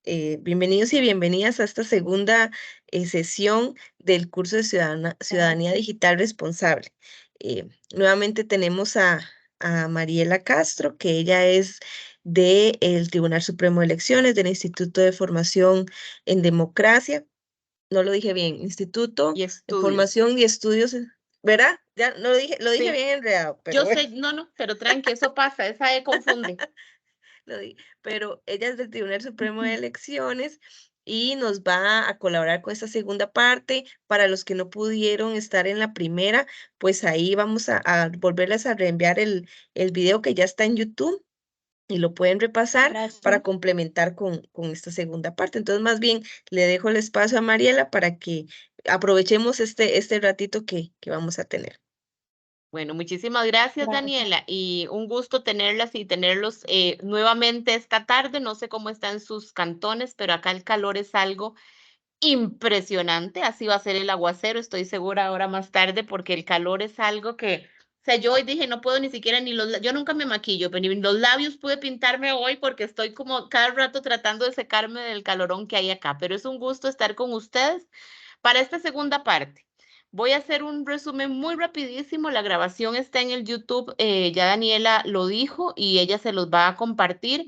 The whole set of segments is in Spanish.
Bienvenidos y bienvenidas a esta segunda sesión del curso de Ciudadanía Digital Responsable. Nuevamente tenemos a Mariela Castro, que ella es del Tribunal Supremo de Elecciones, del Instituto de Formación en Democracia. No lo dije bien, Instituto Y de estudios. Formación y Estudios, ¿verdad? Ya no lo dije Sí, bien enredado, pero yo bueno. sé, no, pero tranqui, eso pasa, esa confunde. Pero ella es del Tribunal Supremo de Elecciones y nos va a colaborar con esta segunda parte. Para los que no pudieron estar en la primera, pues ahí vamos a volverles a reenviar el video que ya está en YouTube y lo pueden repasar para Gracias. complementar con esta segunda parte. Entonces, más bien, le dejo el espacio a Mariela para que aprovechemos este ratito que vamos a tener. Bueno, muchísimas gracias, Daniela, y un gusto tenerlas y tenerlos nuevamente esta tarde. No sé cómo están sus cantones, pero acá el calor es algo impresionante. Así va a ser el aguacero, estoy segura ahora más tarde, porque el calor es algo que, o sea, yo hoy dije, no puedo ni siquiera yo nunca me maquillo, pero ni los labios pude pintarme hoy porque estoy como cada rato tratando de secarme del calorón que hay acá, pero es un gusto estar con ustedes para esta segunda parte. Voy a hacer un resumen muy rapidísimo. La grabación está en el YouTube, ya Daniela lo dijo y ella se los va a compartir,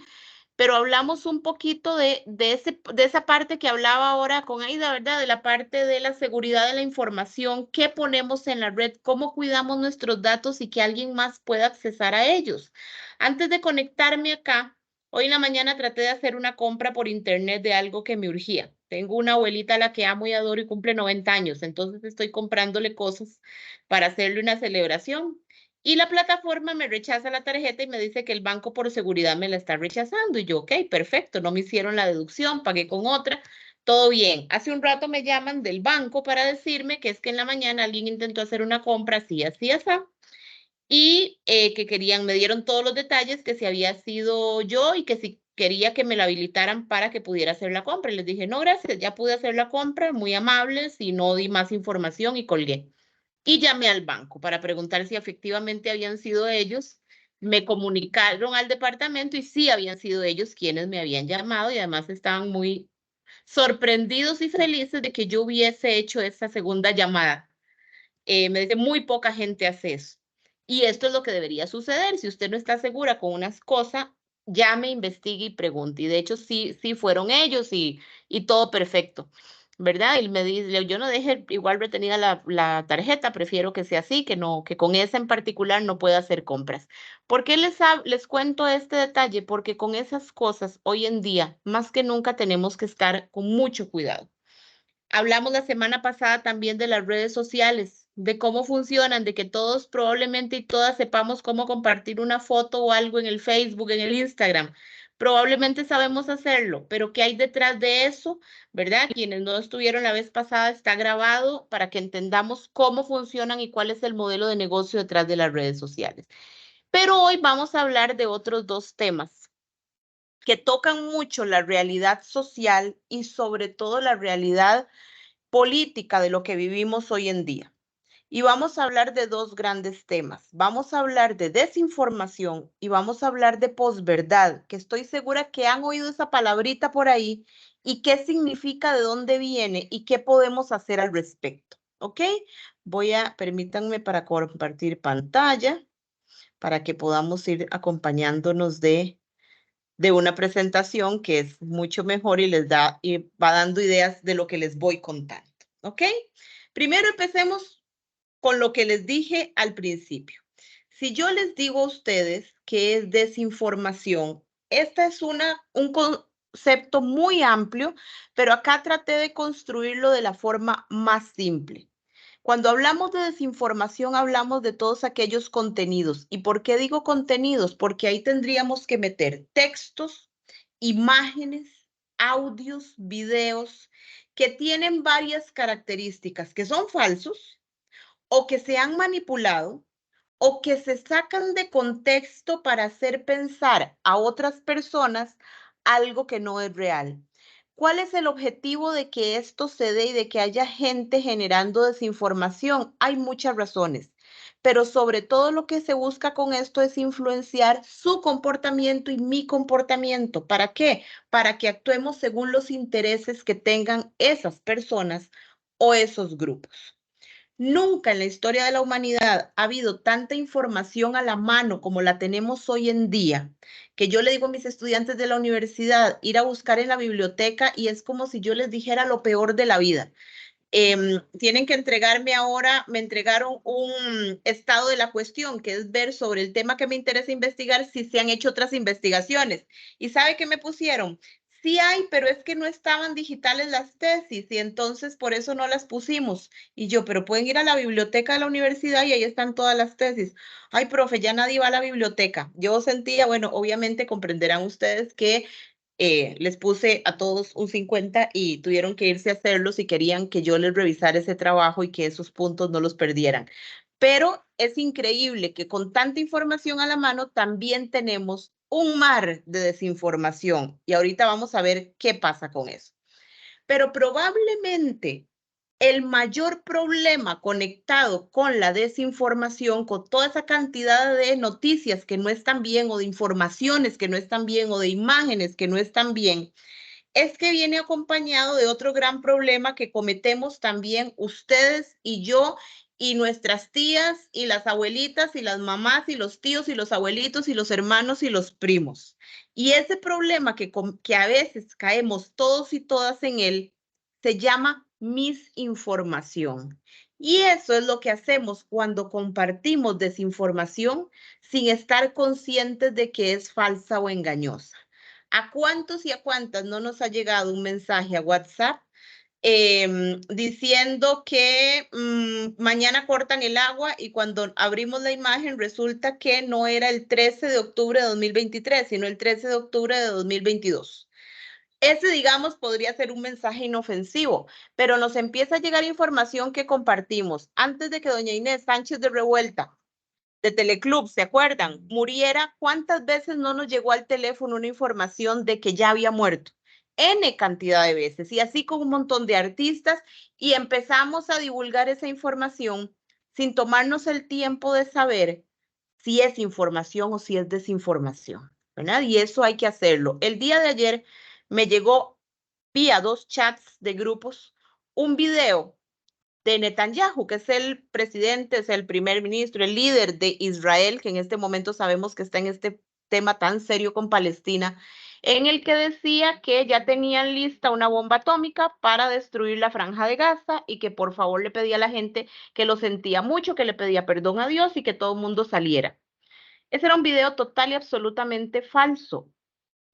pero hablamos un poquito de esa parte que hablaba ahora con Aida, ¿verdad? De la parte de la seguridad de la información, qué ponemos en la red, cómo cuidamos nuestros datos y que alguien más pueda accesar a ellos. Antes de conectarme acá, hoy en la mañana traté de hacer una compra por internet de algo que me urgía. Tengo una abuelita a la que amo y adoro y cumple 90 años, entonces estoy comprándole cosas para hacerle una celebración. Y la plataforma me rechaza la tarjeta y me dice que el banco por seguridad me la está rechazando. Y yo, ok, perfecto, no me hicieron la deducción, pagué con otra, todo bien. Hace un rato me llaman del banco para decirme que es que en la mañana alguien intentó hacer una compra así, así, así, y que querían, me dieron todos los detalles, que si había sido yo y que si quería que me la habilitaran para que pudiera hacer la compra. Y les dije, no, gracias, ya pude hacer la compra, muy amables, y no di más información y colgué. Y llamé al banco para preguntar si efectivamente habían sido ellos. Me comunicaron al departamento y sí habían sido ellos quienes me habían llamado y además estaban muy sorprendidos y felices de que yo hubiese hecho esa segunda llamada. Me dice, muy poca gente hace eso. Y esto es lo que debería suceder. Si usted no está segura con unas cosas, llame, investigue y pregunte. Y de hecho, sí fueron ellos y todo perfecto, ¿verdad? Y me dice, yo no deje igual retenida la tarjeta, prefiero que sea así, que no, que con esa en particular no pueda hacer compras. ¿Por qué les cuento este detalle? Porque con esas cosas, hoy en día, más que nunca, tenemos que estar con mucho cuidado. Hablamos la semana pasada también de las redes sociales, de cómo funcionan, de que todos probablemente y todas sepamos cómo compartir una foto o algo en el Facebook, en el Instagram. Probablemente sabemos hacerlo, pero ¿qué hay detrás de eso? ¿Verdad? Quienes no estuvieron la vez pasada, está grabado para que entendamos cómo funcionan y cuál es el modelo de negocio detrás de las redes sociales. Pero hoy vamos a hablar de otros dos temas que tocan mucho la realidad social y sobre todo la realidad política de lo que vivimos hoy en día. Y vamos a hablar de dos grandes temas. Vamos a hablar de desinformación y vamos a hablar de posverdad, que estoy segura que han oído esa palabrita por ahí y qué significa, de dónde viene y qué podemos hacer al respecto. ¿Ok? Permítanme para compartir pantalla para que podamos ir acompañándonos de una presentación que es mucho mejor y les da y va dando ideas de lo que les voy contando. ¿Ok? Primero empecemos con lo que les dije al principio. Si yo les digo a ustedes que es desinformación, esta es un concepto muy amplio, pero acá traté de construirlo de la forma más simple. Cuando hablamos de desinformación, hablamos de todos aquellos contenidos. ¿Y por qué digo contenidos? Porque ahí tendríamos que meter textos, imágenes, audios, videos que tienen varias características que son falsos o que se han manipulado o que se sacan de contexto para hacer pensar a otras personas algo que no es real. ¿Cuál es el objetivo de que esto se dé y de que haya gente generando desinformación? Hay muchas razones. pero sobre todo lo que se busca con esto es influenciar su comportamiento y mi comportamiento. ¿Para qué? Para que actuemos según los intereses que tengan esas personas o esos grupos. Nunca en la historia de la humanidad ha habido tanta información a la mano como la tenemos hoy en día, que yo le digo a mis estudiantes de la universidad ir a buscar en la biblioteca y es como si yo les dijera lo peor de la vida. Tienen que entregarme ahora, me entregaron un estado de la cuestión, que es ver sobre el tema que me interesa investigar si se han hecho otras investigaciones. ¿Y sabe qué me pusieron? Sí hay, pero es que no estaban digitales las tesis y entonces por eso no las pusimos. Y yo, pero pueden ir a la biblioteca de la universidad y ahí están todas las tesis. Ay, profe, ya nadie va a la biblioteca. Yo sentía, bueno, obviamente comprenderán ustedes que les puse a todos un 50 y tuvieron que irse a hacerlo si querían que yo les revisara ese trabajo y que esos puntos no los perdieran. Pero es increíble que con tanta información a la mano también tenemos un mar de desinformación y ahorita vamos a ver qué pasa con eso. Pero probablemente el mayor problema conectado con la desinformación, con toda esa cantidad de noticias que no están bien o de informaciones que no están bien o de imágenes que no están bien, es que viene acompañado de otro gran problema que cometemos también ustedes y yo y nuestras tías y las abuelitas y las mamás y los tíos y los abuelitos y los hermanos y los primos. Y ese problema que a veces caemos todos y todas en él se llama misinformación. Y eso es lo que hacemos cuando compartimos desinformación sin estar conscientes de que es falsa o engañosa. ¿A cuántos y a cuántas no nos ha llegado un mensaje a WhatsApp diciendo que mañana cortan el agua y cuando abrimos la imagen resulta que no era el 13 de octubre de 2023, sino el 13 de octubre de 2022? Ese, digamos, podría ser un mensaje inofensivo, pero nos empieza a llegar información que compartimos. Antes de que doña Inés Sánchez de Revuelta de Teleclub, ¿se acuerdan? Muriera, ¿cuántas veces no nos llegó al teléfono una información de que ya había muerto? N cantidad de veces, y así con un montón de artistas, y empezamos a divulgar esa información sin tomarnos el tiempo de saber si es información o si es desinformación, ¿verdad? Y eso hay que hacerlo. El día de ayer me llegó vía 2 chats de grupos un video de Netanyahu, que es el presidente, es el primer ministro, el líder de Israel, que en este momento sabemos que está en este tema tan serio con Palestina, en el que decía que ya tenían lista una bomba atómica para destruir la franja de Gaza y que por favor le pedía a la gente que lo sentía mucho, que le pedía perdón a Dios y que todo el mundo saliera. Ese era un video total y absolutamente falso.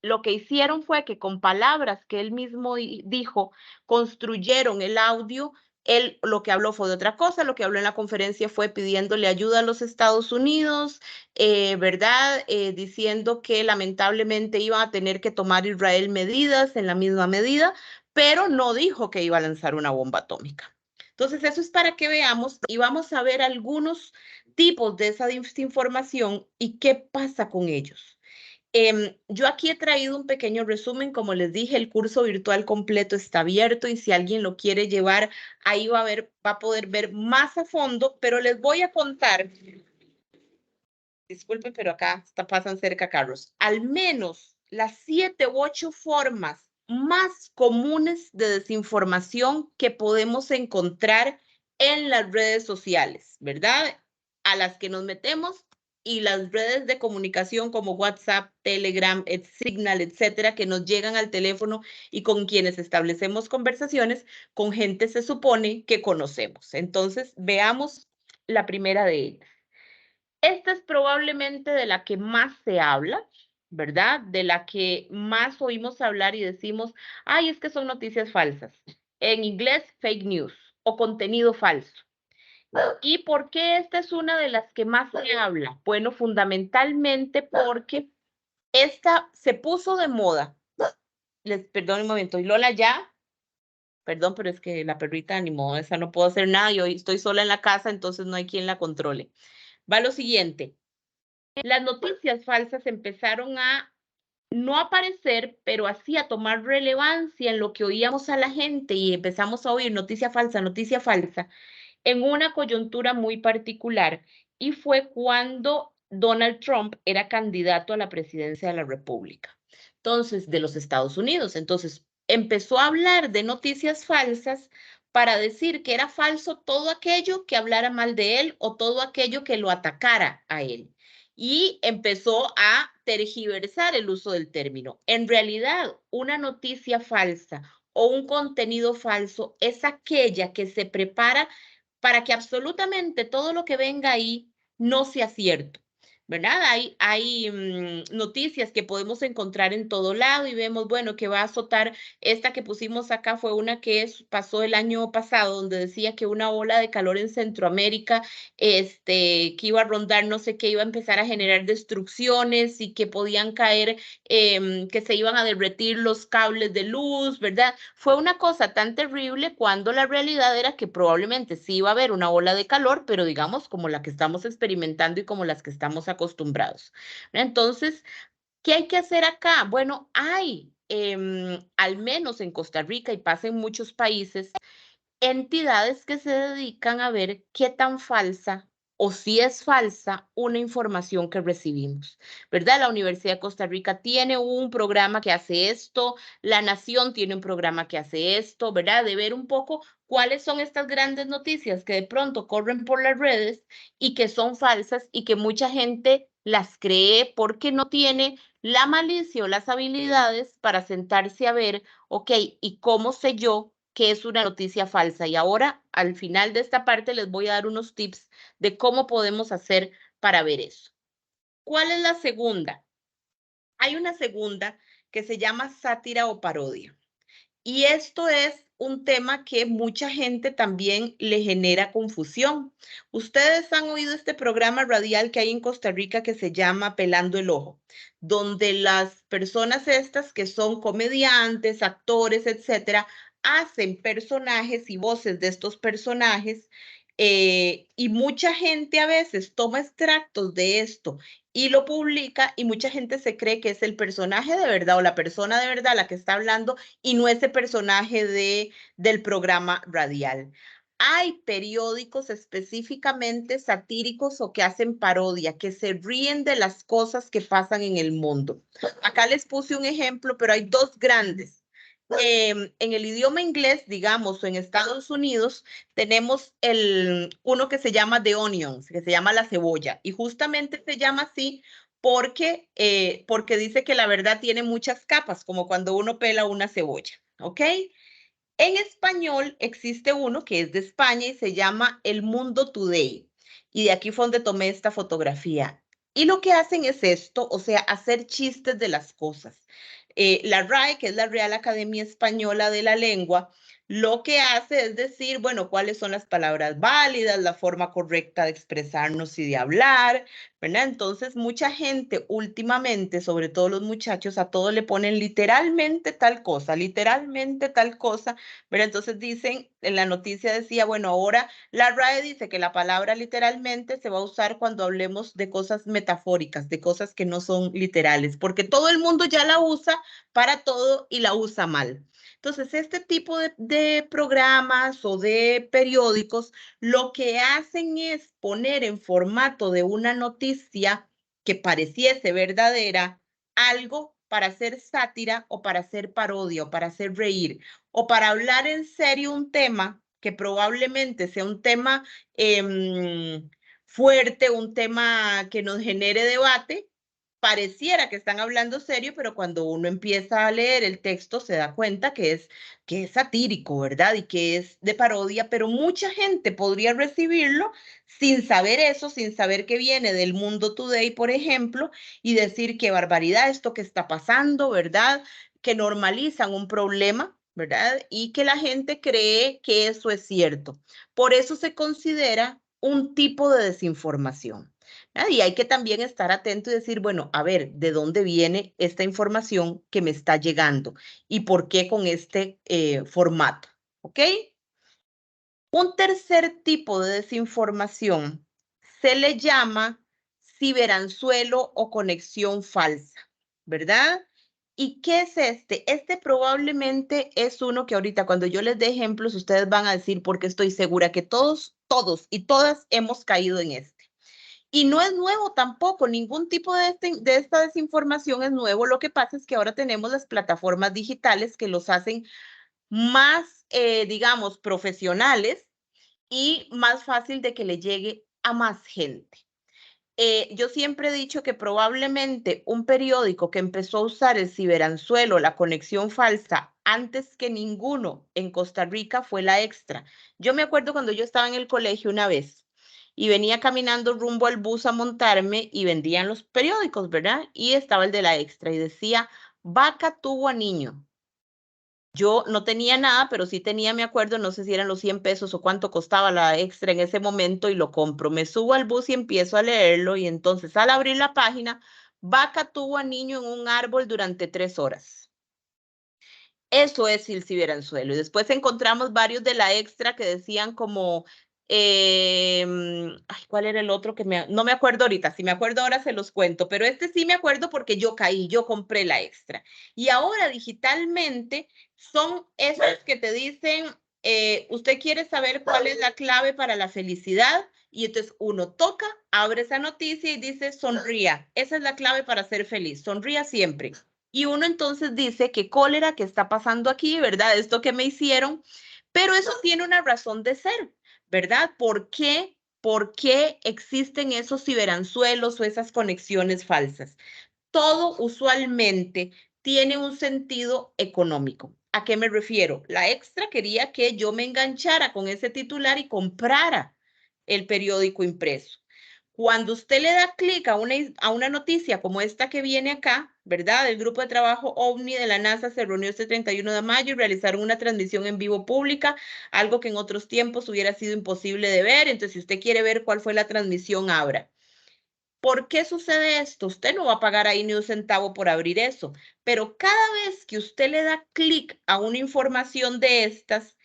Lo que hicieron fue que con palabras que él mismo dijo, construyeron el audio. Él lo que habló fue de otra cosa, lo que habló en la conferencia fue pidiéndole ayuda a los Estados Unidos, ¿verdad? Diciendo que lamentablemente iba a tener que tomar Israel medidas en la misma medida, pero no dijo que iba a lanzar una bomba atómica. Entonces, eso es para que veamos y vamos a ver algunos tipos de esa desinformación y qué pasa con ellos. Yo aquí he traído un pequeño resumen, como les dije, el curso virtual completo está abierto y si alguien lo quiere llevar, ahí va a poder ver más a fondo, pero les voy a contar, disculpen, pero acá pasan cerca carros, al menos las 7 u 8 formas más comunes de desinformación que podemos encontrar en las redes sociales, ¿verdad? A las que nos metemos y las redes de comunicación como WhatsApp, Telegram, Signal, etcétera, que nos llegan al teléfono y con quienes establecemos conversaciones con gente se supone que conocemos. Entonces, veamos la primera de ellas. Esta es probablemente de la que más se habla, ¿verdad? De la que más oímos hablar y decimos, ay, es que son noticias falsas. En inglés, fake news o contenido falso. ¿Y por qué esta es una de las que más se habla? Bueno, fundamentalmente porque esta se puso de moda. Perdón un momento, y Lola ya, perdón, pero es que la perrita animó, esa no puedo hacer nada, yo estoy sola en la casa, entonces no hay quien la controle. Va lo siguiente. Las noticias falsas empezaron a no aparecer, pero así a tomar relevancia en lo que oíamos a la gente y empezamos a oír noticia falsa, en una coyuntura muy particular, y fue cuando Donald Trump era candidato a la presidencia de la República, entonces, de los Estados Unidos. Entonces, empezó a hablar de noticias falsas para decir que era falso todo aquello que hablara mal de él o todo aquello que lo atacara a él. Y empezó a tergiversar el uso del término. En realidad, una noticia falsa o un contenido falso es aquella que se prepara para que absolutamente todo lo que venga ahí no sea cierto. ¿Verdad? Hay noticias que podemos encontrar en todo lado y vemos, bueno, que va a azotar, esta que pusimos acá fue una que pasó el año pasado, donde decía que una ola de calor en Centroamérica, que iba a rondar no sé qué, iba a empezar a generar destrucciones y que podían caer, que se iban a derretir los cables de luz, ¿verdad? Fue una cosa tan terrible cuando la realidad era que probablemente sí iba a haber una ola de calor, pero digamos como la que estamos experimentando y como las que estamos acostumbrados. Entonces, ¿qué hay que hacer acá? Bueno, hay, al menos en Costa Rica y pasa en muchos países, entidades que se dedican a ver qué tan falsa o si es falsa una información que recibimos, ¿verdad? La Universidad de Costa Rica tiene un programa que hace esto, La Nación tiene un programa que hace esto, ¿verdad? De ver un poco cuáles son estas grandes noticias que de pronto corren por las redes y que son falsas y que mucha gente las cree porque no tiene la malicia o las habilidades para sentarse a ver, ok, ¿y cómo sé yo que es una noticia falsa? Y ahora, al final de esta parte, les voy a dar unos tips de cómo podemos hacer para ver eso. ¿Cuál es la segunda? Hay una segunda que se llama sátira o parodia. Y esto es un tema que mucha gente también le genera confusión. Ustedes han oído este programa radial que hay en Costa Rica que se llama Pelando el Ojo, donde las personas estas que son comediantes, actores, etcétera, hacen personajes y voces de estos personajes, y mucha gente a veces toma extractos de esto y lo publica y mucha gente se cree que es el personaje de verdad o la persona de verdad la que está hablando y no ese personaje del programa radial. Hay periódicos específicamente satíricos o que hacen parodia, que se ríen de las cosas que pasan en el mundo. Acá les puse un ejemplo, pero hay dos grandes. En el idioma inglés, digamos, o en Estados Unidos, tenemos uno que se llama The Onions, que se llama la cebolla, y justamente se llama así porque dice que la verdad tiene muchas capas, como cuando uno pela una cebolla, ¿ok? En español existe uno que es de España y se llama El Mundo Today. Y de aquí fue donde tomé esta fotografía. Y lo que hacen es esto, o sea, hacer chistes de las cosas. La RAE, que es la Real Academia Española de la Lengua, lo que hace es decir, bueno, cuáles son las palabras válidas, la forma correcta de expresarnos y de hablar, ¿verdad? Entonces, mucha gente últimamente, sobre todo los muchachos, a todo le ponen literalmente tal cosa, ¿verdad? Entonces dicen, en la noticia decía, bueno, ahora la RAE dice que la palabra literalmente se va a usar cuando hablemos de cosas metafóricas, de cosas que no son literales, porque todo el mundo ya la usa para todo y la usa mal. Entonces, este tipo de programas o de periódicos lo que hacen es poner en formato de una noticia que pareciese verdadera algo para hacer sátira o para hacer parodia o para hacer reír o para hablar en serio un tema que probablemente sea un tema fuerte, un tema que nos genere debate, pareciera que están hablando serio, pero cuando uno empieza a leer el texto se da cuenta que es satírico, ¿verdad? Y que es de parodia, pero mucha gente podría recibirlo sin saber eso, sin saber que viene del Mundo Today, por ejemplo, y decir qué barbaridad esto que está pasando, ¿verdad? Que normalizan un problema, ¿verdad? Y que la gente cree que eso es cierto. Por eso se considera un tipo de desinformación. Y hay que también estar atento y decir, bueno, a ver, ¿de dónde viene esta información que me está llegando? ¿Y por qué con este formato? ¿Ok? Un tercer tipo de desinformación se le llama ciberanzuelo o conexión falsa, ¿verdad? ¿Y qué es este? Este probablemente es uno que ahorita cuando yo les dé ejemplos, ustedes van a decir, porque estoy segura que todos todos y todas hemos caído en este. Y no es nuevo tampoco, ningún tipo de esta desinformación es nuevo. Lo que pasa es que ahora tenemos las plataformas digitales que los hacen más, digamos, profesionales y más fácil de que le llegue a más gente. Yo siempre he dicho que probablemente un periódico que empezó a usar el ciberanzuelo, la conexión falsa, antes que ninguno en Costa Rica fue La Extra. Yo me acuerdo cuando yo estaba en el colegio una vez y venía caminando rumbo al bus a montarme y vendían los periódicos, ¿verdad? Y estaba el de La Extra y decía, vaca tuvo a niño. Yo no tenía nada, pero sí tenía, me acuerdo, no sé si eran los 100 pesos o cuánto costaba la extra en ese momento y lo compro. Me subo al bus y empiezo a leerlo y entonces al abrir la página, vaca tuvo a niño en un árbol durante 3 horas. Eso es el ciberanzuelo. Y después encontramos varios de la extra que decían como, ay, ¿cuál era el otro que no me acuerdo ahorita? Si me acuerdo ahora se los cuento, pero este sí me acuerdo porque yo caí, yo compré la extra. Y ahora digitalmente son esos que te dicen, usted quiere saber cuál es la clave para la felicidad. Y entonces uno toca, abre esa noticia y dice, sonría. Esa es la clave para ser feliz. Sonría siempre. Y uno entonces dice, qué cólera, qué está pasando aquí, ¿verdad? Esto que me hicieron, pero eso tiene una razón de ser, ¿verdad? ¿Por qué? ¿Por qué existen esos ciberanzuelos o esas conexiones falsas? Todo usualmente tiene un sentido económico. ¿A qué me refiero? La extra quería que yo me enganchara con ese titular y comprara el periódico impreso. Cuando usted le da clic a una noticia como esta que viene acá, ¿verdad? El grupo de trabajo OVNI de la NASA se reunió este 31 de mayo y realizaron una transmisión en vivo pública, algo que en otros tiempos hubiera sido imposible de ver. Entonces, si usted quiere ver cuál fue la transmisión, abra. ¿Por qué sucede esto? Usted no va a pagar ahí ni un centavo por abrir eso, pero cada vez que usted le da clic a una información de estas,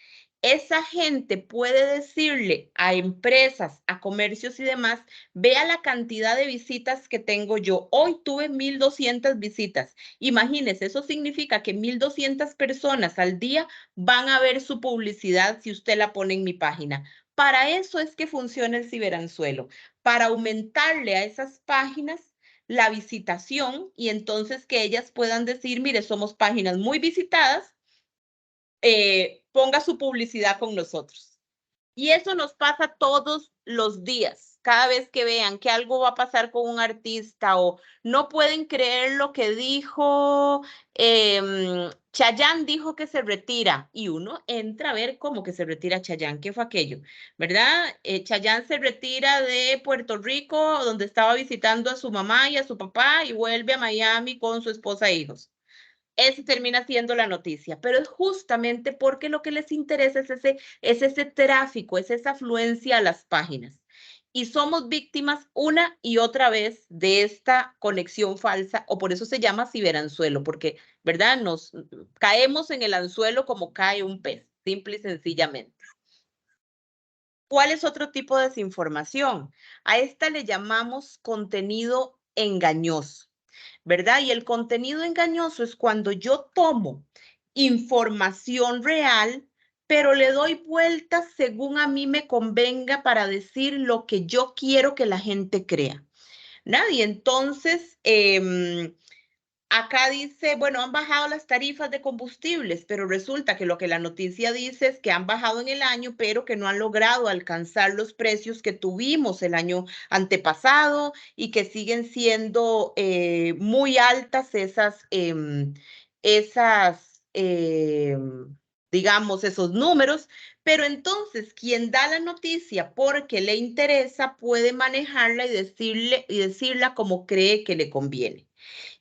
esa gente puede decirle a empresas, a comercios y demás, vea la cantidad de visitas que tengo yo. Hoy tuve 1,200 visitas. Imagínese, eso significa que 1,200 personas al día van a ver su publicidad si usted la pone en mi página. Para eso es que funciona el ciberanzuelo, para aumentarle a esas páginas la visitación y entonces que ellas puedan decir, mire, somos páginas muy visitadas, ponga su publicidad con nosotros. Y eso nos pasa todos los días. Cada vez que vean que algo va a pasar con un artista o no pueden creer lo que dijo, Chayanne dijo que se retira y uno entra a ver cómo que se retira Chayanne, ¿qué fue aquello? ¿Verdad? Chayanne se retira de Puerto Rico, donde estaba visitando a su mamá y a su papá y vuelve a Miami con su esposa e hijos. Ese termina siendo la noticia, pero es justamente porque lo que les interesa es ese tráfico, es esa afluencia a las páginas. Y somos víctimas una y otra vez de esta conexión falsa, o por eso se llama ciberanzuelo, porque, ¿verdad? Nos caemos en el anzuelo como cae un pez, simple y sencillamente. ¿Cuál es otro tipo de desinformación? A esta le llamamos contenido engañoso. ¿Verdad? Y el contenido engañoso es cuando yo tomo información real, pero le doy vueltas según a mí me convenga para decir lo que yo quiero que la gente crea. ¿Verdad? Y entonces, acá dice, bueno, han bajado las tarifas de combustibles, pero resulta que lo que la noticia dice es que han bajado en el año, pero que no han logrado alcanzar los precios que tuvimos el año antepasado y que siguen siendo muy altas digamos, esos números. Pero entonces, quien da la noticia porque le interesa puede manejarla y decirla como cree que le conviene.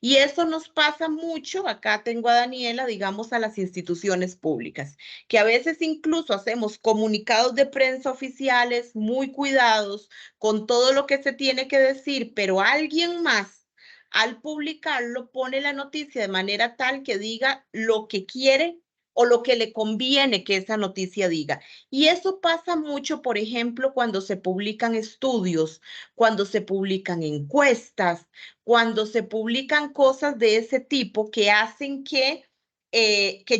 Y eso nos pasa mucho, acá tengo a Daniela, digamos, a las instituciones públicas, que a veces incluso hacemos comunicados de prensa oficiales muy cuidados con todo lo que se tiene que decir, pero alguien más al publicarlo pone la noticia de manera tal que diga lo que quiere o lo que le conviene que esa noticia diga. Y eso pasa mucho, por ejemplo, cuando se publican estudios, cuando se publican encuestas, cuando se publican cosas de ese tipo que hacen que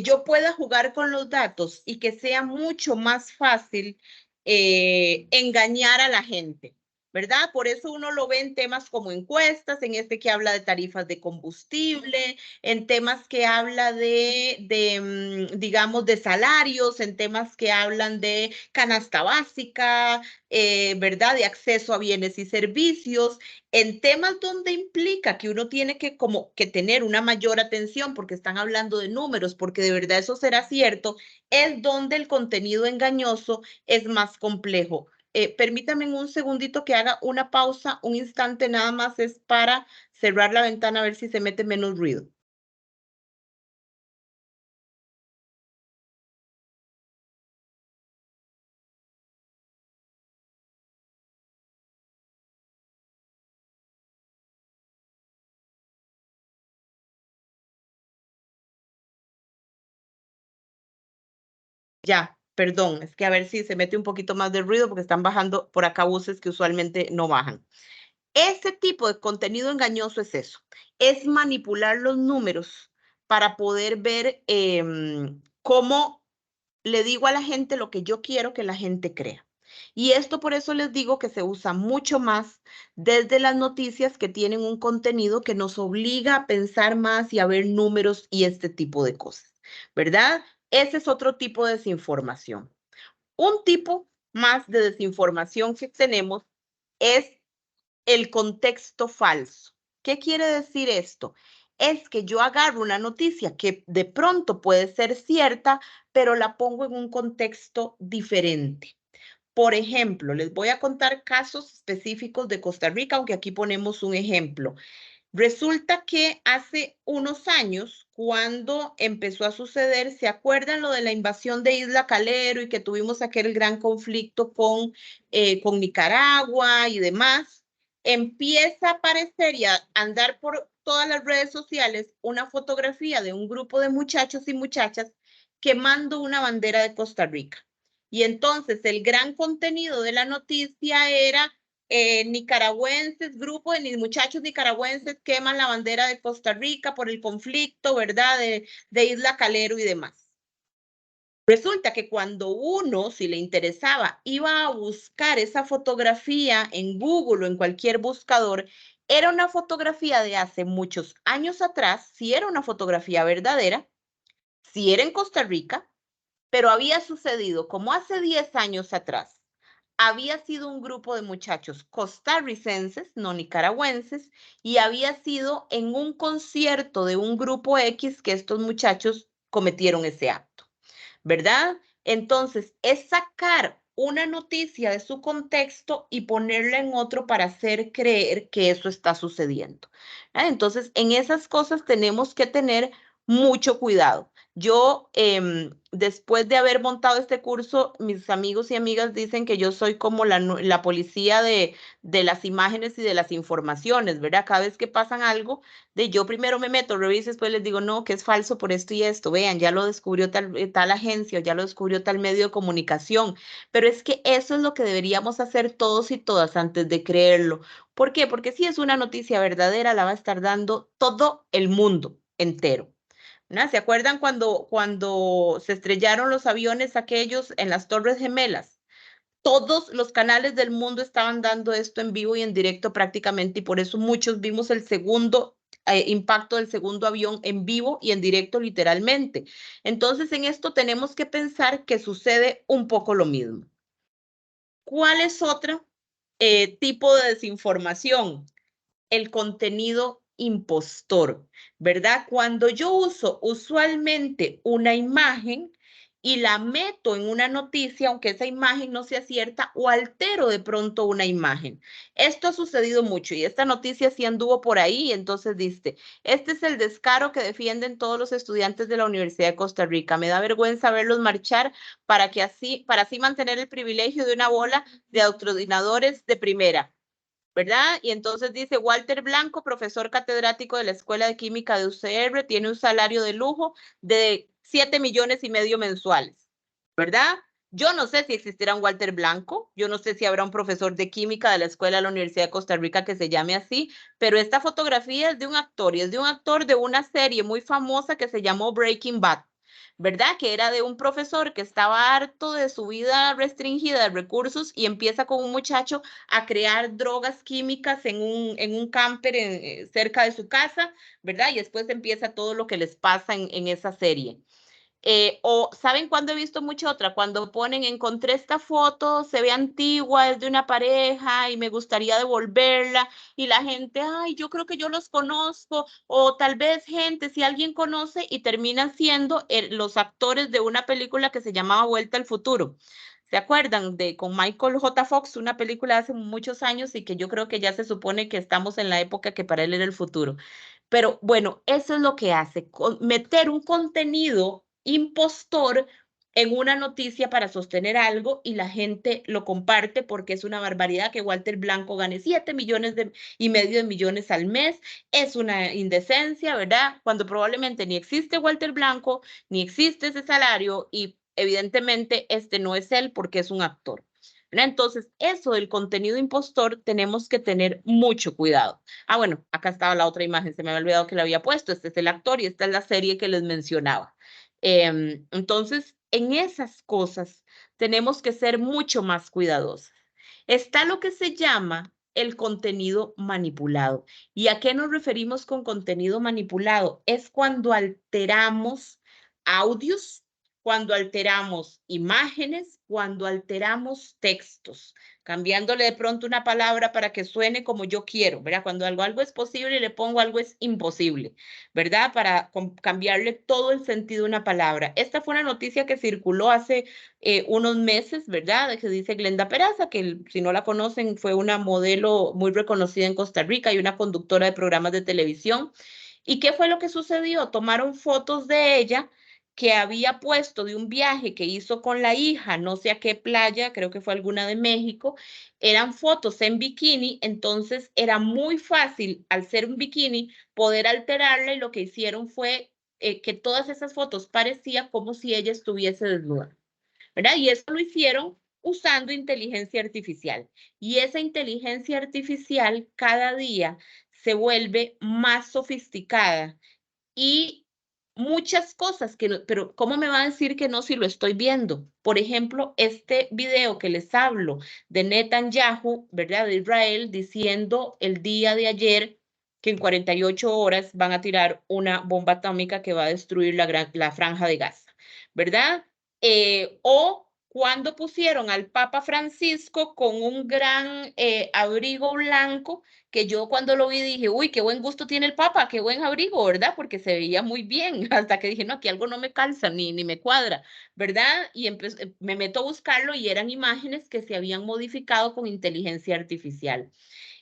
yo pueda jugar con los datos y que sea mucho más fácil engañar a la gente, ¿verdad? Por eso uno lo ve en temas como encuestas, en este que habla de tarifas de combustible, en temas que habla digamos, de salarios, en temas que hablan de canasta básica, ¿verdad? De acceso a bienes y servicios, en temas donde implica que uno tiene que como que tener una mayor atención porque están hablando de números, porque de verdad eso será cierto, es donde el contenido engañoso es más complejo. Permítame un segundito que haga una pausa, un instante nada más, es para cerrar la ventana a ver si se mete menos ruido. Ya, perdón, es que a ver si se mete un poquito más de ruido porque están bajando por acá buses que usualmente no bajan. Ese tipo de contenido engañoso es eso, es manipular los números para poder ver cómo le digo a la gente lo que yo quiero que la gente crea. Y esto por eso les digo que se usa mucho más desde las noticias que tienen un contenido que nos obliga a pensar más y a ver números y este tipo de cosas, ¿verdad? Ese es otro tipo de desinformación. Un tipo más de desinformación que tenemos es el contexto falso. ¿Qué quiere decir esto? Es que yo agarro una noticia que de pronto puede ser cierta, pero la pongo en un contexto diferente. Por ejemplo, les voy a contar casos específicos de Costa Rica, aunque aquí ponemos un ejemplo. Resulta que hace unos años, cuando empezó a suceder, ¿se acuerdan lo de la invasión de Isla Calero y que tuvimos aquel gran conflicto con Nicaragua y demás? Empieza a aparecer y a andar por todas las redes sociales una fotografía de un grupo de muchachos y muchachas quemando una bandera de Costa Rica. Y entonces el gran contenido de la noticia era nicaragüenses, grupo de muchachos nicaragüenses queman la bandera de Costa Rica por el conflicto, ¿verdad? De Isla Calero y demás. Resulta que cuando uno, si le interesaba, iba a buscar esa fotografía en Google o en cualquier buscador, era una fotografía de hace muchos años atrás, si era una fotografía verdadera, si era en Costa Rica, pero había sucedido como hace 10 años atrás. Había sido un grupo de muchachos costarricenses, no nicaragüenses, y había sido en un concierto de un grupo X que estos muchachos cometieron ese acto, ¿verdad? Entonces, es sacar una noticia de su contexto y ponerla en otro para hacer creer que eso está sucediendo. Entonces, en esas cosas tenemos que tener mucho cuidado. Yo, después de haber montado este curso, mis amigos y amigas dicen que yo soy como la policía de las imágenes y de las informaciones, ¿verdad? Cada vez que pasan algo, yo primero me meto, reviso, después les digo, no, que es falso por esto y esto, vean, ya lo descubrió tal agencia, o ya lo descubrió tal medio de comunicación, pero es que eso es lo que deberíamos hacer todos y todas antes de creerlo. ¿Por qué? Porque si es una noticia verdadera, la va a estar dando todo el mundo entero. ¿No? ¿Se acuerdan cuando se estrellaron los aviones aquellos en las Torres Gemelas? Todos los canales del mundo estaban dando esto en vivo y en directo prácticamente, y por eso muchos vimos el segundo impacto del segundo avión en vivo y en directo literalmente. Entonces, en esto tenemos que pensar que sucede un poco lo mismo. ¿Cuál es otro tipo de desinformación? El contenido impostor, ¿verdad? Cuando yo uso usualmente una imagen y la meto en una noticia, aunque esa imagen no sea cierta, o altero de pronto una imagen. Esto ha sucedido mucho y esta noticia sí anduvo por ahí, entonces dice, este es el descaro que defienden todos los estudiantes de la Universidad de Costa Rica. Me da vergüenza verlos marchar para así mantener el privilegio de una bola de adoctrinadores de primera. ¿Verdad? Y entonces dice Walter Blanco, profesor catedrático de la Escuela de Química de UCR, tiene un salario de lujo de 7,5 millones mensuales, ¿verdad? Yo no sé si existirá un Walter Blanco, yo no sé si habrá un profesor de química de la Escuela de la Universidad de Costa Rica que se llame así, pero esta fotografía es de un actor y es de un actor de una serie muy famosa que se llamó Breaking Bad. ¿verdad? Que era de un profesor que estaba harto de su vida restringida de recursos y empieza con un muchacho a crear drogas químicas en un camper cerca de su casa, ¿verdad? Y después empieza todo lo que les pasa en esa serie. O ¿saben cuándo he visto mucho otra? Cuando ponen, encontré esta foto, se ve antigua, es de una pareja y me gustaría devolverla y la gente, ay, yo creo que yo los conozco o tal vez gente, si alguien conoce y terminan siendo los actores de una película que se llamaba Vuelta al Futuro. ¿Se acuerdan de con Michael J. Fox, una película de hace muchos años y que yo creo que ya se supone que estamos en la época que para él era el futuro? Pero bueno, eso es lo que hace, meter un contenido impostor en una noticia para sostener algo y la gente lo comparte porque es una barbaridad que Walter Blanco gane 7,5 millones de millones al mes. Es una indecencia, ¿verdad? Cuando probablemente ni existe Walter Blanco, ni existe ese salario y evidentemente este no es él porque es un actor. ¿Verdad? Entonces, eso del contenido impostor tenemos que tener mucho cuidado. Ah, bueno, acá estaba la otra imagen, se me había olvidado que la había puesto. Este es el actor y esta es la serie que les mencionaba. Entonces, en esas cosas tenemos que ser mucho más cuidadosos. Está lo que se llama el contenido manipulado. ¿Y a qué nos referimos con contenido manipulado? Es cuando alteramos audios, cuando alteramos imágenes, cuando alteramos textos, cambiándole de pronto una palabra para que suene como yo quiero, ¿verdad? Cuando algo es posible, le pongo algo es imposible, ¿verdad? Para cambiarle todo el sentido de una palabra. Esta fue una noticia que circuló hace unos meses, ¿verdad? Que dice Glenda Peraza, que si no la conocen, fue una modelo muy reconocida en Costa Rica y una conductora de programas de televisión. ¿Y qué fue lo que sucedió? Tomaron fotos de ella que había puesto de un viaje que hizo con la hija, no sé a qué playa, creo que fue alguna de México, eran fotos en bikini, entonces era muy fácil al ser un bikini poder alterarla y lo que hicieron fue que todas esas fotos parecía como si ella estuviese desnuda, ¿verdad? Y eso lo hicieron usando inteligencia artificial. Y esa inteligencia artificial cada día se vuelve más sofisticada y muchas cosas que no, pero ¿cómo me va a decir que no si lo estoy viendo? Por ejemplo, este video que les hablo de Netanyahu, ¿verdad? De Israel, diciendo el día de ayer que en 48 horas van a tirar una bomba atómica que va a destruir la franja de Gaza, ¿verdad? O cuando pusieron al Papa Francisco con un gran abrigo blanco que yo cuando lo vi dije, uy, qué buen gusto tiene el Papa, qué buen abrigo, ¿verdad? Porque se veía muy bien, hasta que dije, no, aquí algo no me calza, ni me cuadra, ¿verdad? Y me meto a buscarlo y eran imágenes que se habían modificado con inteligencia artificial.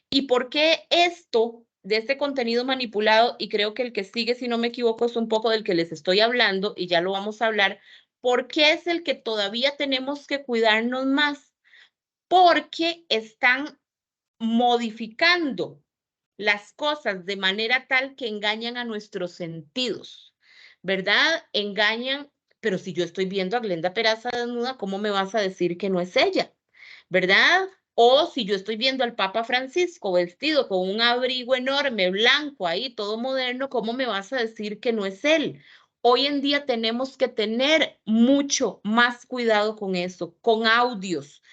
¿Y por qué esto de este contenido manipulado? Y creo que el que sigue, si no me equivoco, es un poco del que les estoy hablando y ya lo vamos a hablar. ¿Por qué es el que todavía tenemos que cuidarnos más? Porque están modificando las cosas de manera tal que engañan a nuestros sentidos, ¿verdad? Engañan, pero si yo estoy viendo a Glenda Peraza desnuda, ¿cómo me vas a decir que no es ella? ¿Verdad? O si yo estoy viendo al Papa Francisco vestido con un abrigo enorme, blanco ahí, todo moderno, ¿cómo me vas a decir que no es él? Hoy en día tenemos que tener mucho más cuidado con eso, con audios,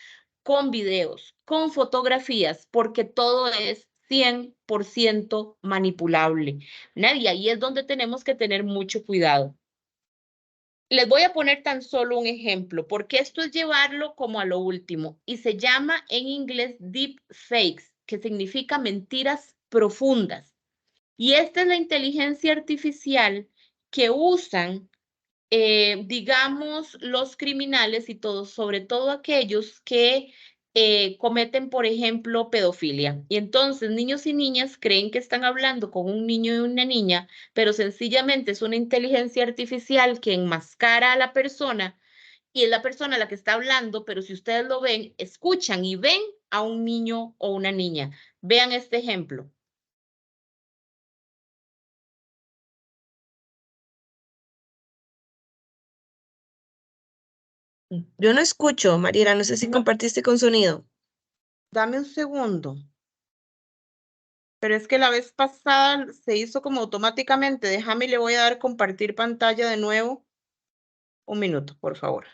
con videos, con fotografías, porque todo es 100% manipulable. Y ahí es donde tenemos que tener mucho cuidado. Les voy a poner tan solo un ejemplo, porque esto es llevarlo como a lo último y se llama en inglés deep fakes, que significa mentiras profundas. Y esta es la inteligencia artificial que usan digamos, los criminales y todos, sobre todo aquellos que cometen, por ejemplo, pedofilia. Y entonces niños y niñas creen que están hablando con un niño y una niña, pero sencillamente es una inteligencia artificial que enmascara a la persona y es la persona la que está hablando, pero si ustedes lo ven, escuchan y ven a un niño o una niña. Vean este ejemplo. Yo no escucho, Mariela, no sé si No, compartiste con sonido. dame un segundo. Pero es que la vez pasada se hizo como automáticamente. Déjame, le voy a dar compartir pantalla de nuevo. Un minuto, por favor.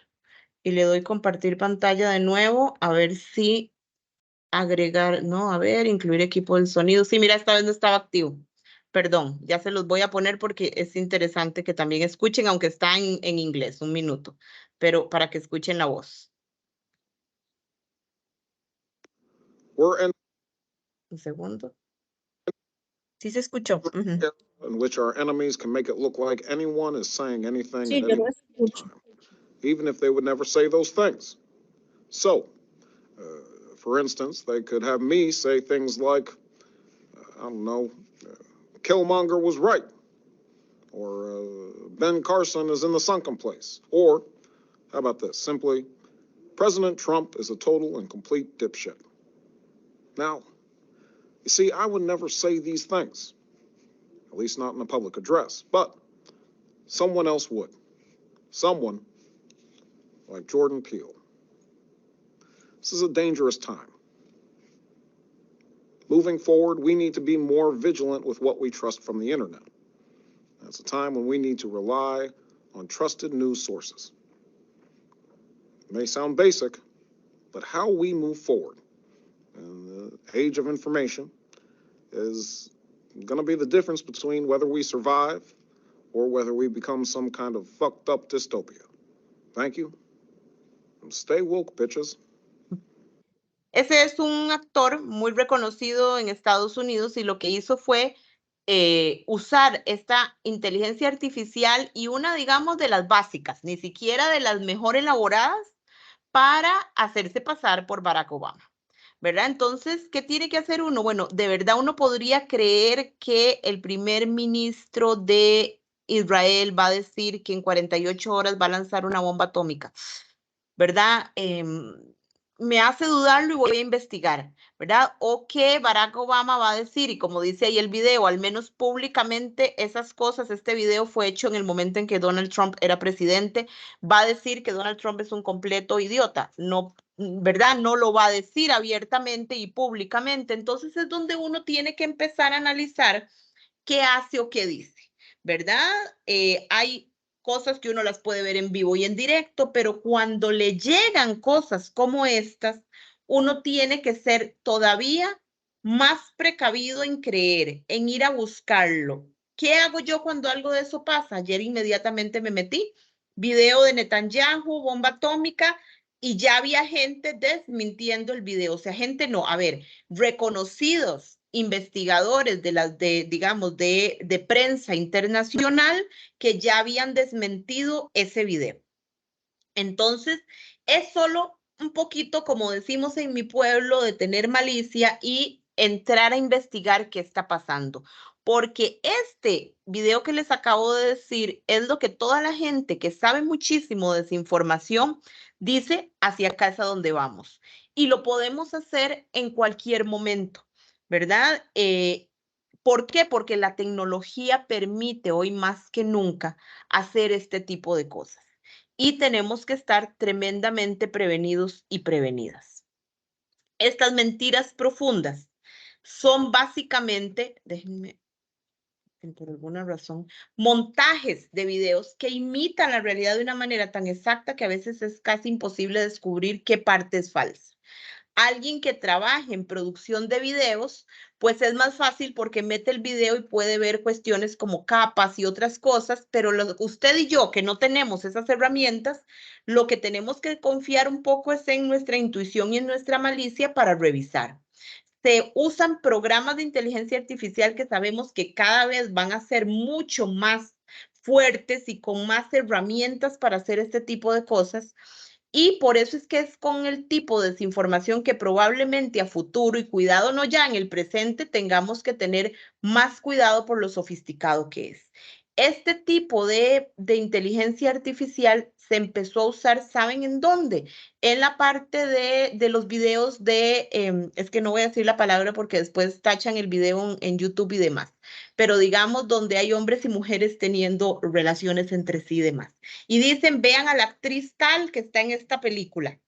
Y le doy compartir pantalla de nuevo, a ver si agregar, no, a ver, incluir equipo del sonido. Sí, mira, esta vez no estaba activo. Perdón, ya se los voy a poner porque es interesante que también escuchen, aunque está en inglés, un minuto, pero para que escuchen la voz. We're in Un segundo. Sí se escuchó. in which our enemies can make it look like anyone is saying anything Sí, at yo any lo escucho. time, even if they would never say those things. So, for instance, they could have me say things like, I don't know, Killmonger was right, or Ben Carson is in the sunken place, or how about this? Simply, President Trump is a total and complete dipshit. Now, you see, I would never say these things, at least not in a public address, but someone else would. Someone like Jordan Peele. This is a dangerous time. Moving forward, we need to be more vigilant with what we trust from the internet. It's a time when we need to rely on trusted news sources. It may sound basic, but how we move forward in the age of information is going to be the difference between whether we survive or whether we become some kind of fucked up dystopia. Thank you. And stay woke, bitches. Ese es un actor muy reconocido en Estados Unidos y lo que hizo fue usar esta inteligencia artificial y una, digamos, de las básicas, ni siquiera de las mejor elaboradas, para hacerse pasar por Barack Obama, ¿verdad? Entonces, ¿qué tiene que hacer uno? Bueno, de verdad uno podría creer que el primer ministro de Israel va a decir que en 48 horas va a lanzar una bomba atómica, ¿verdad? Me hace dudarlo y voy a investigar, ¿verdad? O que Barack Obama va a decir, y como dice ahí el video, al menos públicamente esas cosas, este video fue hecho en el momento en que Donald Trump era presidente, va a decir que Donald Trump es un completo idiota, no, ¿verdad? No lo va a decir abiertamente y públicamente, entonces es donde uno tiene que empezar a analizar qué hace o qué dice, ¿verdad? Hay cosas que uno las puede ver en vivo y en directo, pero cuando le llegan cosas como estas, uno tiene que ser todavía más precavido en creer, en ir a buscarlo. ¿Qué hago yo cuando algo de eso pasa? Ayer inmediatamente me metí, video de Netanyahu, bomba atómica, y ya había gente desmintiendo el video. O sea, gente no, a ver, reconocidos investigadores digamos, de prensa internacional que ya habían desmentido ese video. Entonces, es solo un poquito, como decimos en mi pueblo, de tener malicia y entrar a investigar qué está pasando. Porque este video que les acabo de decir es lo que toda la gente que sabe muchísimo de desinformación dice: hacia acá es a donde vamos. Y lo podemos hacer en cualquier momento, ¿verdad? ¿Por qué? Porque la tecnología permite hoy más que nunca hacer este tipo de cosas y tenemos que estar tremendamente prevenidos y prevenidas. Estas mentiras profundas son básicamente, déjenme, por alguna razón, montajes de videos que imitan la realidad de una manera tan exacta que a veces es casi imposible descubrir qué parte es falsa. Alguien que trabaje en producción de videos, pues es más fácil porque mete el video y puede ver cuestiones como capas y otras cosas, pero usted y yo que no tenemos esas herramientas, lo que tenemos que confiar un poco es en nuestra intuición y en nuestra malicia para revisar. Se usan programas de inteligencia artificial que sabemos que cada vez van a ser mucho más fuertes y con más herramientas para hacer este tipo de cosas. Y por eso es que es con el tipo de desinformación que probablemente a futuro, y cuidado no ya en el presente, tengamos que tener más cuidado por lo sofisticado que es. Este tipo de inteligencia artificial se empezó a usar, ¿saben en dónde? En la parte de los videos es que no voy a decir la palabra porque después tachan el video en YouTube y demás, pero digamos donde hay hombres y mujeres teniendo relaciones entre sí y demás. Y dicen, vean a la actriz tal que está en esta película.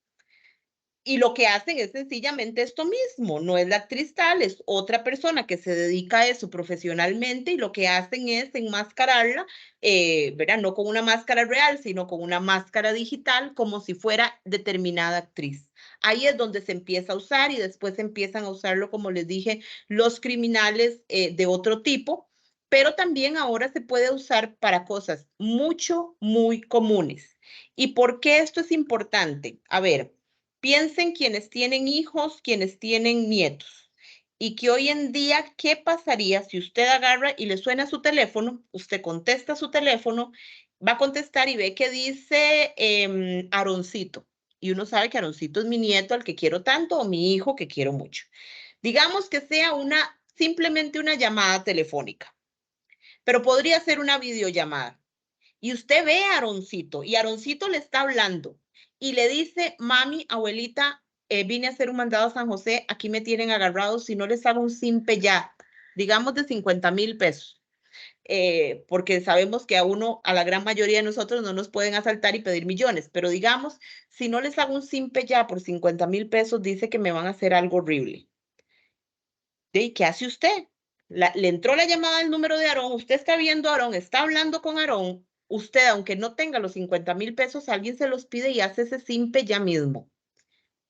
Y lo que hacen es sencillamente esto mismo, no es la actriz tal, es otra persona que se dedica a eso profesionalmente y lo que hacen es enmascararla, ¿verdad? No con una máscara real, sino con una máscara digital, como si fuera determinada actriz. Ahí es donde se empieza a usar y después empiezan a usarlo, como les dije, los criminales de otro tipo, pero también ahora se puede usar para cosas muy comunes. ¿Y por qué esto es importante? A ver, piensen quienes tienen hijos, quienes tienen nietos. Y que hoy en día, ¿qué pasaría si usted agarra y le suena su teléfono? Usted contesta su teléfono, va a contestar y ve que dice Aroncito. Y uno sabe que Aroncito es mi nieto al que quiero tanto o mi hijo que quiero mucho. Digamos que sea simplemente una llamada telefónica, pero podría ser una videollamada. Y usted ve a Aroncito y Aroncito le está hablando y le dice, mami, abuelita, vine a hacer un mandado a San José, aquí me tienen agarrados, si no les hago un simpe ya, digamos de 50,000 pesos, porque sabemos que a la gran mayoría de nosotros no nos pueden asaltar y pedir millones, pero digamos, si no les hago un simpe ya por 50,000 pesos, dice que me van a hacer algo horrible. ¿Y qué hace usted? Le entró la llamada al número de Aarón, usted está viendo a Aarón, está hablando con Aarón, usted, aunque no tenga los 50,000 pesos, alguien se los pide y hace ese simpe ya mismo.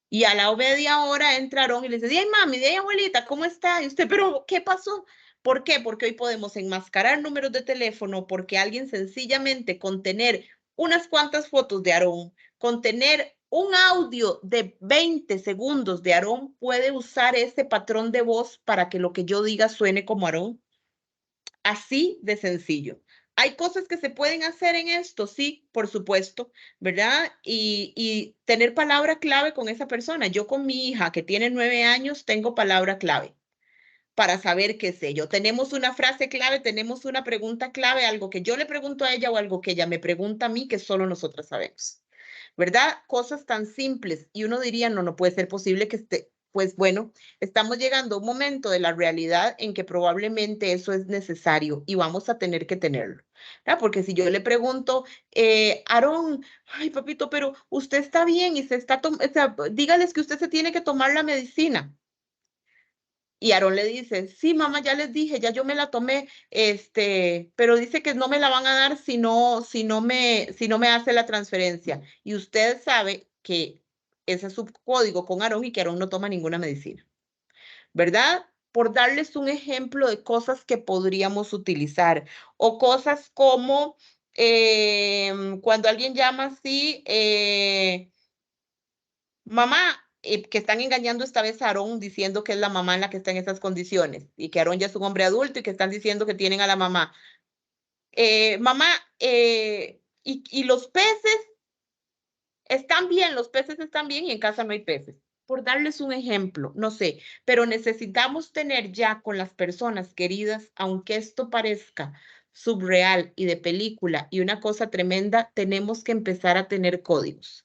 Y a la media hora entra Aarón y le dice, ay mami, ay abuelita, ¿cómo está? Y usted, pero ¿qué pasó? ¿Por qué? Porque hoy podemos enmascarar números de teléfono, porque alguien sencillamente con tener unas cuantas fotos de Aarón, con tener un audio de 20 segundos de Aarón, puede usar ese patrón de voz para que lo que yo diga suene como Aarón. Así de sencillo. Hay cosas que se pueden hacer en esto, sí, por supuesto, ¿verdad? Y tener palabra clave con esa persona. Yo con mi hija que tiene 9 años tengo palabra clave para saber qué sé yo. Tenemos una frase clave, tenemos una pregunta clave, algo que yo le pregunto a ella o algo que ella me pregunta a mí que solo nosotras sabemos. ¿Verdad? Cosas tan simples. Y uno diría, no, no puede ser posible que esté, pues bueno, estamos llegando a un momento de la realidad en que probablemente eso es necesario y vamos a tener que tenerlo. ¿Verdad? Porque si yo le pregunto, Aarón, ay papito, pero usted está bien y se está, o sea, dígales que usted se tiene que tomar la medicina. Y Aarón le dice, sí, mamá, ya les dije, ya yo me la tomé, pero dice que no me la van a dar si no me hace la transferencia. Y usted sabe que ese es su código con Aarón y que Aarón no toma ninguna medicina, ¿verdad? Por darles un ejemplo de cosas que podríamos utilizar o cosas como cuando alguien llama así, mamá, que están engañando esta vez a Aarón diciendo que es la mamá en la que está en esas condiciones y que Aarón ya es un hombre adulto y que están diciendo que tienen a la mamá. Mamá, y los peces están bien, los peces están bien y en casa no hay peces. Por darles un ejemplo, no sé, pero necesitamos tener ya con las personas queridas, aunque esto parezca subreal y de película y una cosa tremenda, tenemos que empezar a tener códigos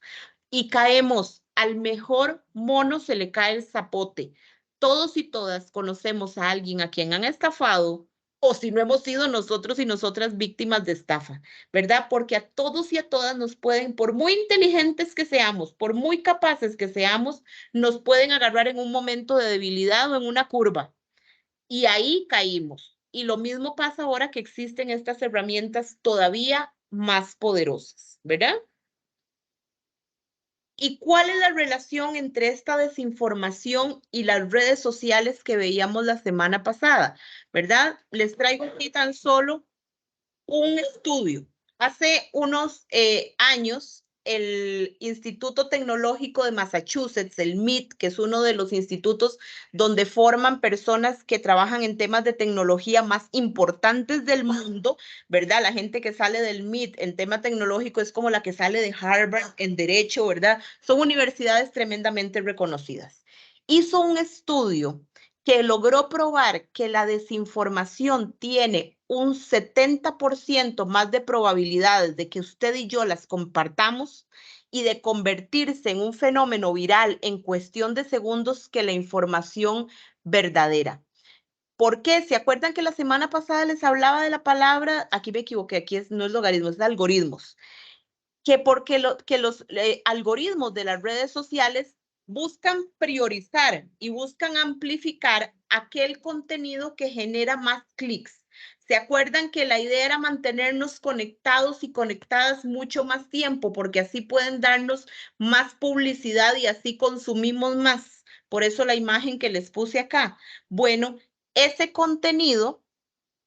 y caemos, al mejor mono se le cae el zapote. Todos y todas conocemos a alguien a quien han estafado o si no hemos sido nosotros y nosotras víctimas de estafa, ¿verdad? Porque a todos y a todas nos pueden, por muy inteligentes que seamos, por muy capaces que seamos, nos pueden agarrar en un momento de debilidad o en una curva. Y ahí caímos. Y lo mismo pasa ahora que existen estas herramientas todavía más poderosas, ¿verdad? ¿Y cuál es la relación entre esta desinformación y las redes sociales que veíamos la semana pasada? ¿Verdad? Les traigo aquí tan solo un estudio. Hace unos años, el Instituto Tecnológico de Massachusetts, el MIT, que es uno de los institutos donde forman personas que trabajan en temas de tecnología más importantes del mundo, ¿verdad? La gente que sale del MIT en tema tecnológico es como la que sale de Harvard en derecho, ¿verdad? Son universidades tremendamente reconocidas. Hizo un estudio que logró probar que la desinformación tiene un 70% más de probabilidades de que usted y yo las compartamos y de convertirse en un fenómeno viral en cuestión de segundos que la información verdadera. ¿Por qué? ¿Se acuerdan que la semana pasada les hablaba de la palabra? Aquí me equivoqué, no es logaritmos, es algoritmos. Que porque los algoritmos de las redes sociales buscan priorizar y buscan amplificar aquel contenido que genera más clics. ¿Se acuerdan que la idea era mantenernos conectados y conectadas mucho más tiempo? Porque así pueden darnos más publicidad y así consumimos más. Por eso la imagen que les puse acá. Bueno, ese contenido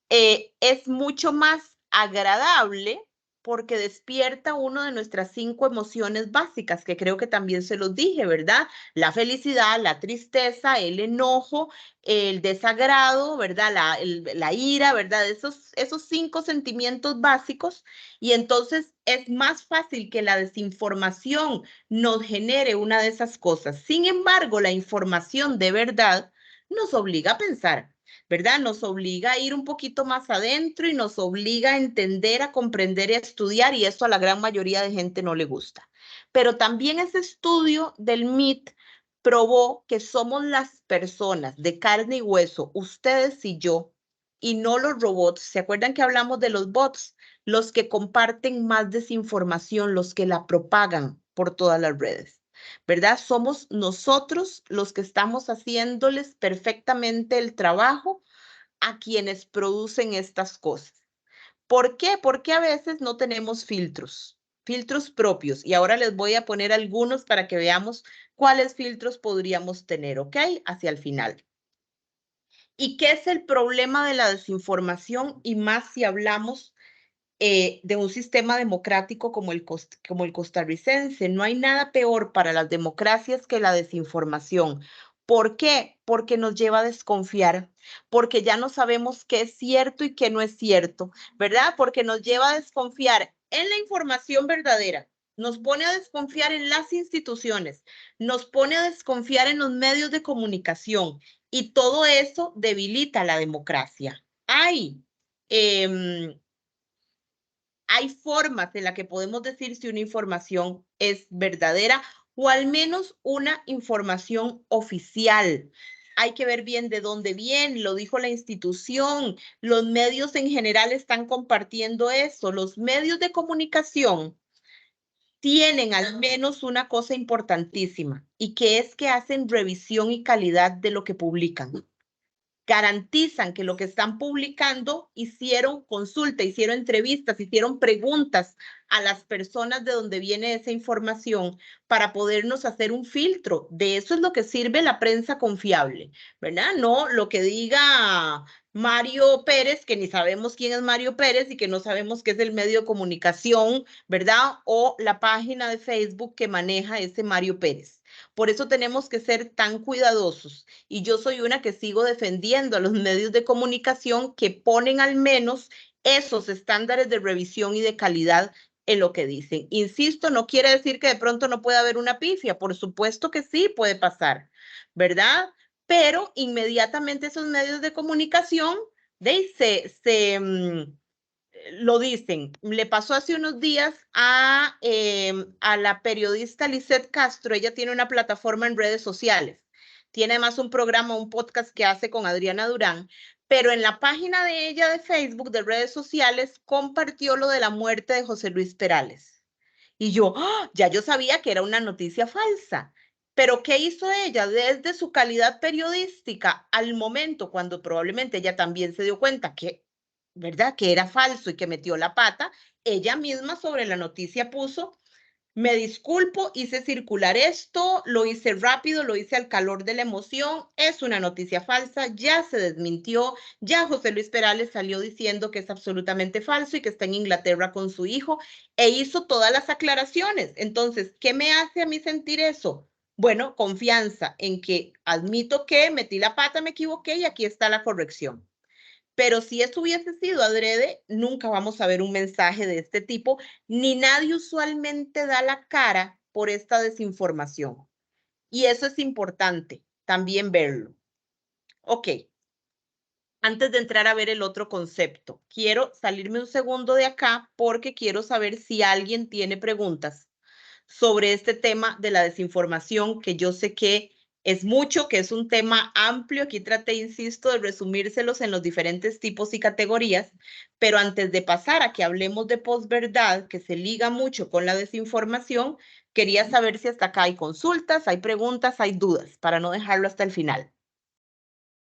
es mucho más agradable porque despierta una de nuestras 5 emociones básicas, que creo que también se los dije, ¿verdad? La felicidad, la tristeza, el enojo, el desagrado, ¿verdad? La ira, ¿verdad? Esos 5 sentimientos básicos. Y entonces es más fácil que la desinformación nos genere una de esas cosas. Sin embargo, la información de verdad nos obliga a pensar, ¿verdad? Nos obliga a ir un poquito más adentro y nos obliga a entender, a comprender y a estudiar, y eso a la gran mayoría de gente no le gusta. Pero también ese estudio del MIT probó que somos las personas de carne y hueso, ustedes y yo, y no los robots. ¿Se acuerdan que hablamos de los bots? Los que comparten más desinformación, los que la propagan por todas las redes. ¿Verdad? Somos nosotros los que estamos haciéndoles perfectamente el trabajo a quienes producen estas cosas. ¿Por qué? Porque a veces no tenemos filtros propios. Y ahora les voy a poner algunos para que veamos cuáles filtros podríamos tener, ¿ok? Hacia el final. ¿Y qué es el problema de la desinformación? Y más si hablamos de un sistema democrático como el costarricense. No hay nada peor para las democracias que la desinformación. ¿Por qué? Porque nos lleva a desconfiar, porque ya no sabemos qué es cierto y qué no es cierto, ¿verdad? Porque nos lleva a desconfiar en la información verdadera, nos pone a desconfiar en las instituciones, nos pone a desconfiar en los medios de comunicación y todo eso debilita la democracia. Eh, hay formas en las que podemos decir si una información es verdadera o al menos una información oficial. Hay que ver bien de dónde viene, lo dijo la institución, los medios en general están compartiendo eso, los medios de comunicación tienen al menos una cosa importantísima y que es que hacen revisión y calidad de lo que publican. Garantizan que lo que están publicando hicieron consulta, hicieron entrevistas, hicieron preguntas a las personas de donde viene esa información para podernos hacer un filtro. De eso es lo que sirve la prensa confiable, ¿verdad? No lo que diga Mario Pérez, que ni sabemos quién es Mario Pérez y que no sabemos qué es el medio de comunicación, ¿verdad? O la página de Facebook que maneja ese Mario Pérez. Por eso tenemos que ser tan cuidadosos. Y yo soy una que sigo defendiendo a los medios de comunicación que ponen al menos esos estándares de revisión y de calidad en lo que dicen. Insisto, no quiere decir que de pronto no pueda haber una pifia. Por supuesto que sí puede pasar, ¿verdad? Pero inmediatamente esos medios de comunicación lo dicen. Le pasó hace unos días a la periodista Lisette Castro. Ella tiene una plataforma en redes sociales. Tiene además un programa, un podcast que hace con Adriana Durán. Pero en la página de ella de Facebook, de redes sociales, compartió lo de la muerte de José Luis Perales. Y yo, ya yo sabía que era una noticia falsa. Pero ¿qué hizo ella? Desde su calidad periodística al momento, cuando probablemente ella también se dio cuenta que, ¿verdad? Que era falso y que metió la pata, ella misma sobre la noticia puso, me disculpo, hice circular esto, lo hice rápido, lo hice al calor de la emoción, es una noticia falsa, ya se desmintió, ya José Luis Perales salió diciendo que es absolutamente falso y que está en Inglaterra con su hijo e hizo todas las aclaraciones. Entonces, ¿qué me hace a mí sentir eso? Bueno, confianza en que admito que metí la pata, me equivoqué y aquí está la corrección. Pero si eso hubiese sido adrede, nunca vamos a ver un mensaje de este tipo, ni nadie usualmente da la cara por esta desinformación. Y eso es importante también verlo. Ok, antes de entrar a ver el otro concepto, quiero salirme un segundo de acá porque quiero saber si alguien tiene preguntas sobre este tema de la desinformación que yo sé que es mucho, que es un tema amplio. Aquí traté, insisto, de resumírselos en los diferentes tipos y categorías, pero antes de pasar a que hablemos de posverdad, que se liga mucho con la desinformación, quería saber si hasta acá hay consultas, hay preguntas, hay dudas, para no dejarlo hasta el final.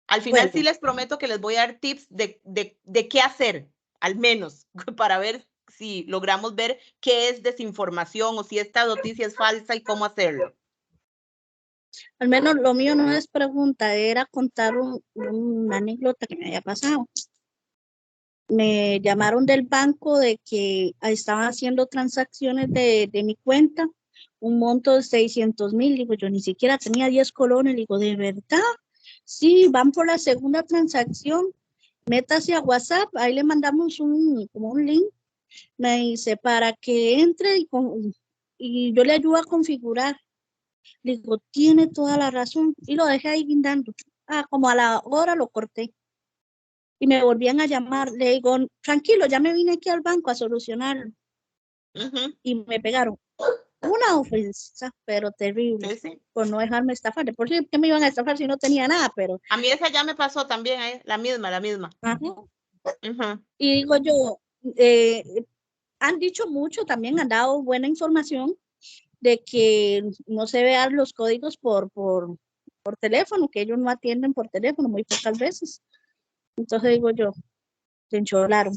Al final Bueno, sí les prometo que les voy a dar tips de qué hacer, al menos, para ver si logramos ver qué es desinformación o si esta noticia es falsa y cómo hacerlo. al menos lo mío no es pregunta, era contar una anécdota que me había pasado. Me llamaron del banco de que estaban haciendo transacciones de mi cuenta, un monto de 600,000. Digo, yo ni siquiera tenía 10 colones. Digo, ¿de verdad? Sí, van por la segunda transacción. Métase a WhatsApp, ahí le mandamos como un link. Me dice, para que entre y yo le ayudo a configurar. Digo, tiene toda la razón. Y lo dejé ahí guindando. Como a la hora lo corté. Y me volvían a llamar. Le digo, tranquilo, ya me vine aquí al banco a solucionarlo. Y me pegaron una ofensa, pero terrible, Sí. por no dejarme estafar. De por sí, ¿qué me iban a estafar si no tenía nada? Pero, A mí esa ya me pasó también, la misma. ajá. Y digo yo, han dicho mucho, también han dado buena información de que no se vean los códigos por teléfono, que ellos no atienden por teléfono muy pocas veces. Entonces digo yo, se encholaron,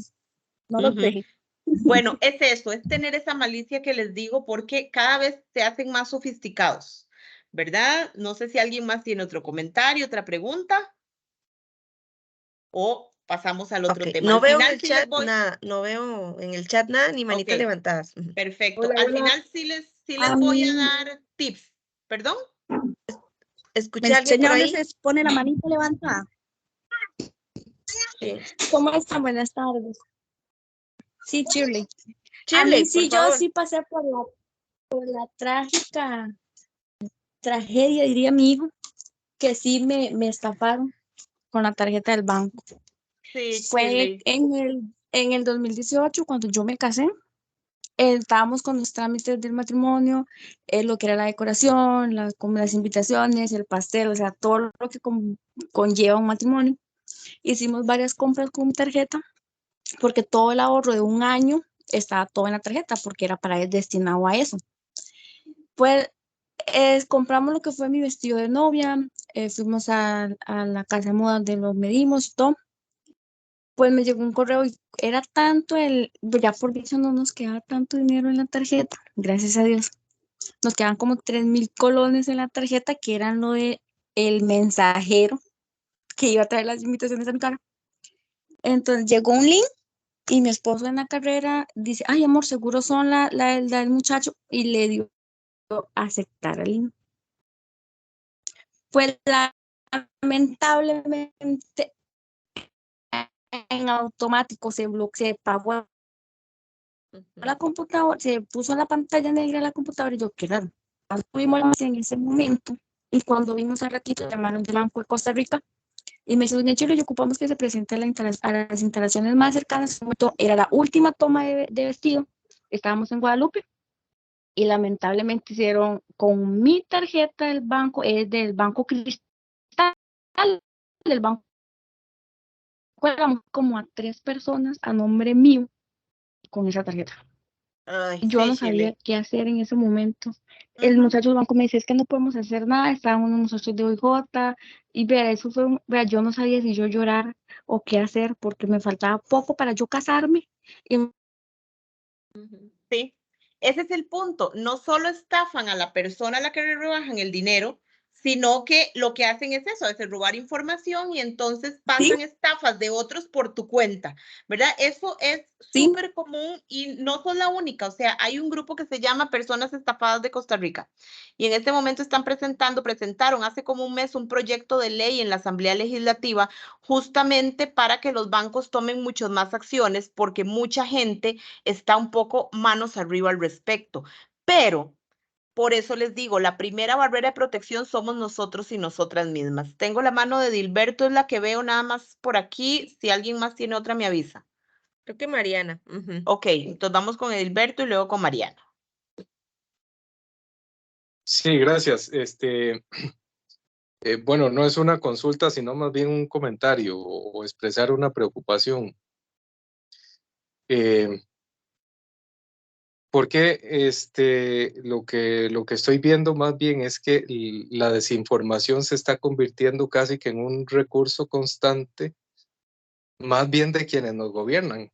no los dejé. Bueno, es eso, es tener esa malicia que les digo, porque cada vez se hacen más sofisticados, ¿verdad? No sé si alguien más tiene otro comentario, otra pregunta, o pasamos al otro Ok, tema. no Al veo en final el sí les chat voy. nada, no veo en el chat nada ni manitas Ok, levantadas. Ujú. perfecto. Hola, Al hola. final sí les A voy a mí dar tips. ¿Perdón? me ¿Escuché a alguien por enseña dónde ahí? se pone la manita levantada. Sí. ¿Cómo están? Buenas tardes. Sí, Shirley. A mí Shirley, por sí, yo favor. sí pasé por la trágica tragedia, diría mi hijo, que sí me estafaron con la tarjeta del banco. Sí, Fue Shirley. en el 2018 cuando yo me casé. Estábamos con los trámites del matrimonio, lo que era la decoración, como las invitaciones, el pastel, o sea, todo lo que conlleva un matrimonio. Hicimos varias compras con mi tarjeta porque todo el ahorro de un año estaba todo en la tarjeta porque era para destinado a eso. Pues compramos lo que fue mi vestido de novia, fuimos a la casa de moda donde lo medimos y todo. Pues me llegó un correo y era tanto ya por dicho no nos quedaba tanto dinero en la tarjeta, gracias a Dios. Nos quedaban como 3,000 colones en la tarjeta, que eran lo de el mensajero que iba a traer las invitaciones a mi cara. Entonces llegó un link y mi esposo en la carrera dice, ay amor, seguro son la del muchacho, y le dio a aceptar el link. Pues lamentablemente en automático se pagó la computadora, se puso la pantalla negra de la computadora y yo, qué raro. Tuvimos en ese momento y cuando vimos al ratito llamaron del Banco de Costa Rica y me dice, doña Chile, y ocupamos que se presente a las instalaciones más cercanas. Era la última toma de vestido, estábamos en Guadalupe y lamentablemente hicieron con mi tarjeta del banco, es del Banco Cristal, del banco, éramos como a 3 personas a nombre mío con esa tarjeta. Ay, Yo sí, no sabía Shirley. qué hacer en ese momento. El muchacho del banco me dice, es que no podemos hacer nada, estaban unos muchachos de OIJ, y vea, eso fue, vea, yo no sabía si yo llorar o qué hacer, porque me faltaba poco para yo casarme. Y Sí, ese es el punto. No solo estafan a la persona a la que le rebajan el dinero, sino que lo que hacen es eso, es robar información y entonces sí, pasan estafas de otros por tu cuenta, ¿verdad? Eso es sí, súper común y no son la única. O sea, hay un grupo que se llama Personas Estafadas de Costa Rica y en este momento presentaron hace como un mes un proyecto de ley en la Asamblea Legislativa justamente para que los bancos tomen muchas más acciones porque mucha gente está un poco manos arriba al respecto. Pero por eso les digo, la primera barrera de protección somos nosotros y nosotras mismas. Tengo la mano de Dilberto, es la que veo nada más por aquí. Si alguien más tiene otra, me avisa. Creo que Mariana. Ujú. Ok, entonces vamos con Edilberto y luego con Mariana. Sí, gracias. Bueno, no es una consulta, sino más bien un comentario o expresar una preocupación. Porque lo que estoy viendo más bien es que la desinformación se está convirtiendo casi que en un recurso constante, más bien de quienes nos gobiernan.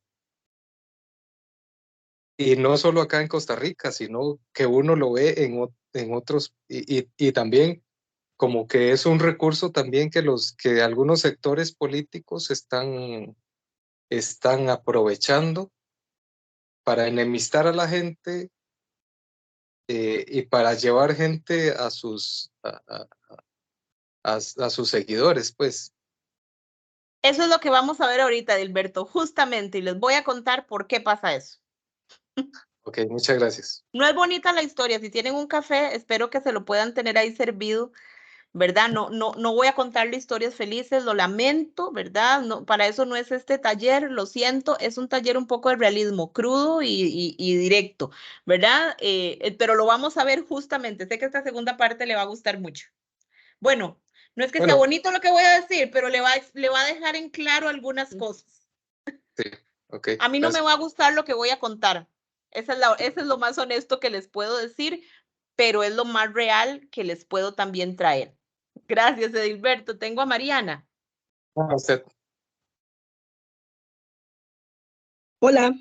Y no solo acá en Costa Rica, sino que uno lo ve en otros, y también como que es un recurso también que algunos sectores políticos están aprovechando para enemistar a la gente, y para llevar gente a sus seguidores, pues. Eso es lo que vamos a ver ahorita, Dilberto, justamente, y les voy a contar por qué pasa eso. Ok, muchas gracias. No es bonita la historia. Si tienen un café, espero que se lo puedan tener ahí servido, ¿verdad? No voy a contarle historias felices, lo lamento, ¿verdad? No, para eso no es este taller, lo siento, es un taller un poco de realismo crudo y directo, ¿verdad? Pero lo vamos a ver justamente. Sé que esta segunda parte le va a gustar mucho. Bueno, no es que sea Bueno, bonito lo que voy a decir, pero le va a dejar en claro algunas cosas. sí, ok, A mí no me gracias. va a gustar lo que voy a contar. Ese es lo más honesto que les puedo decir, pero es lo más real que les puedo también traer. Gracias, Edilberto. Tengo a Mariana. Usted. Hola,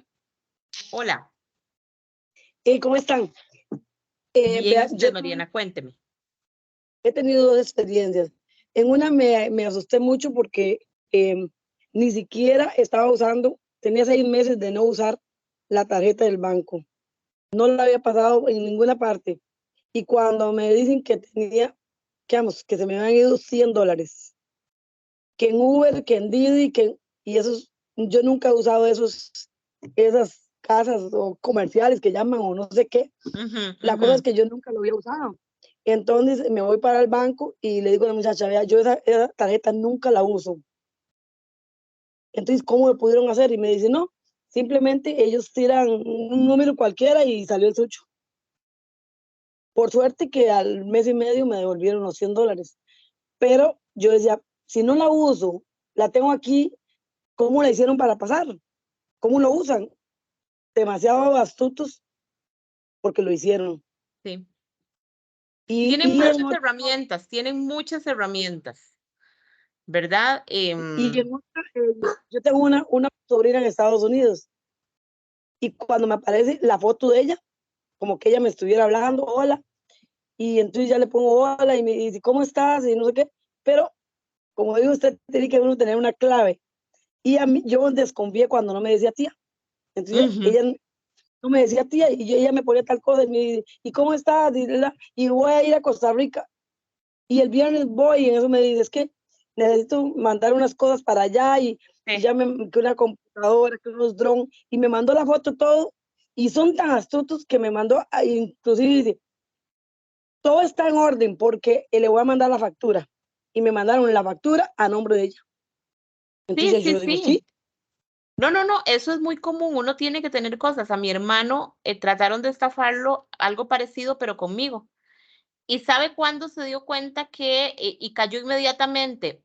Hola. ¿cómo están? Bien, usted, Yo Mariana, cuénteme. he tenido dos experiencias. En una me asusté mucho porque ni siquiera estaba usando, tenía 6 meses de no usar la tarjeta del banco. No la había pasado en ninguna parte. Y cuando me dicen que tenía, que se me habían ido $100, que en Uber, que en Didi, y esos, yo nunca he usado esas casas o comerciales que llaman o no sé qué. La cosa es que yo nunca lo había usado. Entonces me voy para el banco y le digo a la muchacha, vea, yo esa tarjeta nunca la uso. Entonces, ¿cómo lo pudieron hacer? Y me dice, no, simplemente ellos tiran un número cualquiera y salió el suyo. Por suerte que al mes y medio me devolvieron los $100. Pero yo decía, si no la uso, la tengo aquí, ¿cómo la hicieron para pasar? ¿Cómo lo usan? Demasiado astutos porque lo hicieron. Sí. Y Tienen en muchas herramientas, ¿verdad? en otra, yo tengo una sobrina en Estados Unidos y cuando me aparece la foto de ella, como que ella me estuviera hablando, hola, y entonces ya le pongo hola y me dice, ¿cómo estás? Y no sé qué, pero como digo, usted tiene que uno tener una clave. Y a mí, yo desconfié cuando no me decía tía. Entonces ella no me decía tía y ella me ponía tal cosa y me dice, ¿y cómo estás? Y voy a ir a Costa Rica. Y el viernes voy y en eso me dice, es que necesito mandar unas cosas para allá y ya que una computadora, que unos drones, y me mandó la foto todo, y son tan astutos que me mandó, inclusive dice, todo está en orden porque le voy a mandar la factura, y me mandaron la factura a nombre de ella. Entonces yo digo, sí. No, eso es muy común. Uno tiene que tener cosas. A mi hermano trataron de estafarlo, algo parecido, pero conmigo. ¿Y sabe cuándo se dio cuenta y cayó inmediatamente?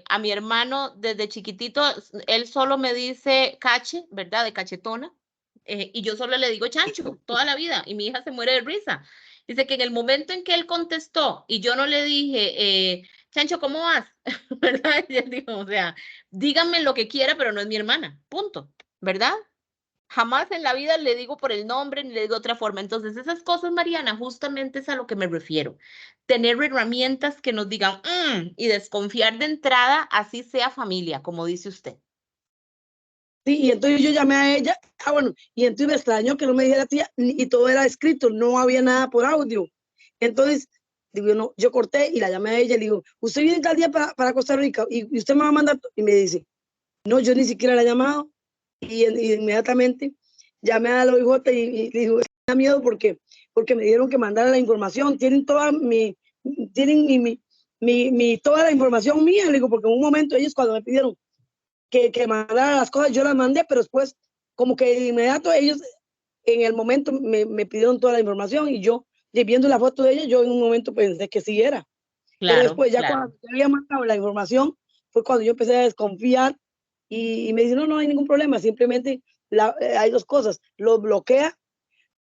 A mi hermano, desde chiquitito, él solo me dice cache, ¿verdad? De cachetona. Y yo solo le digo chancho toda la vida. Y mi hija se muere de risa. Dice que en el momento en que él contestó y yo no le dije, chancho, ¿cómo vas? ¿Verdad? Y él dijo, o sea, díganme lo que quiera, pero no es mi hermana. Punto. ¿Verdad? Jamás en la vida le digo por el nombre ni le digo otra forma. Entonces, esas cosas, Mariana, justamente es a lo que me refiero. Tener herramientas que nos digan y desconfiar de entrada, así sea familia, como dice usted. Sí, y entonces yo llamé a ella, bueno, y entonces me extrañó que no me dijera tía, y todo era escrito, no había nada por audio. Entonces, digo, no, yo corté y la llamé a ella y le digo, ¿usted viene tal día para Costa Rica? Y usted me va a mandar, y me dice, no, yo ni siquiera la he llamado, y inmediatamente llamé a la OIJ y digo, me da miedo porque me dieron que mandara la información, tienen toda toda la información mía, le digo, porque en un momento ellos cuando me pidieron que mandara las cosas, yo las mandé, pero después, como que de inmediato ellos, en el momento, me pidieron toda la información y yo, viendo la foto de ella, yo en un momento pensé que sí era. Pero Claro, después, ya claro. cuando ya había mandado la información, fue cuando yo empecé a desconfiar y me dice, no, no hay ningún problema, simplemente hay dos cosas, lo bloquea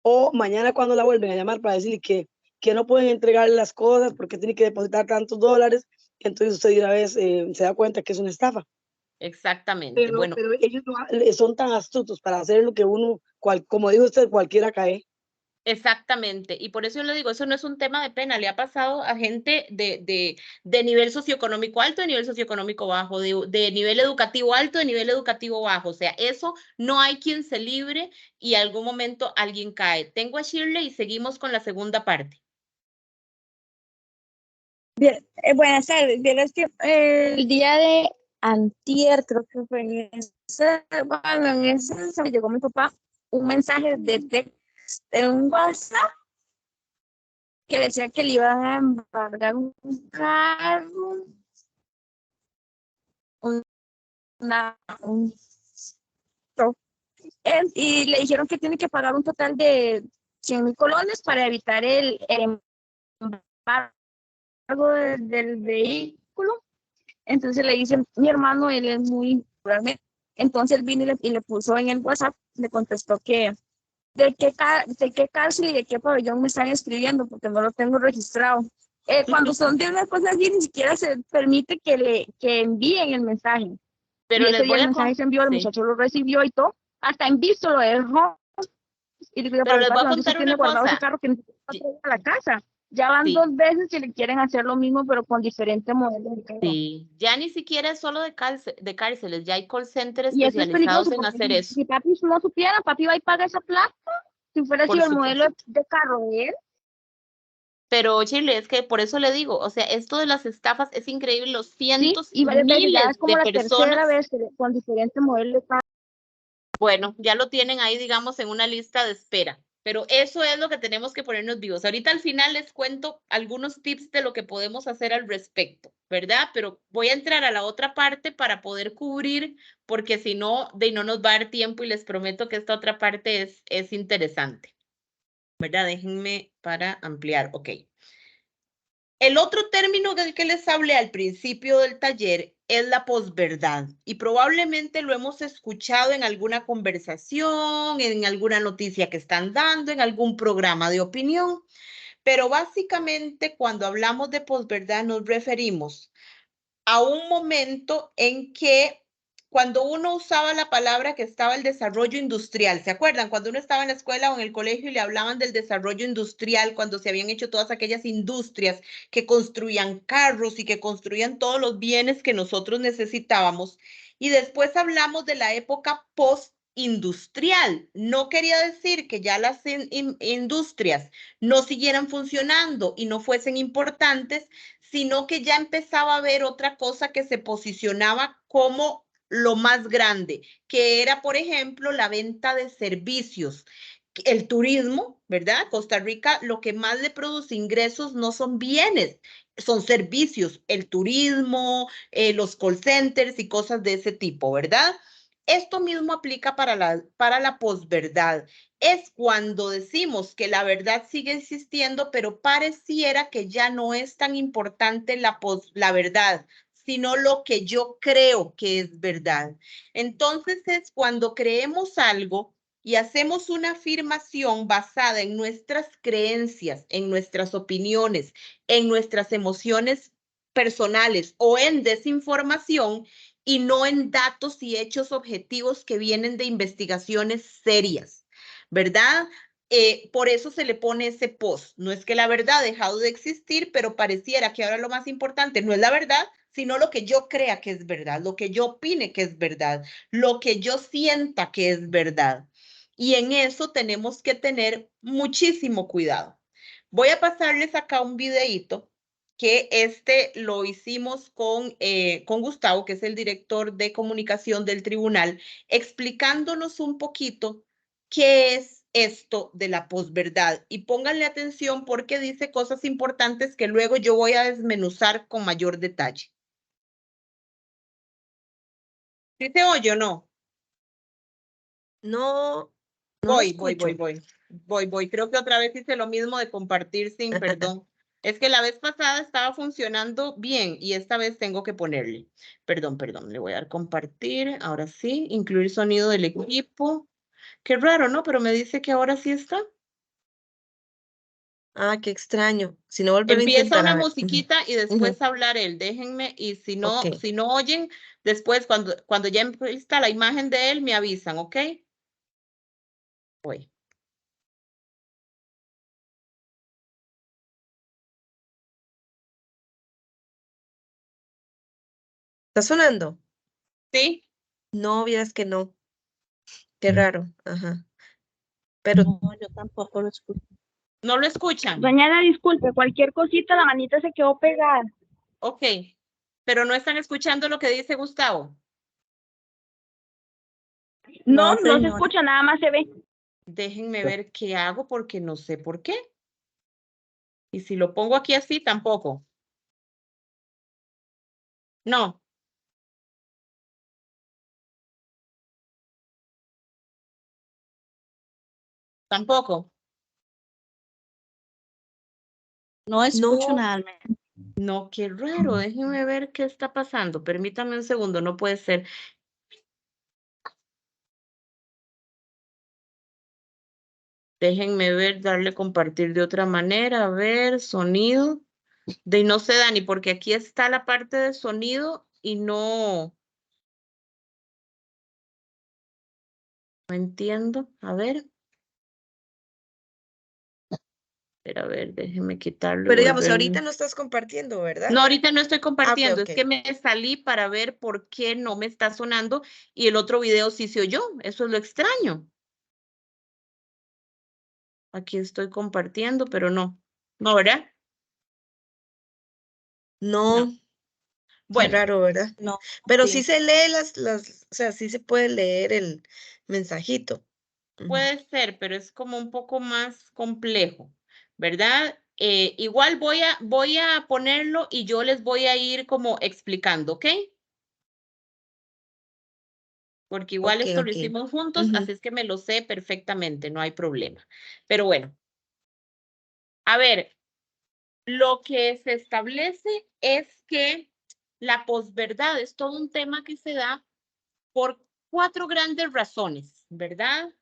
o mañana cuando la vuelven a llamar para decirle que no pueden entregarle las cosas porque tiene que depositar tantos dólares, entonces usted de una vez se da cuenta que es una estafa. Exactamente. Bueno, Pero ellos son tan astutos para hacer lo que uno, como dijo usted, cualquiera cae. exactamente, y por eso yo le digo, eso no es un tema de pena, le ha pasado a gente de nivel socioeconómico alto, de nivel socioeconómico bajo, de nivel educativo alto, de nivel educativo bajo, o sea, eso no hay quien se libre y algún momento alguien cae. Tengo a Shirley y seguimos con la segunda parte. Bien, buenas tardes. Vieras que el día de antier, creo que fue en ese se me llegó mi papá un mensaje de texto en un WhatsApp que decía que le iban a embargar un carro, un y le dijeron que tiene que pagar un total de 100,000 colones para evitar el embargo del vehículo. Entonces le dicen, mi hermano, él es muy, entonces él vino y le puso en el WhatsApp, le contestó que de qué cárcel y de qué pabellón me están escribiendo, porque no lo tengo registrado. Cuando son de una cosa así, ni siquiera se permite que envíen el mensaje. Pero Y ese les día voy el a mensaje se envió, el sí. muchacho lo recibió y todo, hasta en visto lo dejó. Y le digo, Pero les voy a ¿dónde se contar tiene una guardado ese cosa. carro que no Sí, traer a la casa? Ya van sí. 2 veces que le quieren hacer lo mismo, pero con diferentes modelos de carro. Sí, ya ni siquiera es solo de cárceles, ya hay call centers Y eso es especializados peligroso, en porque hacer eso. si papi no supiera, papi va y paga esa plata. Si fuera Por sido el modelo supuesto. de carro de él. Pero Shirley, es que por eso le digo, o sea, esto de las estafas es increíble, los Sí, cientos, y varias veces, ya miles es como de la tercera personas. vez que con diferentes modelos de carro. Bueno, ya lo tienen ahí, digamos, en una lista de espera. Pero eso es lo que tenemos que ponernos vivos. Ahorita al final les cuento algunos tips de lo que podemos hacer al respecto, ¿verdad? Pero voy a entrar a la otra parte para poder cubrir, porque si no, no nos va a dar tiempo y les prometo que esta otra parte es interesante, ¿verdad? Déjenme para ampliar. Ok. El otro término del que les hablé al principio del taller es la posverdad y probablemente lo hemos escuchado en alguna conversación, en alguna noticia que están dando, en algún programa de opinión, pero básicamente cuando hablamos de posverdad nos referimos a un momento en que cuando uno usaba la palabra que estaba el desarrollo industrial, ¿se acuerdan? Cuando uno estaba en la escuela o en el colegio y le hablaban del desarrollo industrial, cuando se habían hecho todas aquellas industrias que construían carros y que construían todos los bienes que nosotros necesitábamos. Y después hablamos de la época post-industrial. No quería decir que ya las industrias no siguieran funcionando y no fuesen importantes, sino que ya empezaba a ver otra cosa que se posicionaba como lo más grande, que era, por ejemplo, la venta de servicios. El turismo, ¿verdad? Costa Rica lo que más le produce ingresos no son bienes, son servicios, el turismo, los call centers y cosas de ese tipo, ¿verdad? Esto mismo aplica para la posverdad. Es cuando decimos que la verdad sigue existiendo, pero pareciera que ya no es tan importante la verdad, sino lo que yo creo que es verdad. Entonces es cuando creemos algo y hacemos una afirmación basada en nuestras creencias, en nuestras opiniones, en nuestras emociones personales o en desinformación y no en datos y hechos objetivos que vienen de investigaciones serias, ¿verdad? Por eso se le pone ese post. No es que la verdad ha dejado de existir, pero pareciera que ahora lo más importante no es la verdad, sino lo que yo crea que es verdad, lo que yo opine que es verdad, lo que yo sienta que es verdad. Y en eso tenemos que tener muchísimo cuidado. Voy a pasarles acá un videíto que lo hicimos con Gustavo, que es el director de comunicación del tribunal, explicándonos un poquito qué es esto de la posverdad. Y pónganle atención porque dice cosas importantes que luego yo voy a desmenuzar con mayor detalle. ¿Sí se oye o no? No, no lo Voy. escucho. Creo que otra vez hice lo mismo de compartir sin perdón. Es que la vez pasada estaba funcionando bien y esta vez tengo que ponerle. Perdón, le voy a dar compartir. Ahora sí, incluir sonido del equipo. Qué raro, ¿no? Pero me dice que ahora sí está. Ah, qué extraño. Si no, volver a Empieza intentar, a una ver. Ujú, musiquita y ujú, después hablar él. Déjenme, y ok. si no oyen, después cuando ya está la imagen de él, me avisan, ¿ok? Voy. ¿Está sonando? ¿Sí? No, vieras que no. Qué raro. Ajá. Pero No, yo tampoco lo escucho. ¿No lo escuchan? Doña Ana, disculpe, cualquier cosita, la manita se quedó pegada. Ok. Pero no están escuchando lo que dice Gustavo. No, No, no se señora. escucha, nada más se ve. Déjenme ver qué hago porque no sé por qué. Y si lo pongo aquí así, tampoco. No, tampoco. No escucho no, nada. Al menos. No, qué raro. Déjenme ver qué está pasando. Permítame un segundo, no puede ser. Déjenme ver, darle compartir de otra manera. A ver, sonido. De no sé, Dani, porque aquí está la parte de sonido y no entiendo. A ver, déjenme quitarlo y pero digamos, volverlo. ahorita no estás compartiendo, ¿verdad? No, ahorita no estoy Ah, ok, compartiendo, ok. es que me salí para ver por qué no me está sonando y el otro video sí se oyó. Eso es lo extraño. Aquí estoy compartiendo, pero no. No, ¿verdad? No, No. qué Bueno, raro, ¿verdad? No, Pero sí sí. se lee o sea, sí se puede leer el mensajito. Ujú. puede ser, pero es como un poco más complejo, ¿verdad? Igual voy a ponerlo y yo les voy a ir como explicando, ¿ok? Porque igual Ok, esto lo ok. hicimos juntos, Ujú. así es que me lo sé perfectamente, no hay problema. Pero bueno, a ver, lo que se establece es que la posverdad es todo un tema que se da por 4 grandes razones, ¿verdad?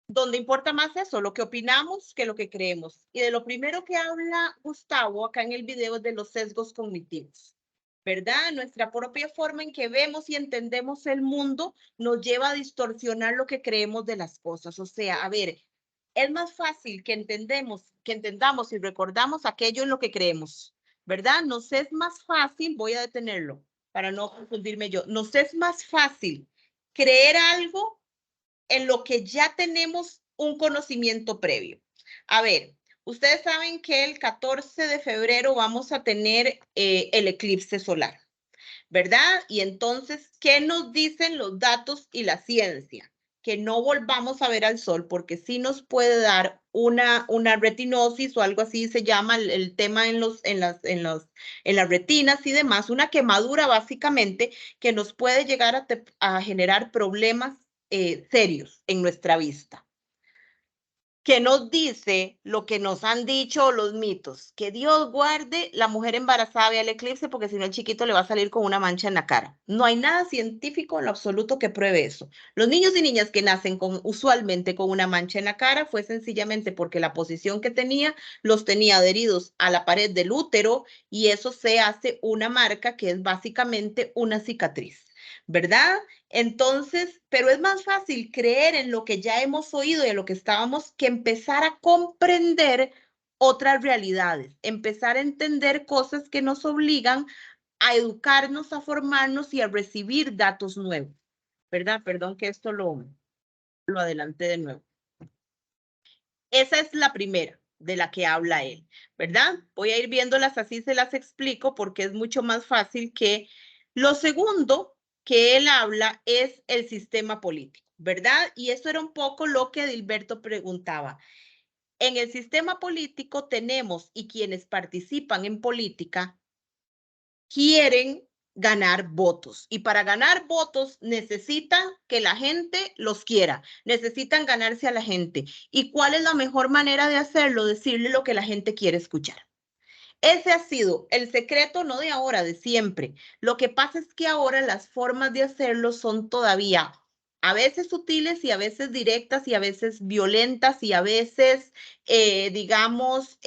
Donde importa más eso, lo que opinamos que lo que creemos. Y de lo primero que habla Gustavo acá en el video es de los sesgos cognitivos, ¿verdad? Nuestra propia forma en que vemos y entendemos el mundo nos lleva a distorsionar lo que creemos de las cosas. O sea, a ver, es más fácil que entendamos y recordamos aquello en lo que creemos, ¿verdad? Nos es más fácil, voy a detenerlo para no confundirme yo, nos es más fácil creer algo en lo que ya tenemos un conocimiento previo. A ver, ustedes saben que el 14 de febrero vamos a tener el eclipse solar, ¿verdad? Y entonces, ¿qué nos dicen los datos y la ciencia? Que no volvamos a ver al sol porque sí nos puede dar una retinosis o algo así se llama el tema en las retinas y demás, una quemadura básicamente que nos puede llegar a generar problemas serios en nuestra vista. ¿Qué nos dice lo que nos han dicho los mitos? Que Dios guarde la mujer embarazada vea el eclipse porque si no el chiquito le va a salir con una mancha en la cara. No hay nada científico en lo absoluto que pruebe eso. Los niños y niñas que nacen usualmente con una mancha en la cara fue sencillamente porque la posición que tenía los tenía adheridos a la pared del útero y eso se hace una marca que es básicamente una cicatriz, ¿verdad? Entonces, pero es más fácil creer en lo que ya hemos oído y en lo que estábamos que empezar a comprender otras realidades, empezar a entender cosas que nos obligan a educarnos, a formarnos y a recibir datos nuevos, ¿verdad? Perdón que esto lo adelanté de nuevo. Esa es la primera de la que habla él, ¿verdad? Voy a ir viéndolas así, se las explico porque es mucho más fácil que lo segundo que él habla es el sistema político, ¿verdad? Y eso era un poco lo que Dilberto preguntaba. En el sistema político tenemos y quienes participan en política quieren ganar votos. Y para ganar votos necesitan que la gente los quiera, necesitan ganarse a la gente. ¿Y cuál es la mejor manera de hacerlo? Decirle lo que la gente quiere escuchar. Ese ha sido el secreto, no de ahora, de siempre. Lo que pasa es que ahora las formas de hacerlo son todavía a veces sutiles y a veces directas y a veces violentas y a veces, digamos,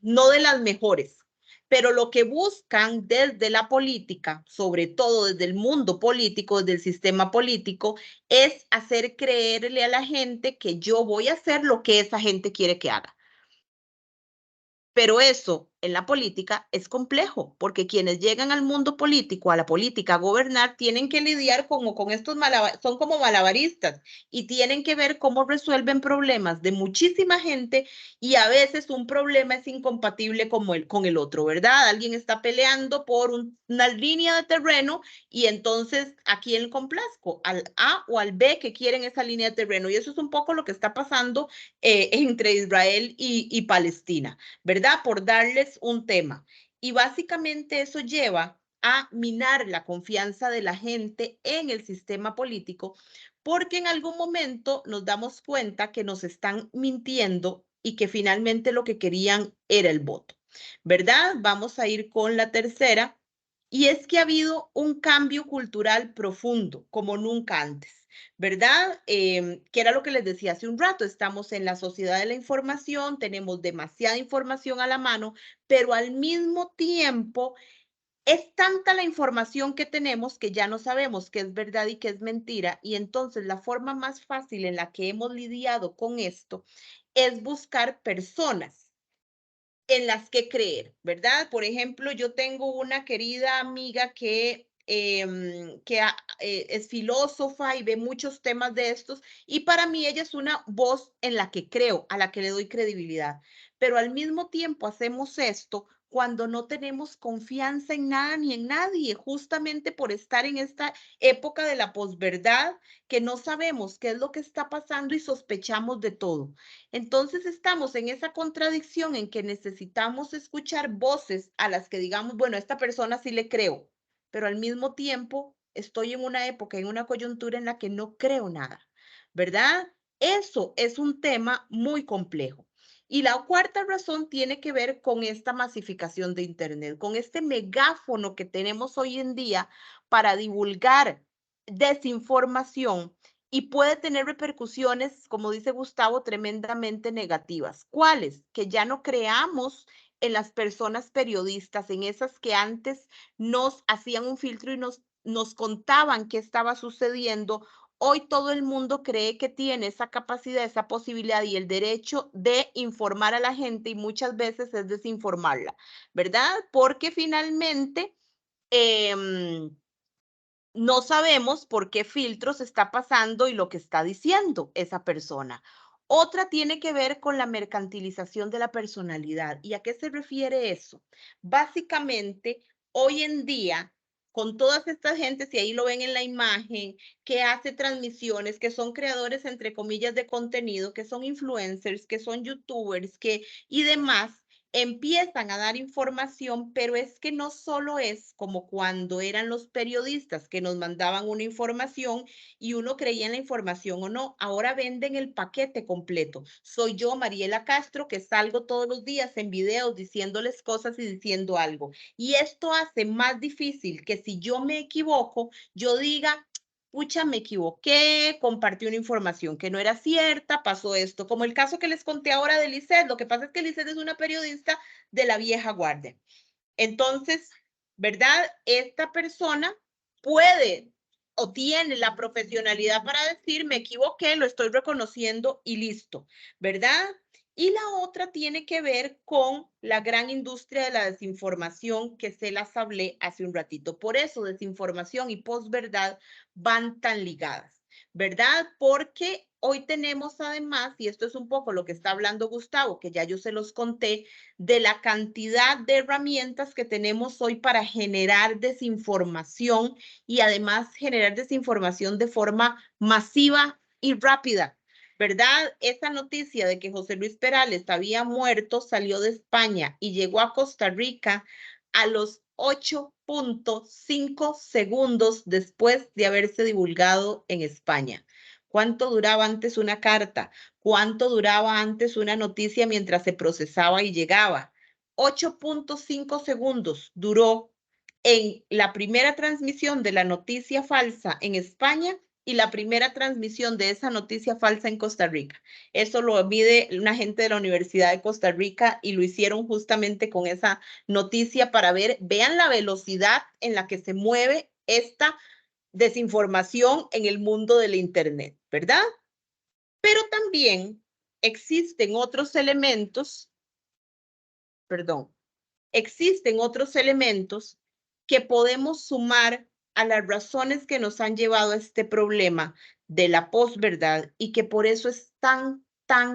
no de las mejores. Pero lo que buscan desde la política, sobre todo desde el mundo político, desde el sistema político, es hacer creerle a la gente que yo voy a hacer lo que esa gente quiere que haga. Pero eso en la política es complejo, porque quienes llegan al mundo político, a la política, a gobernar, tienen que lidiar con estos malabaristas, son como malabaristas, y tienen que ver cómo resuelven problemas de muchísima gente, y a veces un problema es incompatible con el otro, ¿verdad? Alguien está peleando por una línea de terreno, y entonces, ¿a quién complazco? ¿Al A o al B que quieren esa línea de terreno? Y eso es un poco lo que está pasando entre Israel y Palestina, ¿verdad? Por darles un tema. Y básicamente eso lleva a minar la confianza de la gente en el sistema político, porque en algún momento nos damos cuenta que nos están mintiendo y que finalmente lo que querían era el voto, ¿verdad? Vamos a ir con la tercera. Y es que ha habido un cambio cultural profundo, como nunca antes, ¿verdad? Que era lo que les decía hace un rato, estamos en la sociedad de la información, tenemos demasiada información a la mano, pero al mismo tiempo es tanta la información que tenemos que ya no sabemos qué es verdad y qué es mentira, y entonces la forma más fácil en la que hemos lidiado con esto es buscar personas en las que creer, ¿verdad? Por ejemplo, yo tengo una querida amiga que es filósofa y ve muchos temas de estos, y para mí ella es una voz en la que creo, a la que le doy credibilidad, pero al mismo tiempo hacemos esto cuando no tenemos confianza en nada ni en nadie, justamente por estar en esta época de la posverdad, que no sabemos qué es lo que está pasando y sospechamos de todo. Entonces estamos en esa contradicción en que necesitamos escuchar voces a las que digamos, bueno, a esta persona sí le creo, pero al mismo tiempo estoy en una época, en una coyuntura en la que no creo nada, ¿verdad? Eso es un tema muy complejo. Y la cuarta razón tiene que ver con esta masificación de Internet, con este megáfono que tenemos hoy en día para divulgar desinformación, y puede tener repercusiones, como dice Gustavo, tremendamente negativas. ¿Cuáles? Que ya no creamos en las personas periodistas, en esas que antes nos hacían un filtro y nos contaban qué estaba sucediendo. Hoy todo el mundo cree que tiene esa capacidad, esa posibilidad y el derecho de informar a la gente, y muchas veces es desinformarla, ¿verdad? Porque finalmente no sabemos por qué filtros está pasando y lo que está diciendo esa persona. Otra tiene que ver con la mercantilización de la personalidad. ¿Y a qué se refiere eso? Básicamente, hoy en día, con todas estas gentes, y ahí lo ven en la imagen, que hace transmisiones, que son creadores, entre comillas, de contenido, que son influencers, que son youtubers, y demás, empiezan a dar información, pero es que no solo es como cuando eran los periodistas que nos mandaban una información y uno creía en la información o no. Ahora venden el paquete completo. Soy yo, Mariela Castro, que salgo todos los días en videos diciéndoles cosas y diciendo algo. Y esto hace más difícil que si yo me equivoco, yo diga, pucha, me equivoqué, compartí una información que no era cierta, pasó esto, como el caso que les conté ahora de Lisette. Lo que pasa es que Lisette es una periodista de la vieja guardia. Entonces, ¿verdad? Esta persona puede o tiene la profesionalidad para decir, me equivoqué, lo estoy reconociendo y listo, ¿verdad? Y la otra tiene que ver con la gran industria de la desinformación, que se las hablé hace un ratito. Por eso desinformación y posverdad van tan ligadas, ¿verdad? Porque hoy tenemos además, y esto es un poco lo que está hablando Gustavo, que ya yo se los conté, de la cantidad de herramientas que tenemos hoy para generar desinformación, y además generar desinformación de forma masiva y rápida, ¿verdad? Esa noticia de que José Luis Perales había muerto salió de España y llegó a Costa Rica a los 8.5 segundos después de haberse divulgado en España. ¿Cuánto duraba antes una carta? ¿Cuánto duraba antes una noticia mientras se procesaba y llegaba? 8.5 segundos duró en la primera transmisión de la noticia falsa en España y la primera transmisión de esa noticia falsa en Costa Rica. Eso lo mide una gente de la Universidad de Costa Rica y lo hicieron justamente con esa noticia para ver, vean la velocidad en la que se mueve esta desinformación en el mundo del Internet, ¿verdad? Pero también existen otros elementos, que podemos sumar a las razones que nos han llevado a este problema de la posverdad y que por eso es tan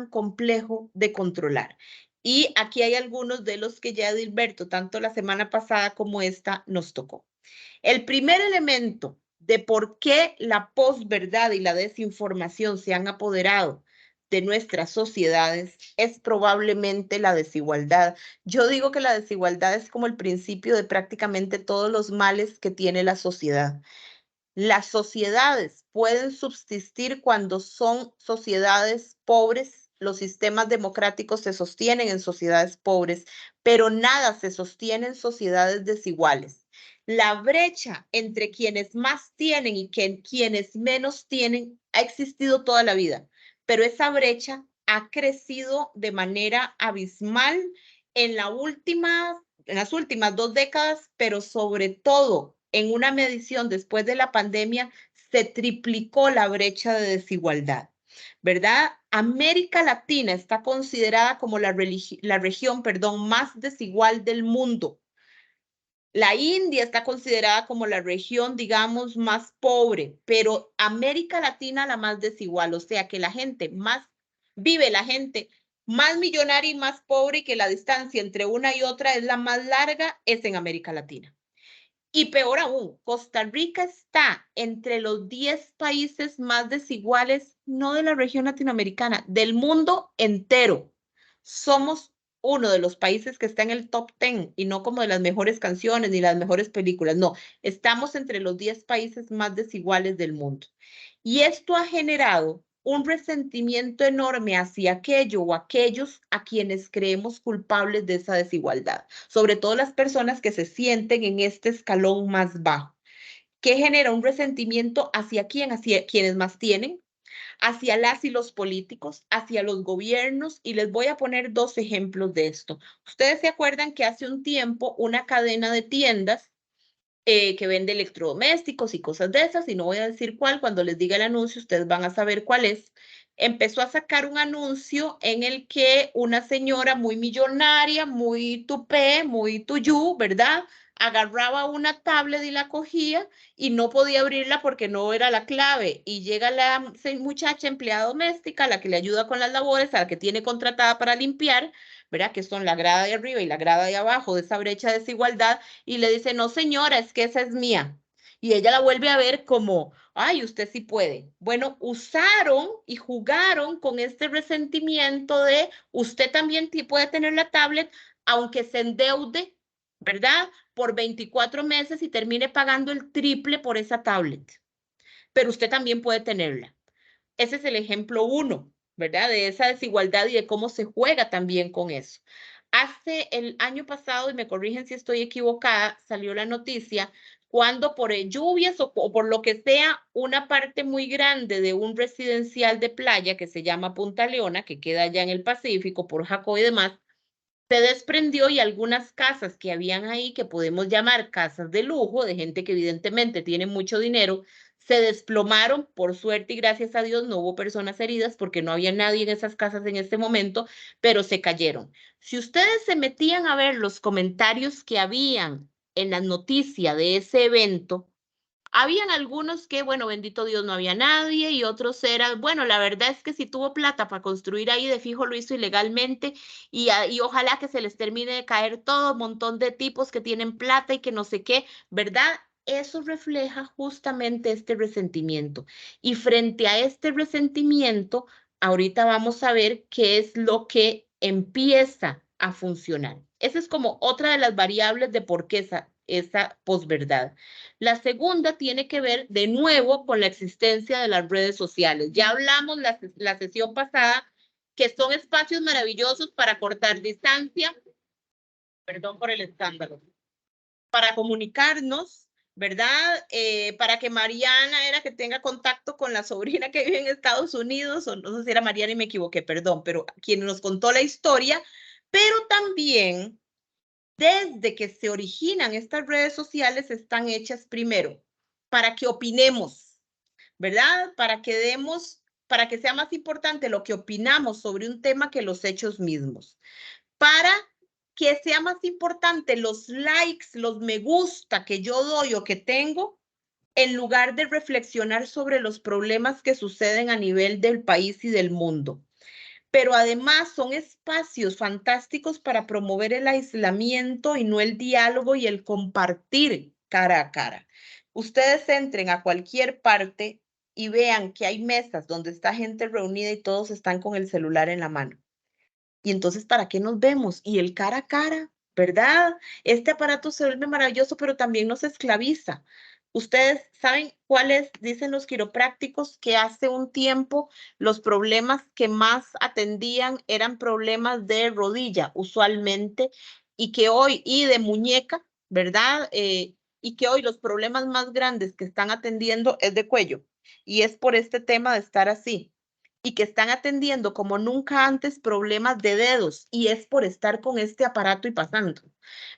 complejo de controlar. Y aquí hay algunos de los que ya Edilberto, tanto la semana pasada como esta, nos tocó. El primer elemento de por qué la posverdad y la desinformación se han apoderado de nuestras sociedades es probablemente la desigualdad. Yo digo que la desigualdad es como el principio de prácticamente todos los males que tiene la sociedad. Las sociedades pueden subsistir cuando son sociedades pobres. Los sistemas democráticos se sostienen en sociedades pobres, pero nada se sostiene en sociedades desiguales. La brecha entre quienes más tienen y quienes menos tienen ha existido toda la vida, pero esa brecha ha crecido de manera abismal en las últimas 2 décadas, pero sobre todo en una medición después de la pandemia, se triplicó la brecha de desigualdad, ¿verdad? América Latina está considerada como la región más desigual del mundo. La India está considerada como la región, digamos, más pobre, pero América Latina la más desigual, o sea que la gente más millonaria y más pobre y que la distancia entre una y otra es la más larga, es en América Latina. Y peor aún, Costa Rica está entre los 10 países más desiguales, no de la región latinoamericana, del mundo entero. Somos uno de los países que está en el top 10 y no como de las mejores canciones ni las mejores películas. No, estamos entre los 10 países más desiguales del mundo. Y esto ha generado un resentimiento enorme hacia aquello o aquellos a quienes creemos culpables de esa desigualdad, sobre todo las personas que se sienten en este escalón más bajo. ¿Qué genera un resentimiento hacia quién? Hacia quienes más tienen, hacia las y los políticos, hacia los gobiernos, y les voy a poner 2 ejemplos de esto. Ustedes se acuerdan que hace un tiempo una cadena de tiendas que vende electrodomésticos y cosas de esas, y no voy a decir cuál, cuando les diga el anuncio ustedes van a saber cuál es, empezó a sacar un anuncio en el que una señora muy millonaria, muy tupé, muy tuyú, ¿verdad? Agarraba una tablet y la cogía y no podía abrirla porque no era la clave. Y llega la muchacha empleada doméstica, la que le ayuda con las labores, a la que tiene contratada para limpiar, ¿verdad? Que son la grada de arriba y la grada de abajo de esa brecha de desigualdad, y le dice, no señora, es que esa es mía. Y ella la vuelve a ver como, ay, usted sí puede. Bueno, usaron y jugaron con este resentimiento de usted también puede tener la tablet, aunque se endeude, ¿verdad? Por 24 meses y termine pagando el triple por esa tablet. Pero usted también puede tenerla. Ese es el ejemplo 1, ¿verdad? De esa desigualdad y de cómo se juega también con eso. Hace el año pasado, y me corrigen si estoy equivocada, salió la noticia cuando por lluvias o por lo que sea, una parte muy grande de un residencial de playa que se llama Punta Leona, que queda allá en el Pacífico, por Jacó y demás, se desprendió, y algunas casas que habían ahí, que podemos llamar casas de lujo, de gente que evidentemente tiene mucho dinero, se desplomaron. Por suerte y gracias a Dios no hubo personas heridas porque no había nadie en esas casas en este momento, pero se cayeron. Si ustedes se metían a ver los comentarios que habían en la noticia de ese evento, habían algunos que, bueno, bendito Dios, no había nadie, y otros eran, bueno, la verdad es que si tuvo plata para construir ahí, de fijo lo hizo ilegalmente, y ojalá que se les termine de caer todo, un montón de tipos que tienen plata y que no sé qué, ¿verdad? Eso refleja justamente este resentimiento. Y frente a este resentimiento, ahorita vamos a ver qué es lo que empieza a funcionar. Esa es como otra de las variables de por qué esa posverdad. La segunda tiene que ver de nuevo con la existencia de las redes sociales. Ya hablamos la sesión pasada que son espacios maravillosos para cortar distancia, perdón por el escándalo, para comunicarnos, ¿verdad? Para que Mariana era que tenga contacto con la sobrina que vive en Estados Unidos, o no sé si era Mariana y me equivoqué, perdón, pero quien nos contó la historia, pero también desde que se originan estas redes sociales están hechas primero para que opinemos, ¿verdad? Para que sea más importante lo que opinamos sobre un tema que los hechos mismos. Para que sea más importante los likes, los me gusta que yo doy o que tengo, en lugar de reflexionar sobre los problemas que suceden a nivel del país y del mundo. Pero además son espacios fantásticos para promover el aislamiento y no el diálogo y el compartir cara a cara. Ustedes entren a cualquier parte y vean que hay mesas donde está gente reunida y todos están con el celular en la mano. Y entonces, ¿para qué nos vemos? Y el cara a cara, ¿verdad? Este aparato se vuelve maravilloso, pero también nos esclaviza. Ustedes saben cuáles, dicen los quiroprácticos, que hace un tiempo los problemas que más atendían eran problemas de rodilla, usualmente, y que hoy, y de muñeca, ¿verdad? Y que hoy los problemas más grandes que están atendiendo es de cuello. Y es por este tema de estar así. Y que están atendiendo como nunca antes problemas de dedos, y es por estar con este aparato y pasando,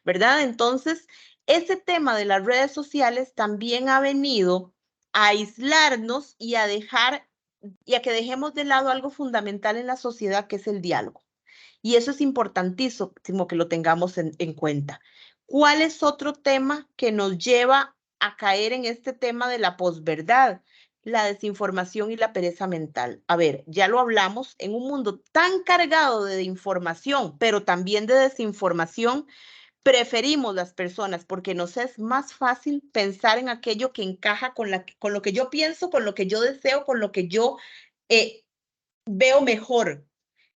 ¿verdad? Entonces, ese tema de las redes sociales también ha venido a aislarnos y a que dejemos de lado algo fundamental en la sociedad, que es el diálogo. Y eso es importantísimo que lo tengamos en cuenta. ¿Cuál es otro tema que nos lleva a caer en este tema de la posverdad? La desinformación y la pereza mental. A ver, ya lo hablamos, en un mundo tan cargado de información, pero también de desinformación, preferimos las personas porque nos es más fácil pensar en aquello que encaja con lo que yo pienso, con lo que yo deseo, con lo que yo veo mejor.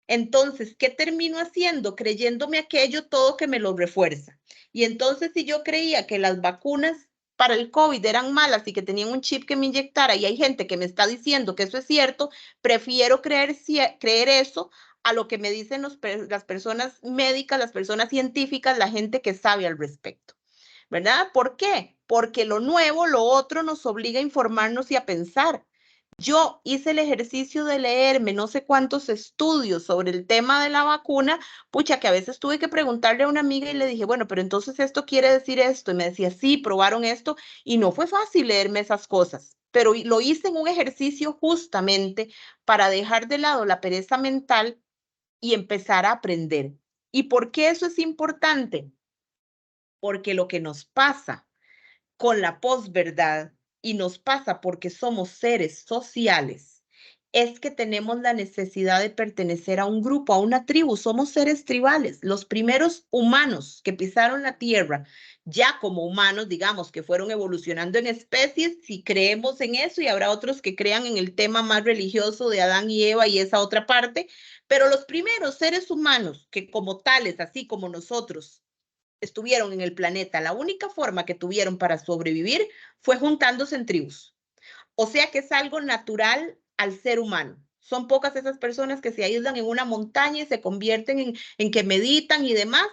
Entonces, ¿qué termino haciendo? Creyéndome aquello todo que me lo refuerza. Y entonces, si yo creía que las vacunas para el COVID eran malas y que tenían un chip que me inyectara, y hay gente que me está diciendo que eso es cierto, prefiero creer eso a lo que me dicen las personas médicas, las personas científicas, la gente que sabe al respecto. ¿Verdad? ¿Por qué? Porque lo nuevo, lo otro nos obliga a informarnos y a pensar. Yo hice el ejercicio de leerme no sé cuántos estudios sobre el tema de la vacuna, pucha, que a veces tuve que preguntarle a una amiga y le dije, bueno, pero entonces esto quiere decir esto. Y me decía, sí, probaron esto. Y no fue fácil leerme esas cosas, pero lo hice en un ejercicio justamente para dejar de lado la pereza mental y empezar a aprender. ¿Y por qué eso es importante? Porque lo que nos pasa con la posverdad, y nos pasa porque somos seres sociales, es que tenemos la necesidad de pertenecer a un grupo, a una tribu. Somos seres tribales. Los primeros humanos que pisaron la tierra, ya como humanos, digamos, que fueron evolucionando en especies, si creemos en eso, y habrá otros que crean en el tema más religioso de Adán y Eva y esa otra parte, pero los primeros seres humanos que como tales, así como nosotros, estuvieron en el planeta, la única forma que tuvieron para sobrevivir fue juntándose en tribus. O sea que es algo natural al ser humano. Son pocas esas personas que se aíslan en una montaña y se convierten en que meditan y demás.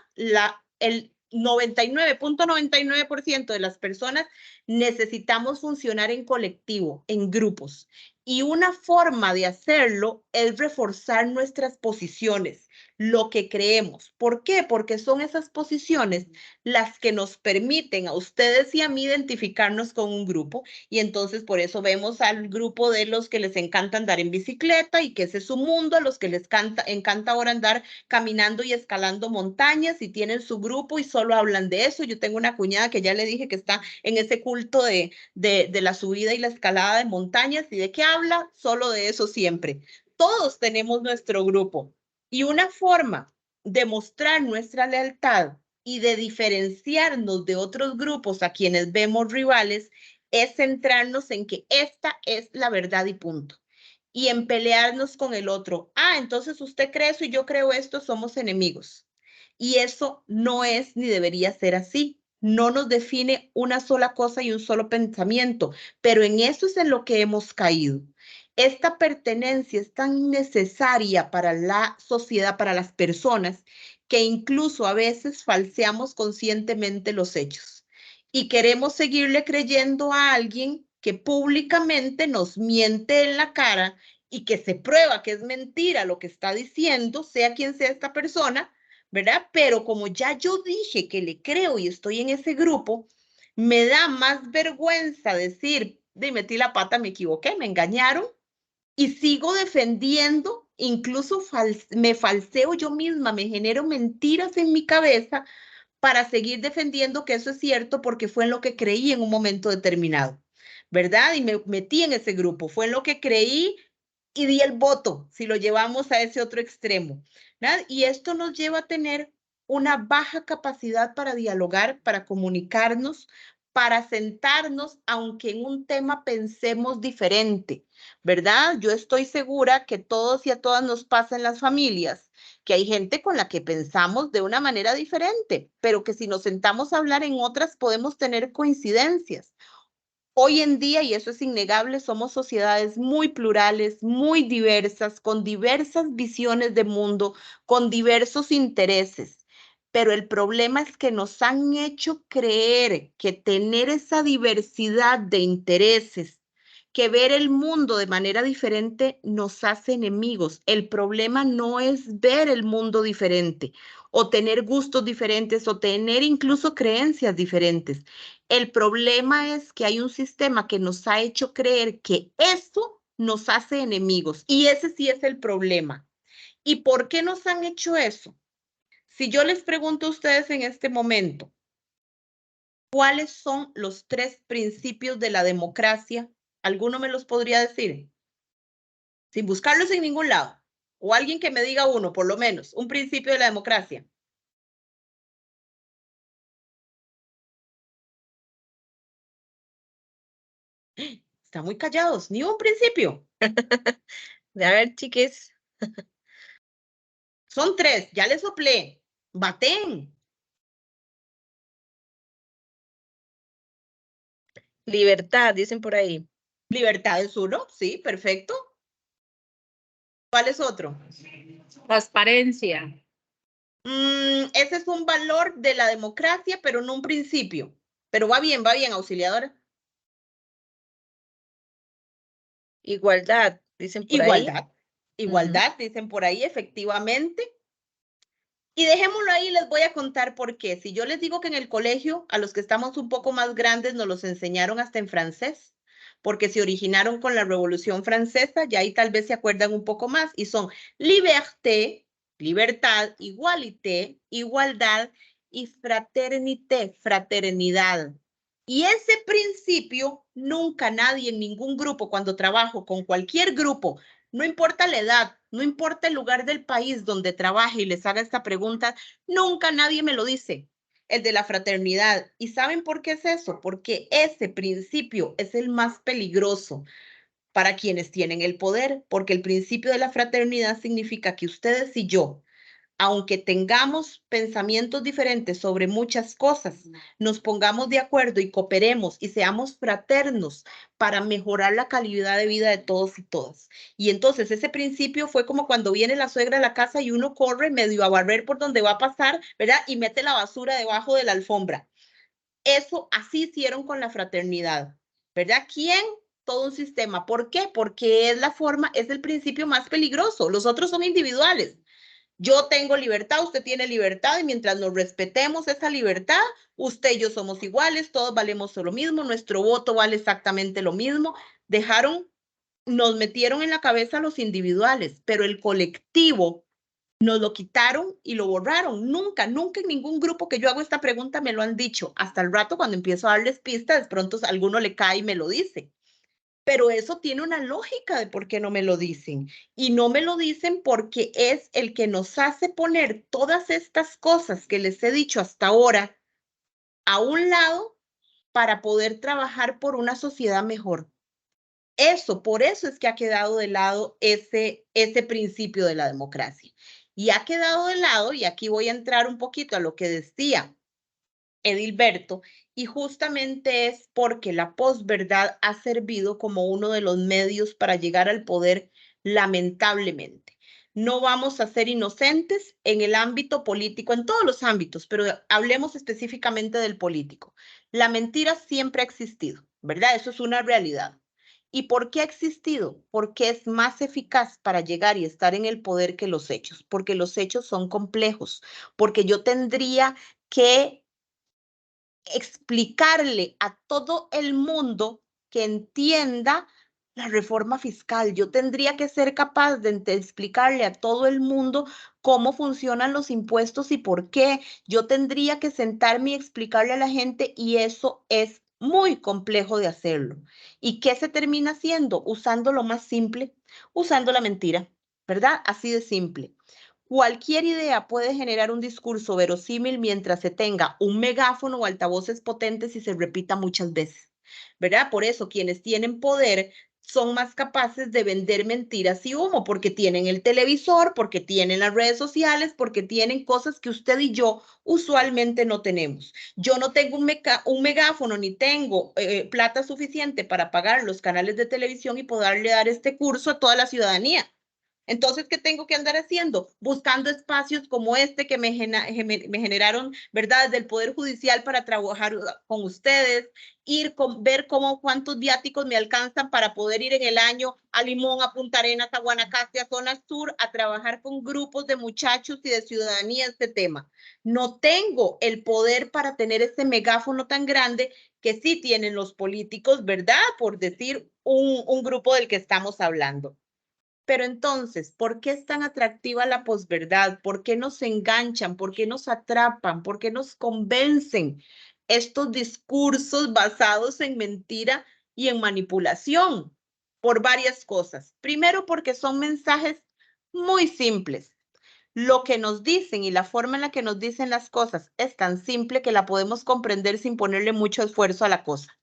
El 99.99% de las personas necesitamos funcionar en colectivo, en grupos. Y una forma de hacerlo es reforzar nuestras posiciones, lo que creemos. ¿Por qué? Porque son esas posiciones las que nos permiten a ustedes y a mí identificarnos con un grupo, y entonces por eso vemos al grupo de los que les encanta andar en bicicleta y que ese es su mundo, a los que les encanta ahora andar caminando y escalando montañas y tienen su grupo y solo hablan de eso. Yo tengo una cuñada que ya le dije que está en ese culto de la subida y la escalada de montañas, y de qué habla, solo de eso siempre. Todos tenemos nuestro grupo. Y una forma de mostrar nuestra lealtad y de diferenciarnos de otros grupos a quienes vemos rivales es centrarnos en que esta es la verdad y punto. Y en pelearnos con el otro. Ah, entonces usted cree eso y yo creo esto, somos enemigos. Y eso no es ni debería ser así. no nos define una sola cosa y un solo pensamiento, pero en eso es en lo que hemos caído. Esta pertenencia es tan necesaria para la sociedad, para las personas, que incluso a veces falseamos conscientemente los hechos y queremos seguirle creyendo a alguien que públicamente nos miente en la cara y que se prueba que es mentira lo que está diciendo, sea quien sea esta persona, ¿verdad? Pero como ya yo dije que le creo y estoy en ese grupo, me da más vergüenza decir, metí la pata, me equivoqué, me engañaron, y sigo defendiendo, incluso me falseo yo misma, me genero mentiras en mi cabeza para seguir defendiendo que eso es cierto porque fue en lo que creí en un momento determinado, ¿verdad? Y me metí en ese grupo, fue en lo que creí y di el voto, si lo llevamos a ese otro extremo, ¿verdad? Y esto nos lleva a tener una baja capacidad para dialogar, para comunicarnos, para sentarnos, aunque en un tema pensemos diferente, ¿verdad? Yo estoy segura que todos y a todas nos pasa en las familias, que hay gente con la que pensamos de una manera diferente, pero que si nos sentamos a hablar en otras podemos tener coincidencias. Hoy en día, y eso es innegable, somos sociedades muy plurales, muy diversas, con diversas visiones de mundo, con diversos intereses. Pero el problema es que nos han hecho creer que tener esa diversidad de intereses, que ver el mundo de manera diferente nos hace enemigos. El problema no es ver el mundo diferente o tener gustos diferentes o tener incluso creencias diferentes. El problema es que hay un sistema que nos ha hecho creer que eso nos hace enemigos y ese sí es el problema. ¿Y por qué nos han hecho eso? Si yo les pregunto a ustedes en este momento, ¿cuáles son los 3 principios de la democracia? ¿Alguno me los podría decir? Sin buscarlos en ningún lado. O alguien que me diga uno, por lo menos, un principio de la democracia. Están muy callados, ni un principio. A ver, chiques. Son 3, ya les soplé. Baten. Libertad, dicen por ahí. Libertad es uno, sí, perfecto. ¿Cuál es otro? Transparencia. Ese es un valor de la democracia, pero no un principio. Pero va bien, auxiliadora. Igualdad, dicen por ahí. Igualdad, dicen por ahí, efectivamente. Y dejémoslo ahí, les voy a contar por qué. Si yo les digo que en el colegio, a los que estamos un poco más grandes, nos los enseñaron hasta en francés, porque se originaron con la Revolución Francesa, y ahí tal vez se acuerdan un poco más, y son liberté, libertad, igualité, igualdad, y fraternité, fraternidad. Y ese principio, nunca nadie en ningún grupo, cuando trabajo con cualquier grupo, no importa la edad, no importa el lugar del país donde trabaje y les haga esta pregunta, nunca nadie me lo dice, el de la fraternidad. ¿Y saben por qué es eso? Porque ese principio es el más peligroso para quienes tienen el poder, porque el principio de la fraternidad significa que ustedes y yo, aunque tengamos pensamientos diferentes sobre muchas cosas, nos pongamos de acuerdo y cooperemos y seamos fraternos para mejorar la calidad de vida de todos y todas. Y entonces ese principio fue como cuando viene la suegra a la casa y uno corre medio a barrer por donde va a pasar, ¿verdad? Y mete la basura debajo de la alfombra. Eso así hicieron con la fraternidad, ¿verdad? ¿Quién? Todo un sistema. ¿Por qué? Porque es la forma, es el principio más peligroso. Los otros son individuales. Yo tengo libertad, usted tiene libertad y mientras nos respetemos esa libertad, usted y yo somos iguales, todos valemos lo mismo, nuestro voto vale exactamente lo mismo. Nos metieron en la cabeza los individuales, pero el colectivo nos lo quitaron y lo borraron. Nunca en ningún grupo que yo hago esta pregunta me lo han dicho. Hasta el rato cuando empiezo a darles pistas, de pronto alguno le cae y me lo dice. Pero eso tiene una lógica de por qué no me lo dicen. Y no me lo dicen porque es el que nos hace poner todas estas cosas que les he dicho hasta ahora a un lado para poder trabajar por una sociedad mejor. Por eso es que ha quedado de lado ese principio de la democracia. Y ha quedado de lado, y aquí voy a entrar un poquito a lo que decía Edilberto, y justamente es porque la posverdad ha servido como uno de los medios para llegar al poder, lamentablemente. No vamos a ser inocentes en el ámbito político, en todos los ámbitos, pero hablemos específicamente del político. La mentira siempre ha existido, ¿verdad? Eso es una realidad. ¿Y por qué ha existido? Porque es más eficaz para llegar y estar en el poder que los hechos, porque los hechos son complejos, porque yo tendría que explicarle a todo el mundo que entienda la reforma fiscal. Yo tendría que ser capaz de explicarle a todo el mundo cómo funcionan los impuestos y por qué. Yo tendría que sentarme y explicarle a la gente y eso es muy complejo de hacerlo. ¿Y qué se termina haciendo? Usando lo más simple, usando la mentira, ¿verdad? Así de simple. Cualquier idea puede generar un discurso verosímil mientras se tenga un megáfono o altavoces potentes y se repita muchas veces, ¿verdad? Por eso quienes tienen poder son más capaces de vender mentiras y humo, porque tienen el televisor, porque tienen las redes sociales, porque tienen cosas que usted y yo usualmente no tenemos. Yo no tengo un megáfono ni tengo plata suficiente para pagar los canales de televisión y poderle dar este curso a toda la ciudadanía. Entonces, ¿qué tengo que andar haciendo? Buscando espacios como este que me generaron, ¿verdad? Desde el Poder Judicial para trabajar con ustedes, ver cuántos viáticos me alcanzan para poder ir en el año a Limón, a Punta Arenas, a Guanacaste, a Zona Sur, a trabajar con grupos de muchachos y de ciudadanía este tema. No tengo el poder para tener ese megáfono tan grande que sí tienen los políticos, ¿verdad? Por decir un grupo del que estamos hablando. Pero entonces, ¿por qué es tan atractiva la posverdad? ¿Por qué nos enganchan? ¿Por qué nos atrapan? ¿Por qué nos convencen estos discursos basados en mentira y en manipulación? Por varias cosas. Primero, porque son mensajes muy simples. Lo que nos dicen y la forma en la que nos dicen las cosas es tan simple que la podemos comprender sin ponerle mucho esfuerzo a la cosa.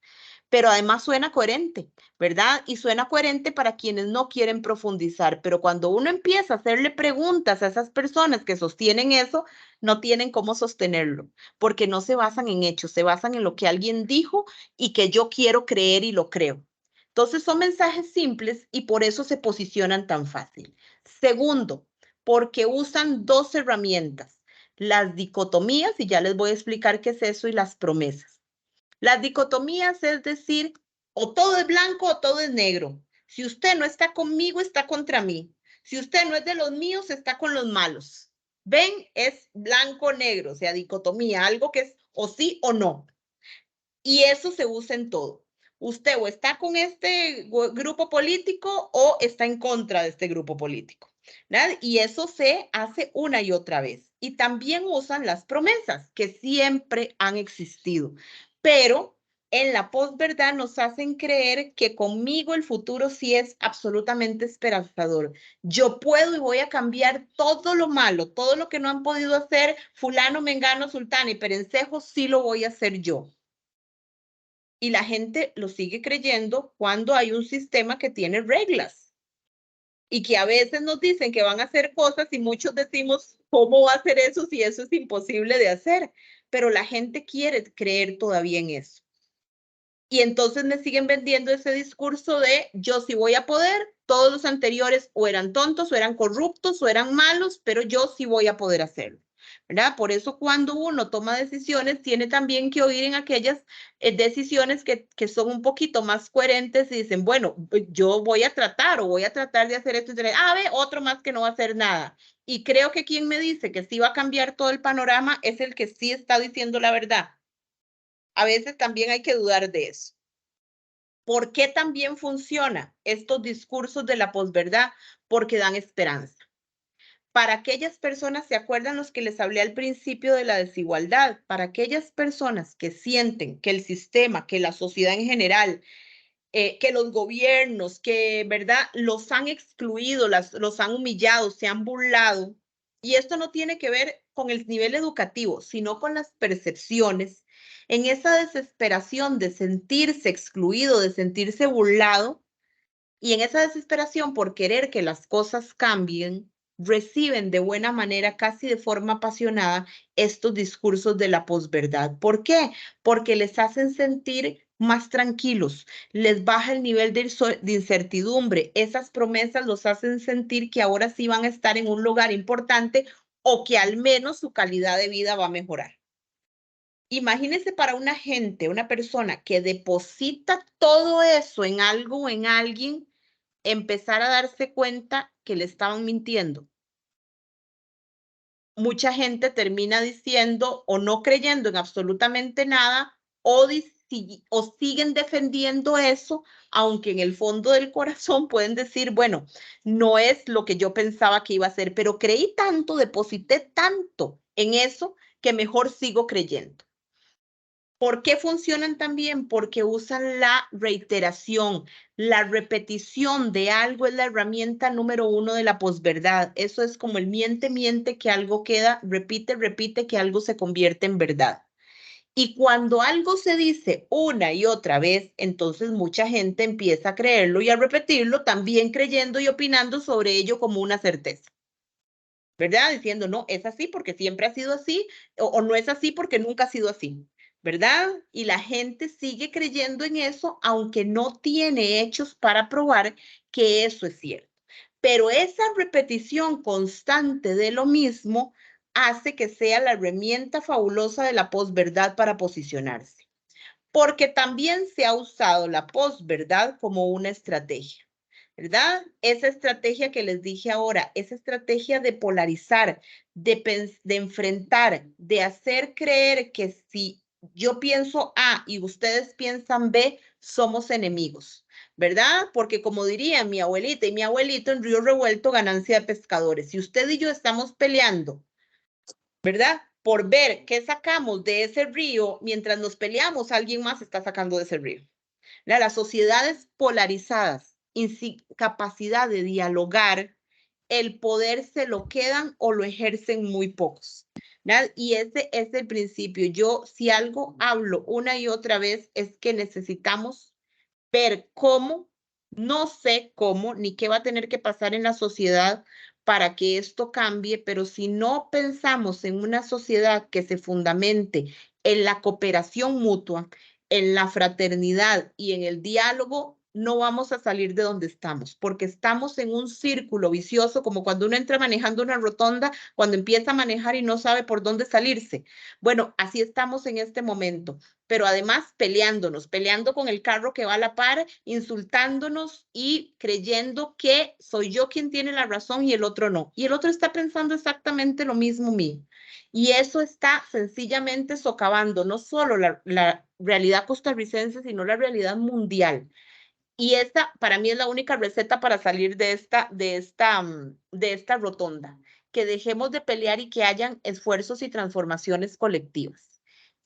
Pero además suena coherente, ¿verdad? Y suena coherente para quienes no quieren profundizar, pero cuando uno empieza a hacerle preguntas a esas personas que sostienen eso, no tienen cómo sostenerlo, porque no se basan en hechos, se basan en lo que alguien dijo y que yo quiero creer y lo creo. Entonces son mensajes simples y por eso se posicionan tan fácil. Segundo, porque usan dos herramientas, las dicotomías, y ya les voy a explicar qué es eso, y las promesas. Las dicotomías es decir, o todo es blanco o todo es negro. Si usted no está conmigo, está contra mí. Si usted no es de los míos, está con los malos. ¿Ven? Es blanco-negro, o sea, dicotomía, algo que es o sí o no. Y eso se usa en todo. Usted o está con este grupo político o está en contra de este grupo político, ¿verdad? Y eso se hace una y otra vez. Y también usan las promesas que siempre han existido, pero en la posverdad nos hacen creer que conmigo el futuro sí es absolutamente esperanzador. Yo puedo y voy a cambiar todo lo malo, todo lo que no han podido hacer fulano, mengano, sultán y perencejo, sí lo voy a hacer yo. Y la gente lo sigue creyendo cuando hay un sistema que tiene reglas y que a veces nos dicen que van a hacer cosas y muchos decimos, ¿cómo va a hacer eso si eso es imposible de hacer? Pero la gente quiere creer todavía en eso. Y entonces me siguen vendiendo ese discurso de yo sí voy a poder, todos los anteriores o eran tontos o eran corruptos o eran malos, pero yo sí voy a poder hacerlo. ¿Verdad? Por eso cuando uno toma decisiones, tiene también que oír en aquellas decisiones que son un poquito más coherentes y dicen, bueno, yo voy a tratar o voy a tratar de hacer esto. Ve, otro más que no va a hacer nada. Y creo que quien me dice que sí va a cambiar todo el panorama es el que sí está diciendo la verdad. A veces también hay que dudar de eso. ¿Por qué también funciona estos discursos de la posverdad? Porque dan esperanza. Para aquellas personas, ¿se acuerdan los que les hablé al principio de la desigualdad? Para aquellas personas que sienten que el sistema, que la sociedad en general, que los gobiernos, que, ¿verdad?, los han excluido, los han humillado, se han burlado. Y esto no tiene que ver con el nivel educativo, sino con las percepciones. En esa desesperación de sentirse excluido, de sentirse burlado, y en esa desesperación por querer que las cosas cambien, reciben de buena manera, casi de forma apasionada, estos discursos de la posverdad. ¿Por qué? Porque les hacen sentir más tranquilos, les baja el nivel de incertidumbre. Esas promesas los hacen sentir que ahora sí van a estar en un lugar importante o que al menos su calidad de vida va a mejorar. Imagínense para una gente, una persona que deposita todo eso en algo o en alguien, empezar a darse cuenta que le estaban mintiendo. Mucha gente termina diciendo o no creyendo en absolutamente nada o siguen defendiendo eso, aunque en el fondo del corazón pueden decir, bueno, no es lo que yo pensaba que iba a ser, pero creí tanto, deposité tanto en eso que mejor sigo creyendo. ¿Por qué funcionan tan bien? Porque usan la reiteración. La repetición de algo es la herramienta número 1 de la posverdad. Eso es como el miente, miente, que algo queda, repite, repite, que algo se convierte en verdad. Y cuando algo se dice una y otra vez, entonces mucha gente empieza a creerlo y a repetirlo, también creyendo y opinando sobre ello como una certeza. ¿Verdad? Diciendo, no, es así porque siempre ha sido así, o no es así porque nunca ha sido así. ¿Verdad? Y la gente sigue creyendo en eso, aunque no tiene hechos para probar que eso es cierto. Pero esa repetición constante de lo mismo hace que sea la herramienta fabulosa de la posverdad para posicionarse. Porque también se ha usado la posverdad como una estrategia. ¿Verdad? Esa estrategia que les dije ahora, esa estrategia de polarizar, de enfrentar, de hacer creer que si yo pienso A y ustedes piensan B, somos enemigos, ¿verdad? Porque como diría mi abuelita y mi abuelito, en río revuelto, ganancia de pescadores. Si usted y yo estamos peleando, ¿verdad? Por ver qué sacamos de ese río, mientras nos peleamos, alguien más está sacando de ese río. Las sociedades polarizadas, sin capacidad de dialogar, el poder se lo quedan o lo ejercen muy pocos. ¿Verdad? Y ese es el principio. Yo, si algo hablo una y otra vez, es que necesitamos ver cómo, no sé cómo, ni qué va a tener que pasar en la sociedad para que esto cambie, pero si no pensamos en una sociedad que se fundamente en la cooperación mutua, en la fraternidad y en el diálogo, no vamos a salir de donde estamos, porque estamos en un círculo vicioso, como cuando uno entra manejando una rotonda, cuando empieza a manejar y no sabe por dónde salirse. Bueno, así estamos en este momento, pero además peleándonos, peleando con el carro que va a la par, insultándonos y creyendo que soy yo quien tiene la razón y el otro no. Y el otro está pensando exactamente lo mismo mío. Y eso está sencillamente socavando no solo la realidad costarricense, sino la realidad mundial. Y esta para mí es la única receta para salir de esta rotonda, que dejemos de pelear y que hayan esfuerzos y transformaciones colectivas.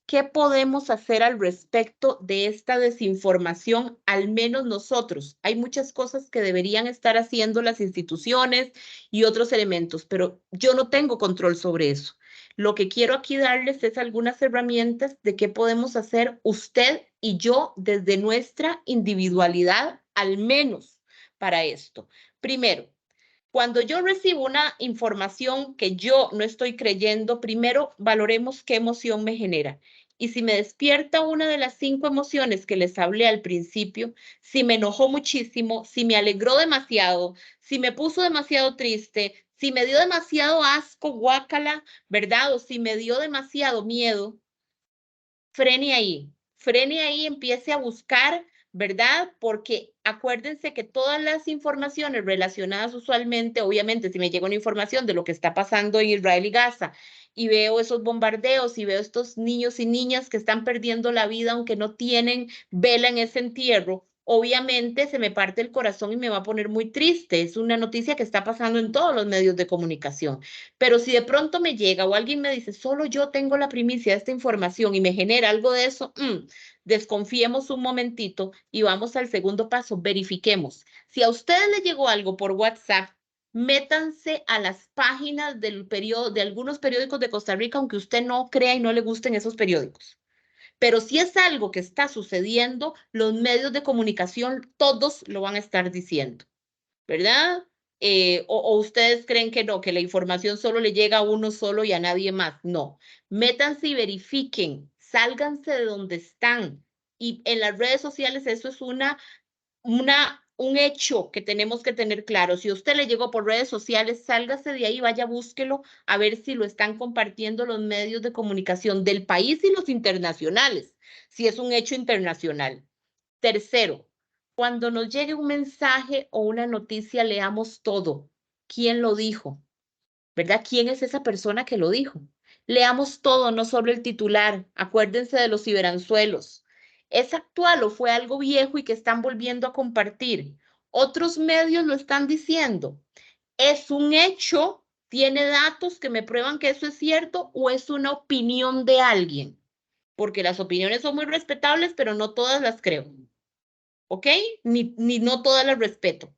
¿Qué podemos hacer al respecto de esta desinformación, al menos nosotros? Hay muchas cosas que deberían estar haciendo las instituciones y otros elementos, pero yo no tengo control sobre eso. Lo que quiero aquí darles es algunas herramientas de qué podemos hacer usted y yo desde nuestra individualidad, al menos para esto. Primero, cuando yo recibo una información que yo no estoy creyendo, primero valoremos qué emoción me genera. Y si me despierta una de las 5 emociones que les hablé al principio, si me enojó muchísimo, si me alegró demasiado, si me puso demasiado triste, si me dio demasiado asco, guácala, ¿verdad? O si me dio demasiado miedo, frene ahí, empiece a buscar, ¿verdad? Porque acuérdense que todas las informaciones relacionadas usualmente, obviamente, si me llega una información de lo que está pasando en Israel y Gaza y veo esos bombardeos y veo estos niños y niñas que están perdiendo la vida aunque no tienen vela en ese entierro, obviamente se me parte el corazón y me va a poner muy triste. Es una noticia que está pasando en todos los medios de comunicación. Pero si de pronto me llega o alguien me dice, solo yo tengo la primicia de esta información y me genera algo de eso, desconfiemos un momentito y vamos al segundo paso, verifiquemos. Si a ustedes les llegó algo por WhatsApp, métanse a las páginas de algunos periódicos de Costa Rica, aunque usted no crea y no le gusten esos periódicos. Pero si es algo que está sucediendo, los medios de comunicación todos lo van a estar diciendo, ¿verdad? o ustedes creen que no, que la información solo le llega a uno solo y a nadie más. No, métanse y verifiquen, sálganse de donde están. Y en las redes sociales eso es un hecho que tenemos que tener claro. Si a usted le llegó por redes sociales, sálgase de ahí, vaya, búsquelo a ver si lo están compartiendo los medios de comunicación del país y los internacionales, si es un hecho internacional. Tercero, cuando nos llegue un mensaje o una noticia, leamos todo. ¿Quién lo dijo? ¿Verdad? ¿Quién es esa persona que lo dijo? Leamos todo, no solo el titular. Acuérdense de los ciberanzuelos. ¿Es actual o fue algo viejo y que están volviendo a compartir? Otros medios lo están diciendo. ¿Es un hecho? ¿Tiene datos que me prueban que eso es cierto o es una opinión de alguien? Porque las opiniones son muy respetables, pero no todas las creo. ¿Ok? Ni no todas las respeto.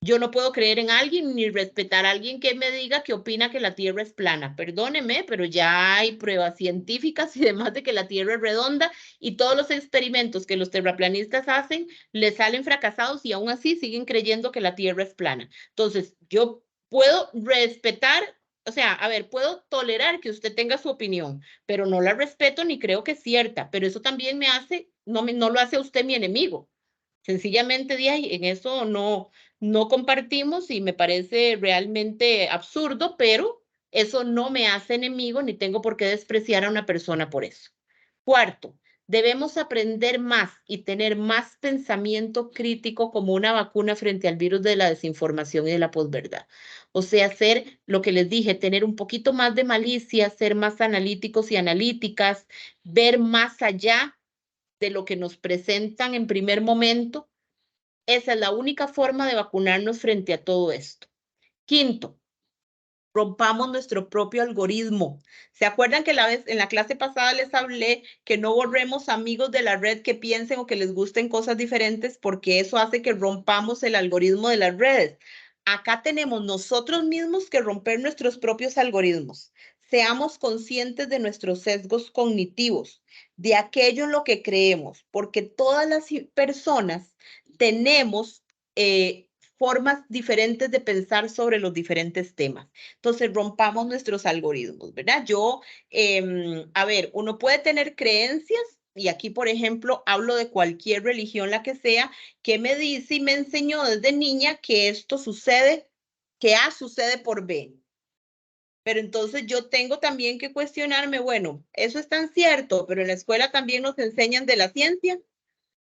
Yo no puedo creer en alguien ni respetar a alguien que me diga que opina que la Tierra es plana. Perdóneme, pero ya hay pruebas científicas y demás de que la Tierra es redonda y todos los experimentos que los terraplanistas hacen les salen fracasados y aún así siguen creyendo que la Tierra es plana. Entonces, yo puedo respetar, o sea, a ver, puedo tolerar que usted tenga su opinión, pero no la respeto ni creo que es cierta, pero eso también me hace, no lo hace a usted mi enemigo. Sencillamente, en eso no compartimos y me parece realmente absurdo, pero eso no me hace enemigo ni tengo por qué despreciar a una persona por eso. Cuarto, debemos aprender más y tener más pensamiento crítico como una vacuna frente al virus de la desinformación y de la posverdad. O sea, hacer lo que les dije, tener un poquito más de malicia, ser más analíticos y analíticas, ver más allá de lo que nos presentan en primer momento. Esa es la única forma de vacunarnos frente a todo esto. Quinto, rompamos nuestro propio algoritmo. ¿Se acuerdan que en la clase pasada les hablé que no borremos amigos de la red que piensen o que les gusten cosas diferentes porque eso hace que rompamos el algoritmo de las redes? Acá tenemos nosotros mismos que romper nuestros propios algoritmos. Seamos conscientes de nuestros sesgos cognitivos, de aquello en lo que creemos, porque todas las personas tenemos formas diferentes de pensar sobre los diferentes temas. Entonces, rompamos nuestros algoritmos, ¿verdad? A ver, uno puede tener creencias, y aquí, por ejemplo, hablo de cualquier religión, la que sea, que me dice y me enseñó desde niña que esto sucede, que A sucede por B. Pero entonces yo tengo también que cuestionarme, bueno, eso es tan cierto, pero en la escuela también nos enseñan de la ciencia,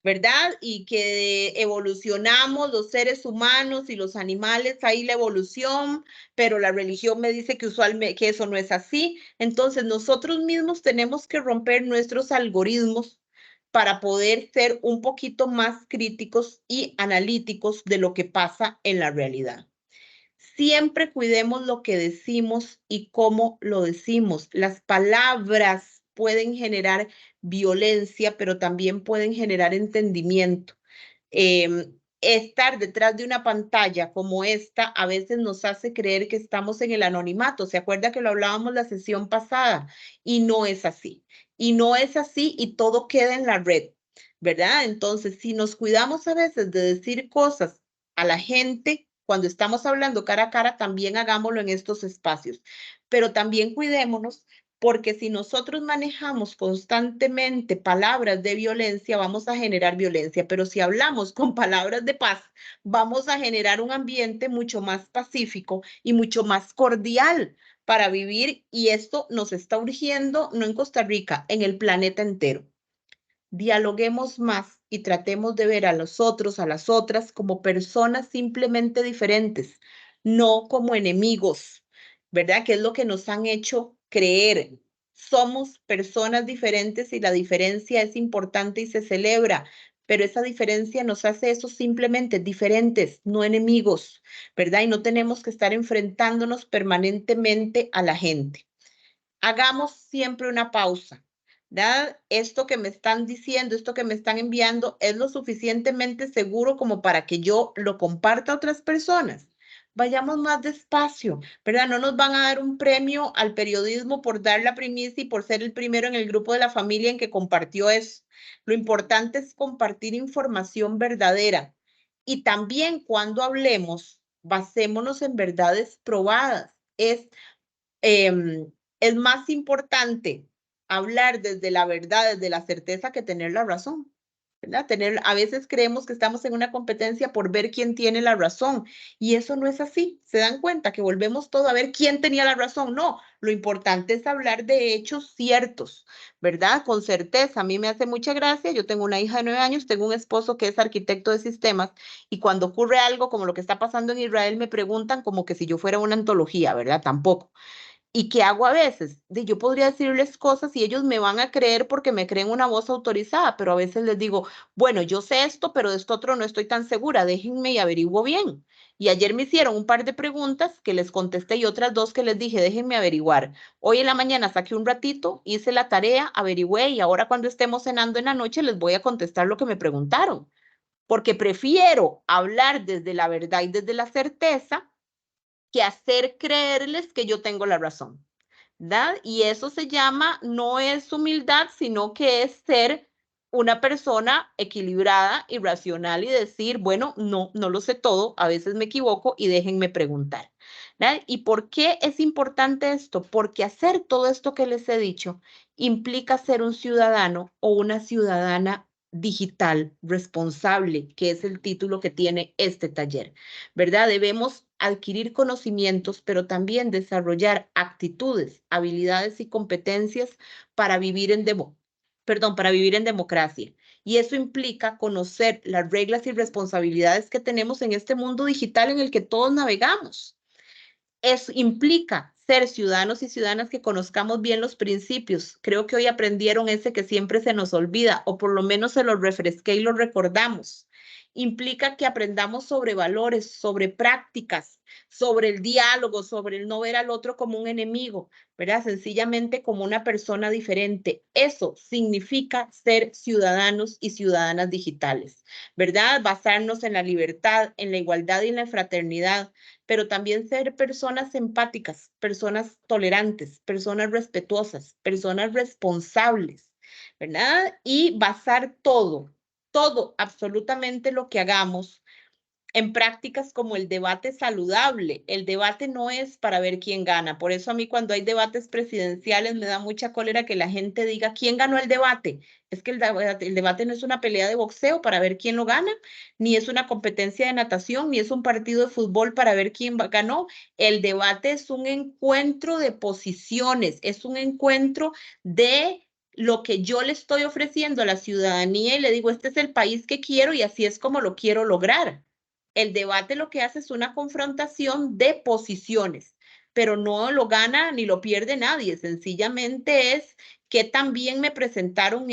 ¿verdad? Y que evolucionamos los seres humanos y los animales, ahí la evolución, pero la religión me dice que usualmente que eso no es así. Entonces nosotros mismos tenemos que romper nuestros algoritmos para poder ser un poquito más críticos y analíticos de lo que pasa en la realidad. Siempre cuidemos lo que decimos y cómo lo decimos. Las palabras pueden generar violencia, pero también pueden generar entendimiento. Estar detrás de una pantalla como esta a veces nos hace creer que estamos en el anonimato. ¿Se acuerda que lo hablábamos la sesión pasada? Y no es así. Y no es así y todo queda en la red, ¿verdad? Entonces, si nos cuidamos a veces de decir cosas a la gente, cuando estamos hablando cara a cara, también hagámoslo en estos espacios. Pero también cuidémonos porque si nosotros manejamos constantemente palabras de violencia, vamos a generar violencia, pero si hablamos con palabras de paz, vamos a generar un ambiente mucho más pacífico y mucho más cordial para vivir, y esto nos está urgiendo, no en Costa Rica, en el planeta entero. Dialoguemos más y tratemos de ver a los otros, a las otras, como personas simplemente diferentes, no como enemigos, ¿verdad? Que es lo que nos han hecho creer. Somos personas diferentes y la diferencia es importante y se celebra, pero esa diferencia nos hace eso simplemente diferentes, no enemigos, ¿verdad? Y no tenemos que estar enfrentándonos permanentemente a la gente. Hagamos siempre una pausa. ¿Verdad? Esto que me están diciendo, esto que me están enviando, es lo suficientemente seguro como para que yo lo comparta a otras personas. Vayamos más despacio, ¿verdad? No nos van a dar un premio al periodismo por dar la primicia y por ser el primero en el grupo de la familia en que compartió eso. Lo importante es compartir información verdadera. Y también cuando hablemos, basémonos en verdades probadas. Es más importante hablar desde la verdad, desde la certeza, que tener la razón. ¿Verdad? A veces creemos que estamos en una competencia por ver quién tiene la razón, y eso no es así. Se dan cuenta que volvemos todo a ver quién tenía la razón. No, lo importante es hablar de hechos ciertos, ¿verdad? Con certeza. A mí me hace mucha gracia. Yo tengo una hija de 9 años, tengo un esposo que es arquitecto de sistemas, y cuando ocurre algo como lo que está pasando en Israel, me preguntan como que si yo fuera una antología, ¿verdad? Tampoco. ¿Y qué hago a veces? Yo podría decirles cosas y ellos me van a creer porque me creen una voz autorizada, pero a veces les digo, bueno, yo sé esto, pero de esto otro no estoy tan segura, déjenme y averiguo bien. Y ayer me hicieron un par de preguntas que les contesté y otras 2 que les dije, déjenme averiguar. Hoy en la mañana saqué un ratito, hice la tarea, averigüé, y ahora cuando estemos cenando en la noche les voy a contestar lo que me preguntaron, porque prefiero hablar desde la verdad y desde la certeza que hacer creerles que yo tengo la razón, ¿verdad? Y eso se llama, no es humildad, sino que es ser una persona equilibrada y racional y decir, bueno, no lo sé todo, a veces me equivoco y déjenme preguntar, ¿verdad? ¿Y por qué es importante esto? Porque hacer todo esto que les he dicho implica ser un ciudadano o una ciudadana digital responsable, que es el título que tiene este taller, ¿verdad? Debemos adquirir conocimientos, pero también desarrollar actitudes, habilidades y competencias para vivir para vivir en democracia. Y eso implica conocer las reglas y responsabilidades que tenemos en este mundo digital en el que todos navegamos. Eso implica ser ciudadanos y ciudadanas que conozcamos bien los principios. Creo que hoy aprendieron ese que siempre se nos olvida, o por lo menos se lo refresqué y lo recordamos. Implica que aprendamos sobre valores, sobre prácticas, sobre el diálogo, sobre el no ver al otro como un enemigo, ¿verdad? Sencillamente como una persona diferente. Eso significa ser ciudadanos y ciudadanas digitales, ¿verdad? Basarnos en la libertad, en la igualdad y en la fraternidad, pero también ser personas empáticas, personas tolerantes, personas respetuosas, personas responsables, ¿verdad? Y basar todo, absolutamente lo que hagamos en prácticas como el debate saludable. El debate no es para ver quién gana. Por eso a mí cuando hay debates presidenciales me da mucha cólera que la gente diga quién ganó el debate. Es que el debate no es una pelea de boxeo para ver quién lo gana, ni es una competencia de natación, ni es un partido de fútbol para ver quién ganó. El debate es un encuentro de posiciones, es un encuentro de lo que yo le estoy ofreciendo a la ciudadanía y le digo, este es el país que quiero y así es como lo quiero lograr. El debate lo que hace es una confrontación de posiciones, pero no lo gana ni lo pierde nadie. Sencillamente es que también me presentaron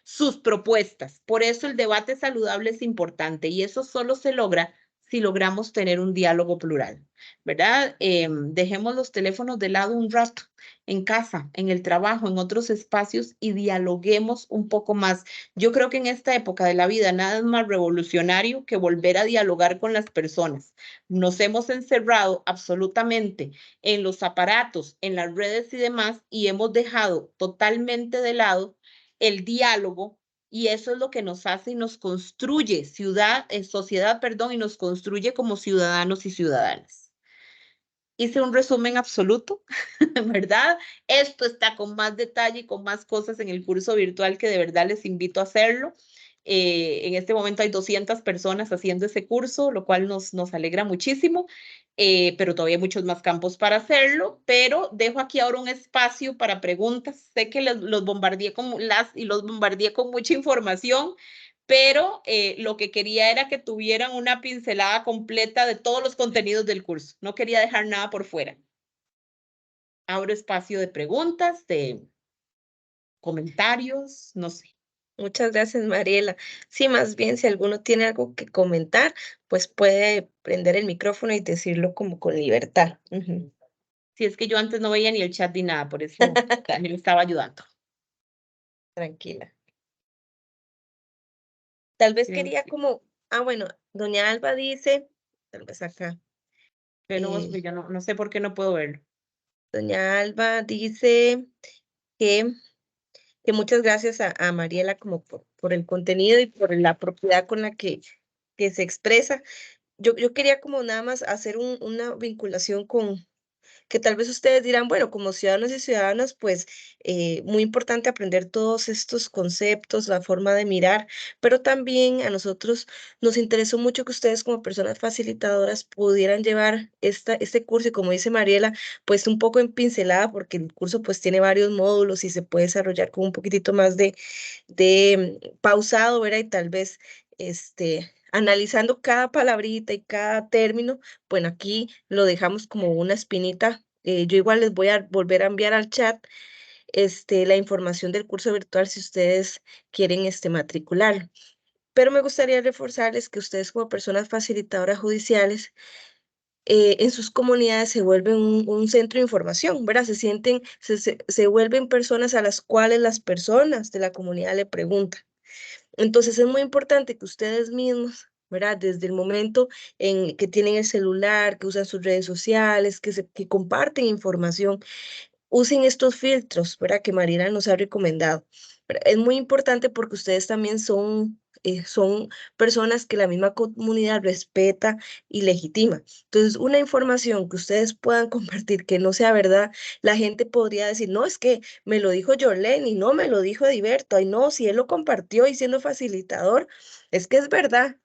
sus propuestas. Por eso el debate saludable es importante, y eso solo se logra si logramos tener un diálogo plural, ¿verdad? Dejemos los teléfonos de lado un rato, en casa, en el trabajo, en otros espacios, y dialoguemos un poco más. Yo creo que en esta época de la vida nada es más revolucionario que volver a dialogar con las personas. Nos hemos encerrado absolutamente en los aparatos, en las redes y demás, y hemos dejado totalmente de lado el diálogo, y eso es lo que nos hace y nos construye sociedad, y nos construye como ciudadanos y ciudadanas. Hice un resumen absoluto, ¿verdad? Esto está con más detalle y con más cosas en el curso virtual, que de verdad les invito a hacerlo. En este momento hay 200 personas haciendo ese curso, lo cual nos alegra muchísimo, pero todavía hay muchos más campos para hacerlo. Pero dejo aquí ahora un espacio para preguntas. Sé que los bombardeé con mucha información, pero lo que quería era que tuvieran una pincelada completa de todos los contenidos del curso. No quería dejar nada por fuera. Abro espacio de preguntas, de comentarios, no sé. Muchas gracias, Mariela. Sí, más bien, si alguno tiene algo que comentar, pues puede prender el micrófono y decirlo como con libertad. Ujú. Si es que yo antes no veía ni el chat ni nada, por eso Daniel estaba ayudando. Tranquila. Tal vez Creo quería que- como, bueno, doña Alba dice, tal vez acá, Pero vos, yo no sé por qué no puedo verlo. doña Alba dice que, que muchas gracias a Mariela como por el contenido y por la propiedad con la que que se expresa. Yo quería como nada más hacer una vinculación con que tal vez ustedes dirán, bueno, como ciudadanos y ciudadanas, pues muy importante aprender todos estos conceptos, la forma de mirar, pero también a nosotros nos interesó mucho que ustedes como personas facilitadoras pudieran llevar este curso y como dice Mariela, pues un poco en pincelada, porque el curso pues tiene varios módulos y se puede desarrollar con un poquitito más de pausado, ¿verdad? Y tal vez analizando cada palabrita y cada término, bueno, aquí lo dejamos como una espinita. Yo igual les voy a volver a enviar al chat la información del curso virtual si ustedes quieren matricularlo. Pero me gustaría reforzarles que ustedes como personas facilitadoras judiciales en sus comunidades se vuelven un centro de información, ¿verdad? Se vuelven personas a las cuales las personas de la comunidad le preguntan. Entonces es muy importante que ustedes mismos, ¿verdad? Desde el momento en que tienen el celular, que usan sus redes sociales, que comparten información, usen estos filtros, ¿verdad? Que Mariela nos ha recomendado. ¿Verdad? Es muy importante porque ustedes también son personas que la misma comunidad respeta y legitima. Entonces, una información que ustedes puedan compartir que no sea verdad, la gente podría decir, no, es que me lo dijo Jorlen y no me lo dijo Heriberto, ay no, si él lo compartió y siendo facilitador, es que es verdad.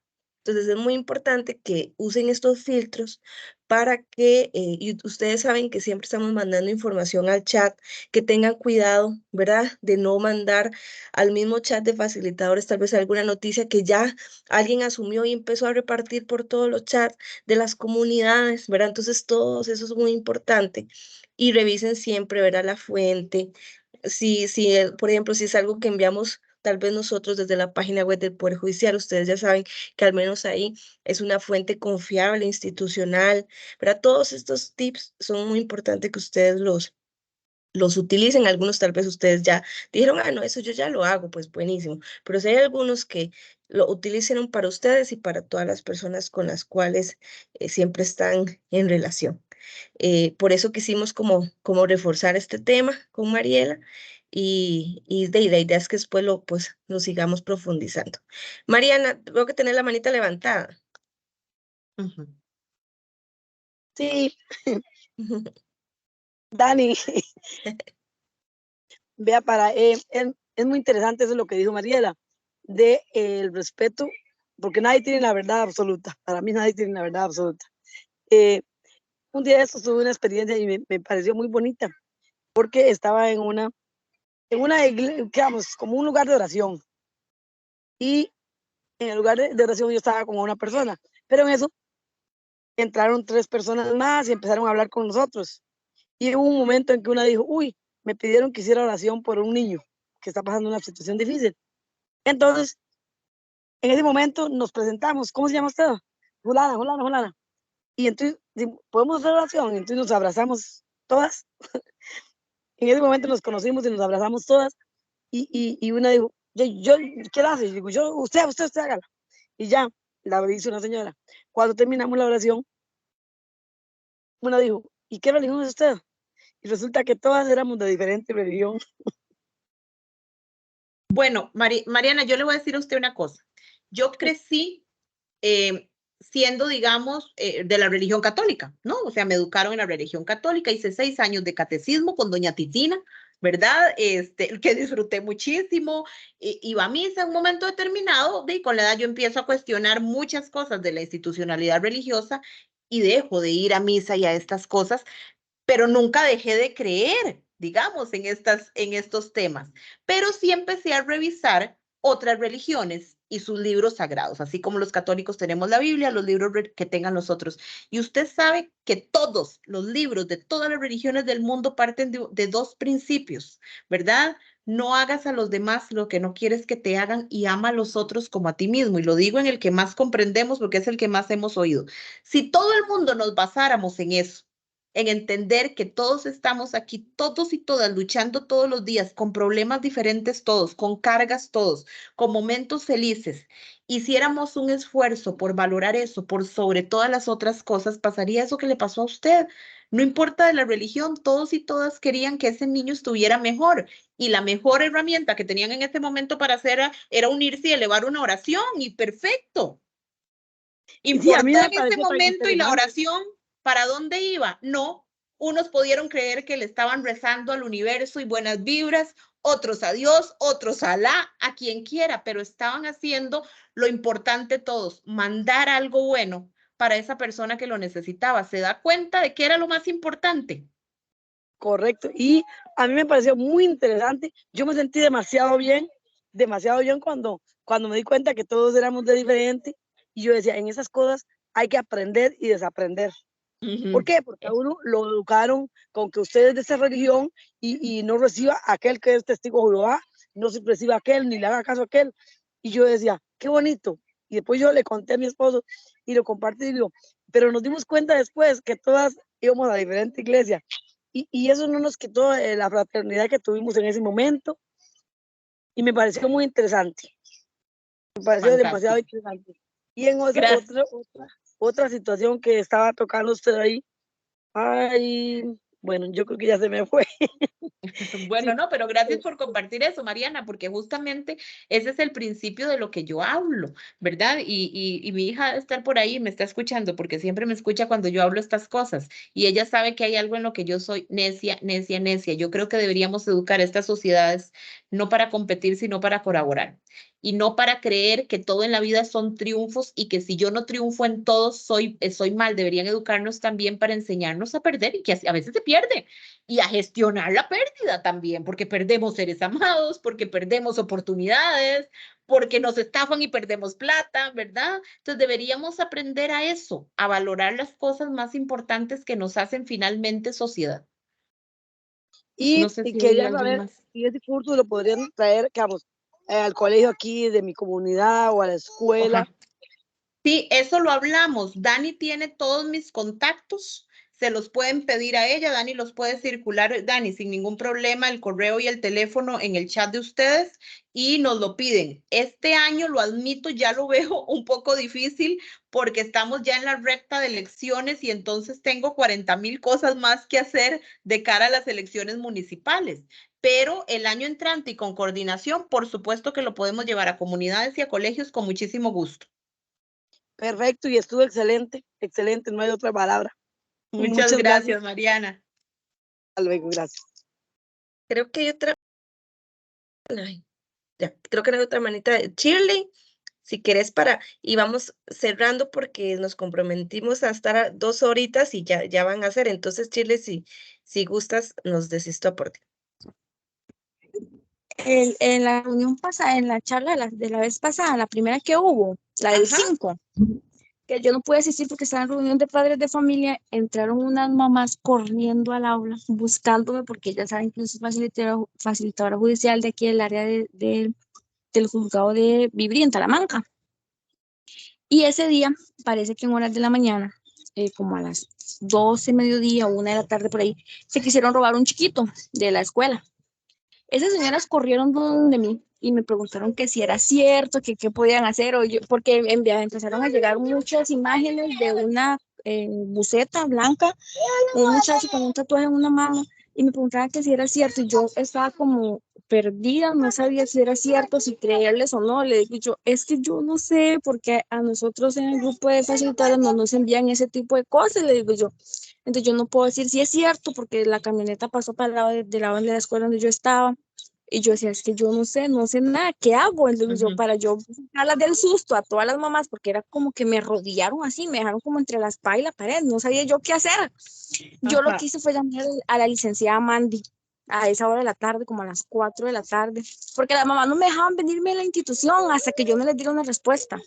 Entonces, es muy importante que usen estos filtros para que, y ustedes saben que siempre estamos mandando información al chat, que tengan cuidado, ¿verdad? De no mandar al mismo chat de facilitadores tal vez alguna noticia que ya alguien asumió y empezó a repartir por todos los chats de las comunidades, ¿verdad? Entonces, todo eso es muy importante. Y revisen siempre, ¿verdad? La fuente. Por ejemplo, si es algo que enviamos tal vez nosotros desde la página web del Poder Judicial, ustedes ya saben que al menos ahí es una fuente confiable, institucional, ¿verdad? Todos estos tips son muy importantes que ustedes los utilicen. Algunos tal vez ustedes ya dijeron, ah, no, eso yo ya lo hago, pues buenísimo. Pero si hay algunos que lo utilicen para ustedes y para todas las personas con las cuales siempre están en relación. Por eso quisimos como reforzar este tema con Mariela y la idea es que después pues, lo sigamos profundizando. Mariana, veo que tenés la manita levantada. Ujú. Sí, Dani, vea, es muy interesante eso lo que dijo Mariela, de el respeto, porque nadie tiene la verdad absoluta. Para mí nadie tiene la verdad absoluta. Un día de estos tuve una experiencia y me pareció muy bonita, porque estaba en una iglesia, digamos, como un lugar de oración. Y en el lugar de oración yo estaba como una persona, pero en eso entraron 3 personas más y empezaron a hablar con nosotros. Y hubo un momento en que una dijo, uy, me pidieron que hiciera oración por un niño que está pasando una situación difícil. Entonces, en ese momento nos presentamos, ¿cómo se llama usted? Fulana, fulana, fulana. Y entonces, ¿podemos hacer oración? Entonces nos abrazamos todas. En ese momento nos conocimos y nos abrazamos todas. Y una dijo, ¿qué la hace? Y digo, usted hágala. Y ya, la dice una señora. Cuando terminamos la oración, una dijo, ¿y qué religión es usted? Y resulta que todas éramos de diferente religión. Bueno, Mariana, yo le voy a decir a usted una cosa. Yo crecí siendo, digamos, de la religión católica, ¿no? O sea, me educaron en la religión católica, hice 6 años de catecismo con doña Titina, ¿verdad? Que disfruté muchísimo, iba a misa en un momento determinado, y con la edad yo empiezo a cuestionar muchas cosas de la institucionalidad religiosa y dejo de ir a misa y a estas cosas, pero nunca dejé de creer, digamos, en estos temas. Pero sí empecé a revisar otras religiones y sus libros sagrados, así como los católicos tenemos la Biblia, los libros que tengan los otros. Y usted sabe que todos los libros de todas las religiones del mundo parten de 2 principios, ¿verdad? No hagas a los demás lo que no quieres que te hagan y ama a los otros como a ti mismo. Y lo digo en el que más comprendemos porque es el que más hemos oído. Si todo el mundo nos basáramos en eso, en entender que todos estamos aquí, todos y todas, luchando todos los días, con problemas diferentes todos, con cargas todos, con momentos felices, hiciéramos un esfuerzo por valorar eso, por sobre todas las otras cosas, pasaría eso que le pasó a usted. No importa de la religión, todos y todas querían que ese niño estuviera mejor y la mejor herramienta que tenían en ese momento para hacer era unirse y elevar una oración y perfecto. Sí, a mí ¿Importó me en ese pareció tan momento y la interesante. oración para dónde iba? No. Unos pudieron creer que le estaban rezando al universo y buenas vibras, otros a Dios, otros a Alá, a quien quiera, pero estaban haciendo lo importante todos, mandar algo bueno para esa persona que lo necesitaba. ¿Se da cuenta de qué era lo más importante? Correcto. Y a mí me pareció muy interesante. Yo me sentí demasiado bien cuando me di cuenta que todos éramos de diferente. Y yo decía, en esas cosas hay que aprender y desaprender. ¿Por qué? Porque a uno lo educaron con que usted es de esa religión y no reciba a aquel que es testigo de Jehová, no se reciba a aquel, ni le haga caso a aquel. Y yo decía, qué bonito. Y después yo le conté a mi esposo y lo compartí y digo, pero nos dimos cuenta después que todas íbamos a diferente iglesia. Y eso no nos quitó la fraternidad que tuvimos en ese momento. Y me pareció muy interesante. Me pareció demasiado Fantástico. interesante. Y en Gracias. otra situación que estaba tocando usted ahí, ay, bueno, yo creo que ya se me fue. Bueno, Sí, no, pero gracias por compartir eso, Mariana, porque justamente ese es el principio de lo que yo hablo, ¿verdad? Y mi hija debe estar por ahí, me está escuchando, porque siempre me escucha cuando yo hablo estas cosas, y ella sabe que hay algo en lo que yo soy necia, necia, necia. Yo creo que deberíamos educar a estas sociedades no para competir, sino para colaborar, y no para creer que todo en la vida son triunfos y que si yo no triunfo en todos soy mal. Deberían educarnos también para enseñarnos a perder y que a veces se pierde y a gestionar la pérdida también, porque perdemos seres amados, porque perdemos oportunidades, porque nos estafan y perdemos plata, ¿verdad? Entonces deberíamos aprender a eso, a valorar las cosas más importantes que nos hacen finalmente sociedad. No sé y si hay quería alguien saber más. si ese curso lo podrían traer, digamos, al colegio aquí de mi comunidad o a la escuela. Ajá. Sí, eso lo hablamos. Dani tiene todos mis contactos, se los pueden pedir a ella, Dani los puede circular, Dani, sin ningún problema, el correo y el teléfono en el chat de ustedes y nos lo piden. Este año, lo admito, ya lo veo un poco difícil porque estamos ya en la recta de elecciones y entonces tengo 40,000 cosas más que hacer de cara a las elecciones municipales. Pero el año entrante y con coordinación, por supuesto que lo podemos llevar a comunidades y a colegios con muchísimo gusto. Perfecto, y estuvo excelente, excelente, no hay otra palabra. Muchas Muchas gracias. gracias, Mariana. Hasta luego, gracias. Creo que hay otra, ay, ya, creo que no hay otra manita. Shirley, si querés y vamos cerrando porque nos comprometimos a estar a 2 horitas y ya van a ser. Entonces, Shirley, si gustas, nos decís tu aporte. En la reunión pasada, en la charla de la vez pasada, la primera que hubo, la del Ajá. 5, que yo no pude asistir porque estaba en reunión de padres de familia, entraron unas mamás corriendo al aula buscándome porque ya saben que yo soy facilitadora judicial de aquí del área del juzgado de Vibri en Talamanca. Y ese día, parece que en horas de la mañana, como a las 12, mediodía o 1 de la tarde por ahí, se quisieron robar un chiquito de la escuela. Esas señoras corrieron donde mí y me preguntaron que si era cierto, que qué podían hacer, porque empezaron a llegar muchas imágenes de una buceta blanca, un muchacho con un tatuaje en una mano, y me preguntaban que si era cierto, y yo estaba como perdida, no sabía si era cierto, si creerles o no. Le digo yo, es que yo no sé, porque a nosotros en el grupo de facilitadores no nos envían ese tipo de cosas, le digo yo. Entonces yo no puedo decir si es cierto porque la camioneta pasó para el lado del lado de la escuela donde yo estaba. Y yo decía, es que yo no sé nada, ¿qué hago? Entonces yo, para yo sacarlas del susto a todas las mamás, porque era como que me rodearon así, me dejaron como entre la espalda y la pared, no sabía yo qué hacer. Yo lo que hice fue llamar a la licenciada Mandy a esa hora de la tarde, como a las 4 de la tarde, porque las mamás no me dejaban venirme a la institución hasta que yo no les diera una respuesta.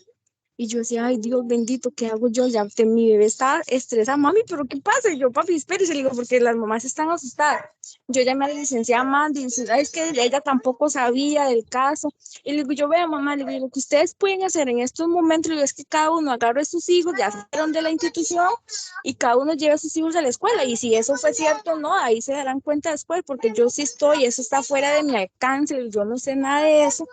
Y yo decía, ay, Dios bendito, ¿qué hago yo? Ya mi bebé está estresada, mami, ¿pero qué pasa? Y yo, papi, espérese, le digo, porque las mamás están asustadas. Yo llamé a la licenciada Mandy y dice, ay, es que ella tampoco sabía del caso. Y le digo, yo, vea, mamá, le digo, lo que ustedes pueden hacer en estos momentos, le digo, es que cada uno agarre a sus hijos, ya salieron de la institución, y cada uno lleve a sus hijos a la escuela. Y si eso fue cierto o no, ahí se darán cuenta después, porque yo sí estoy, eso está fuera de mi alcance, yo no sé nada de eso.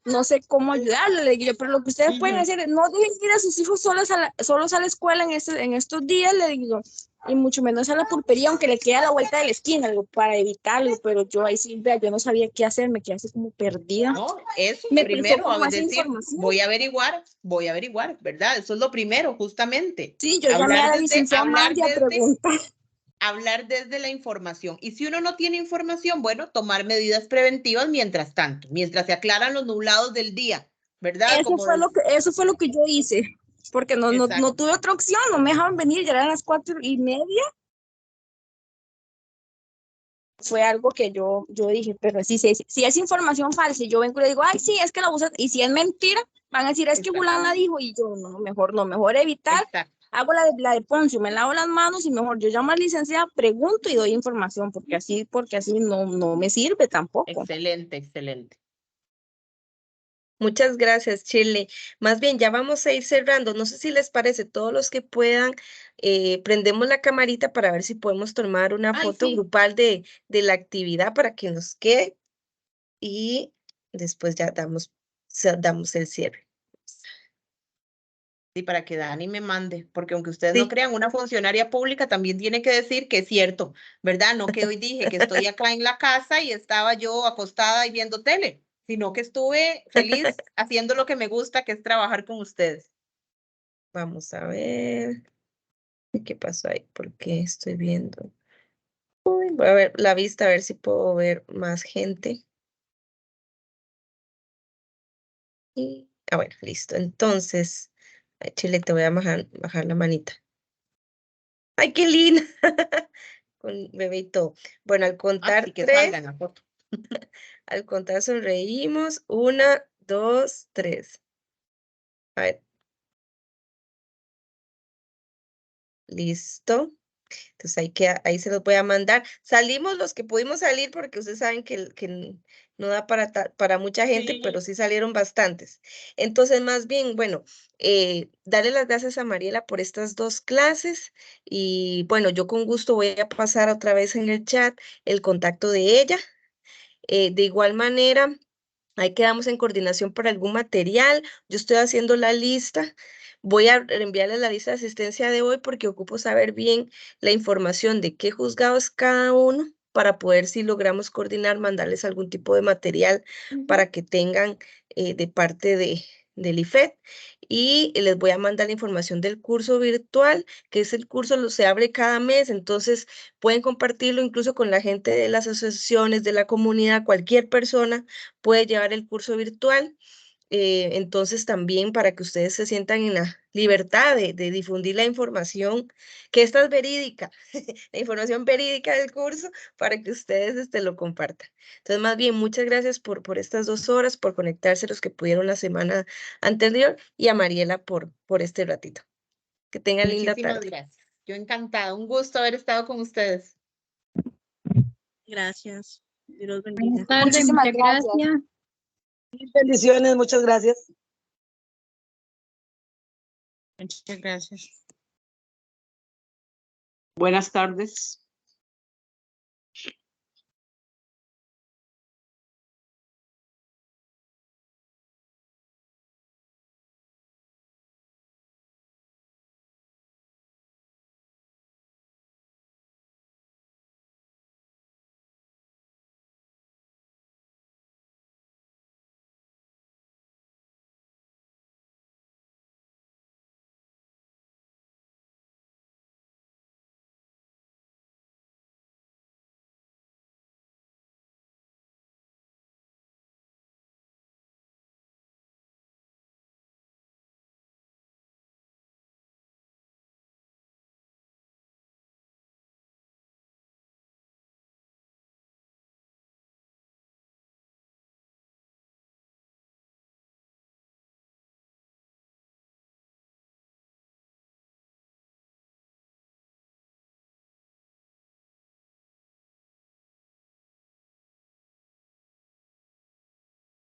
No sé cómo ayudarle, le digo yo, pero lo que ustedes pueden hacer es no dejen ir a sus hijos solos a la escuela en estos días, le digo, y mucho menos a la pulpería, aunque le queda a la vuelta de la esquina, algo para evitarlo, pero yo ahí sí, vea, yo no sabía qué hacer, me quedé así como perdida. No, eso Me pasó primero, como a esa decir, información. voy a averiguar, ¿verdad? Eso es lo primero, justamente. Sí, yo llamé a la licenciada Mandy a preguntar. Hablar desde la información. Y si uno no tiene información, bueno, tomar medidas preventivas mientras tanto, mientras se aclaran los nublados del día, ¿verdad? Eso fue lo que yo hice, porque no Exacto. tuve otra opción, no me dejaban venir, ya eran las 4:30. Fue algo que yo dije, pero si es información falsa y yo vengo y le digo, ay, sí, es que la usan, y si es mentira, van a decir, es que Exacto. fulana dijo, y yo, no, mejor evitar. Exacto. Hago la de Poncio, me lavo las manos y mejor yo llamo al licenciado, pregunto y doy información, porque así no me sirve tampoco. Excelente, excelente. Muchas gracias, Shirley. Más bien, ya vamos a ir cerrando. No sé si les parece, todos los que puedan, prendemos la camarita para ver si podemos tomar una Ay, foto sí. grupal de la actividad para que nos quede y después ya damos el cierre. Sí, para que Dani me mande, porque aunque ustedes no Sí. crean, una funcionaria pública también tiene que decir que es cierto, ¿verdad? No que hoy dije que estoy acá en la casa y estaba yo acostada y viendo tele, sino que estuve feliz haciendo lo que me gusta, que es trabajar con ustedes. Vamos a ver. ¿Qué pasó ahí? Porque estoy viendo. Uy, voy a ver la vista, a ver si puedo ver más gente. Bueno, listo. Entonces, Chile, te voy a bajar la manita. ¡Ay, qué linda! Con bebé y todo. Bueno, al contar Así que 3, salgan la foto. al contar sonreímos. 1, 2, 3. A ver. Listo. Entonces ahí se los voy a mandar. Salimos los que pudimos salir porque ustedes saben que no da para mucha gente, Sí. pero sí salieron bastantes. Entonces, más bien, bueno, darle las gracias a Mariela por estas 2 clases y bueno, yo con gusto voy a pasar otra vez en el chat el contacto de ella. De igual manera, ahí quedamos en coordinación para algún material. Yo estoy haciendo la lista. Voy a enviarles la lista de asistencia de hoy porque ocupo saber bien la información de qué juzgados cada uno para poder, si logramos coordinar, mandarles algún tipo de material para que tengan de parte del IFET. Y les voy a mandar la información del curso virtual, que es el curso, se abre cada mes, entonces pueden compartirlo incluso con la gente de las asociaciones, de la comunidad, cualquier persona puede llevar el curso virtual. Entonces también para que ustedes se sientan en la libertad de difundir la información, que esta es verídica, la información verídica del curso, para que ustedes lo compartan. Entonces, más bien, muchas gracias por estas 2 horas, por conectarse los que pudieron la semana anterior y a Mariela por este ratito. Que tengan linda Muchísimas tarde. gracias. Yo encantada. Un gusto haber estado con ustedes. Gracias. Dios los bendiga. Buenas tardes, Muchísimas muchas gracias. gracias. Bendiciones, muchas gracias. Muchas gracias. Buenas tardes.